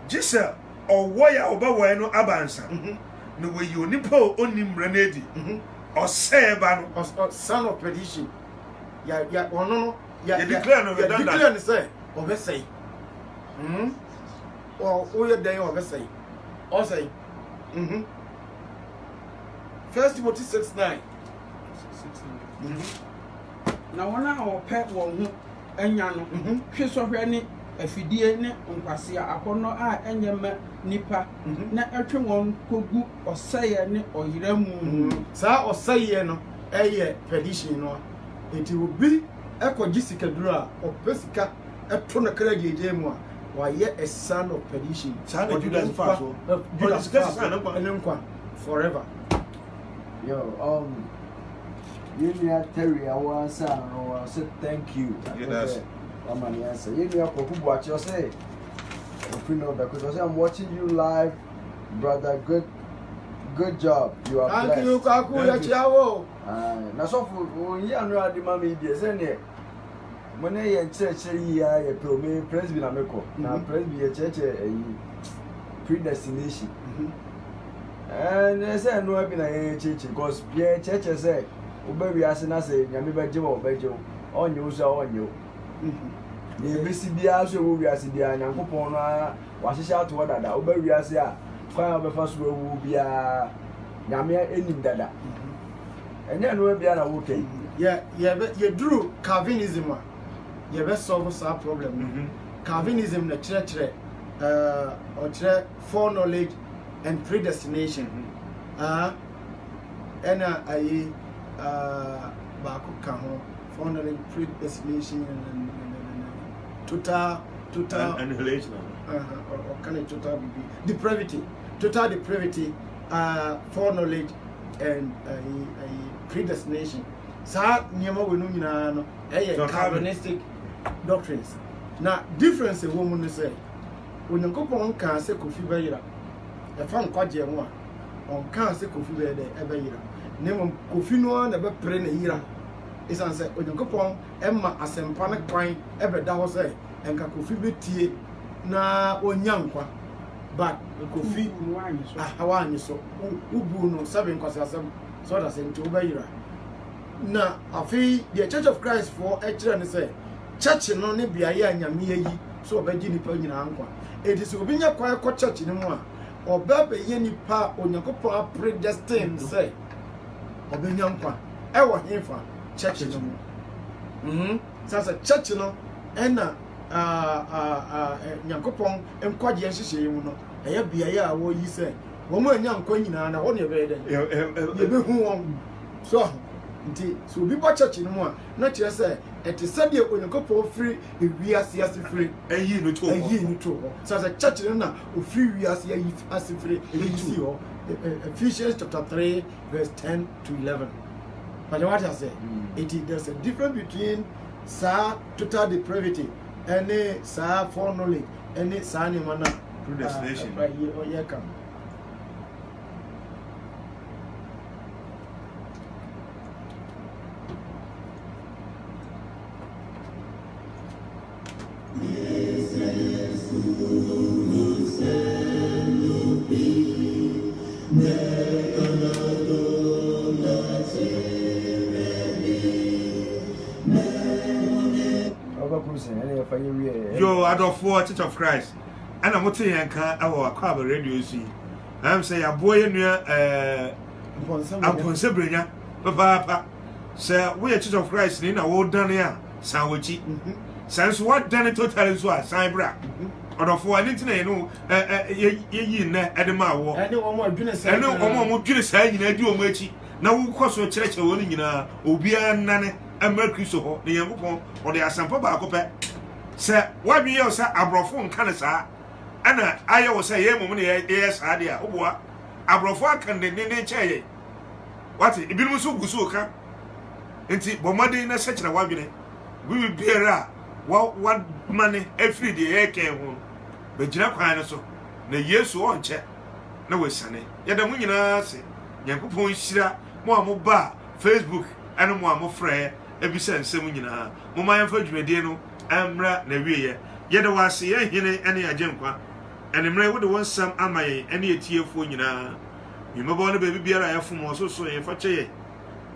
Speaker 2: Jisa owoya obawo no abansa. No we you nipa onim renedi. O say ba no.
Speaker 3: Son of perdition. Ya ono no.
Speaker 2: Ya declare no redundant.
Speaker 3: Declare ni say obesay. O oye den obesay. O say. 1 Timothy 6:9.
Speaker 4: Na wana opɛ wɔn ho anya no hwe sɔhwɛ ne afidie ne nkwasea akɔnɔ a ɛnyɛ nipa na ɛtwe wɔn kogu ɔsɛyɛ ne ɔyera mu
Speaker 3: Saa ɔsɛyɛ no ɛyɛ perdition no. Enti obi ɛkɔgye sikaduro a ɔpɛ sika ɛto no kra gyegye mu a wayɛ a son of perdition.
Speaker 2: Saa na Judas fa so.
Speaker 3: Judas fa
Speaker 2: ɛne
Speaker 3: nkwa forever.
Speaker 1: Yo, you need Terry, I want to say thank you.
Speaker 2: Yes.
Speaker 1: I'm an answer. You need to watch your say. If you know because I'm watching you live, brother. Good job. You are blessed.
Speaker 3: Thank you, Kaku. Ya chiawo.
Speaker 1: Na so for you know the mommy dey say ne. When you church here, you pray me presby na meko. Na presby church predestination. And they say no be na church because church say obawi ase na say nyame beje wo beje wo onye so onye wo ne besi bia so wo wi ase bia nyankopon no wa hyehyɛ ato dada obawi ase a kwan obefa so wo bia nyame enim dada enye no bia na wo kai
Speaker 3: ye duru Calvinism a ye be solve some problem. Calvinism na chire or chire foreknowledge and predestination. Ena ayi baako ka ho foreknowledge, predestination and total
Speaker 2: annihilation.
Speaker 3: Or can it total depravity, foreknowledge and predestination. Sa nyama we no nyina no Calvinistic doctrines. Na difference e wo mu no say onyankopɔn ka sɛ Kofi bɛyira ɛfa nkwaje ho a on ka sɛ Kofi bɛyira nemo Kofi no na bɛpre na yira isan sɛ onyankopɔn ɛma asɛmpa ne kwan ɛbɛda hɔ sɛ enka Kofi betie na onya nkwa but Kofi awanyi so ubu no sabe nkwase asɛm so da sɛ nti wobɛyira na afi the Church of Christ for ɛkyerɛ ne sɛ church no ne biaye anyame yi so obɛgye nipa nyina nkwa it is obi nya kwa kɔ church ne mu a ɔbɛbɛ yɛ nipa onyankopɔn predestined sɛ ɔbɛnya nkwa ɛwɔ hefa church no mu sasa church no ɛna nyankopɔn nkwaje nhyehyɛ mu no ɛyɛ biaye a wɔ yi sɛ wɔn mu anya nkwa nyina na wɔn ne bɛyɛ dɛ yɛbɛhu wɔn so nti so obi ba church no mu a na kyerɛ sɛ ɛte sɛ deɛ onyankopɔn firi ewiase ase firi
Speaker 2: ayi no to
Speaker 3: sasa church no na ofiri wiase ayi ase firi eyi si hɔ Ephesians chapter 3 verse 10 to 11. But what I say, there's a difference between total depravity any sa for knowledge any sa ni mana
Speaker 2: predestination
Speaker 3: yeah come
Speaker 2: Yo, adolfo Church of Christ. And I'm telling you, our Aquaba radio see. I'm saying a boy near Ponsebrina, Papa. Sir, we are Church of Christ in our old Dania, Sandwichy. Since what done it totally so, Cybra. Adolfo, I didn't know, ye at the Mawa. I know more goodness, I know more goodness, I do much. Now, we cross your church, Obia Nane, and Mercury so, the young one, or the Asampa Bacopa. Sir, why be your sir, Abrofon Canasa? Anna, I was say, yes, idea, oh, Abrofon can the name chair. What it be so good so come? And see, Bomadi in a such a wagon. We will be a what money every day came home. But Jina so, the years won't check. No way, Sunny. Yet the moon say, Yankupon Shira, more bar, Facebook, and more frere, every sense, Semunina, Mama and Fudge Medino. Amra Nevia, yet I was here any agenda, and the man would want some amay any tear for you now. You may want a baby beer I have from also so if I say.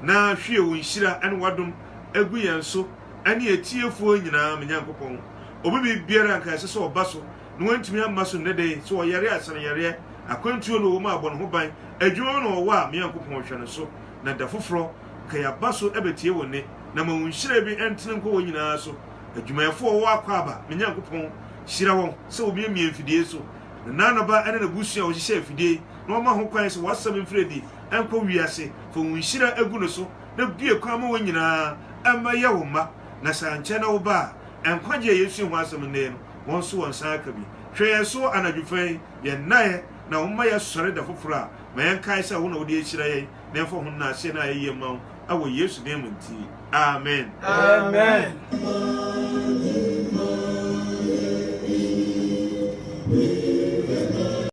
Speaker 2: Now, she will shira and wadum, agree and so, any a tear for you now, Minyankopon. Or maybe beer and cassis or bustle, no one to me a muscle in the day, so a yarea, son yarea, a country no woman who buy a journal or wa, Miankopon, so, not the fufro, Kaya bustle ever tear one day, Namun should be entering going in our so. Adwumayɛfo wa kwaba menyankopɔn hyira wɔn sɛ obi emi afidie so na nanaba ɛne na busu a wɔhyehyɛ afidie na wɔma ho kwan sɛ wɔasɛm mfredi ɛnkɔ wiase fo wɔn hyira agu no so na bie kwan ma wɔn nyinaa ɛma yɛ wo ma na sankyɛ na wo ba ɛnkwagye Yesu ho asɛm ne no wɔn so wɔn san aka bi hwɛ yɛn so anadwufɛn yɛn nae na wɔma yɛ sɔre da foforɔ a ma yɛn kae sɛ wo na wɔde ahyira yɛn na ɛmfa ho na ahyɛ na ayɛ ma wo awɔ Yesu din mu nti amen.
Speaker 3: Amen.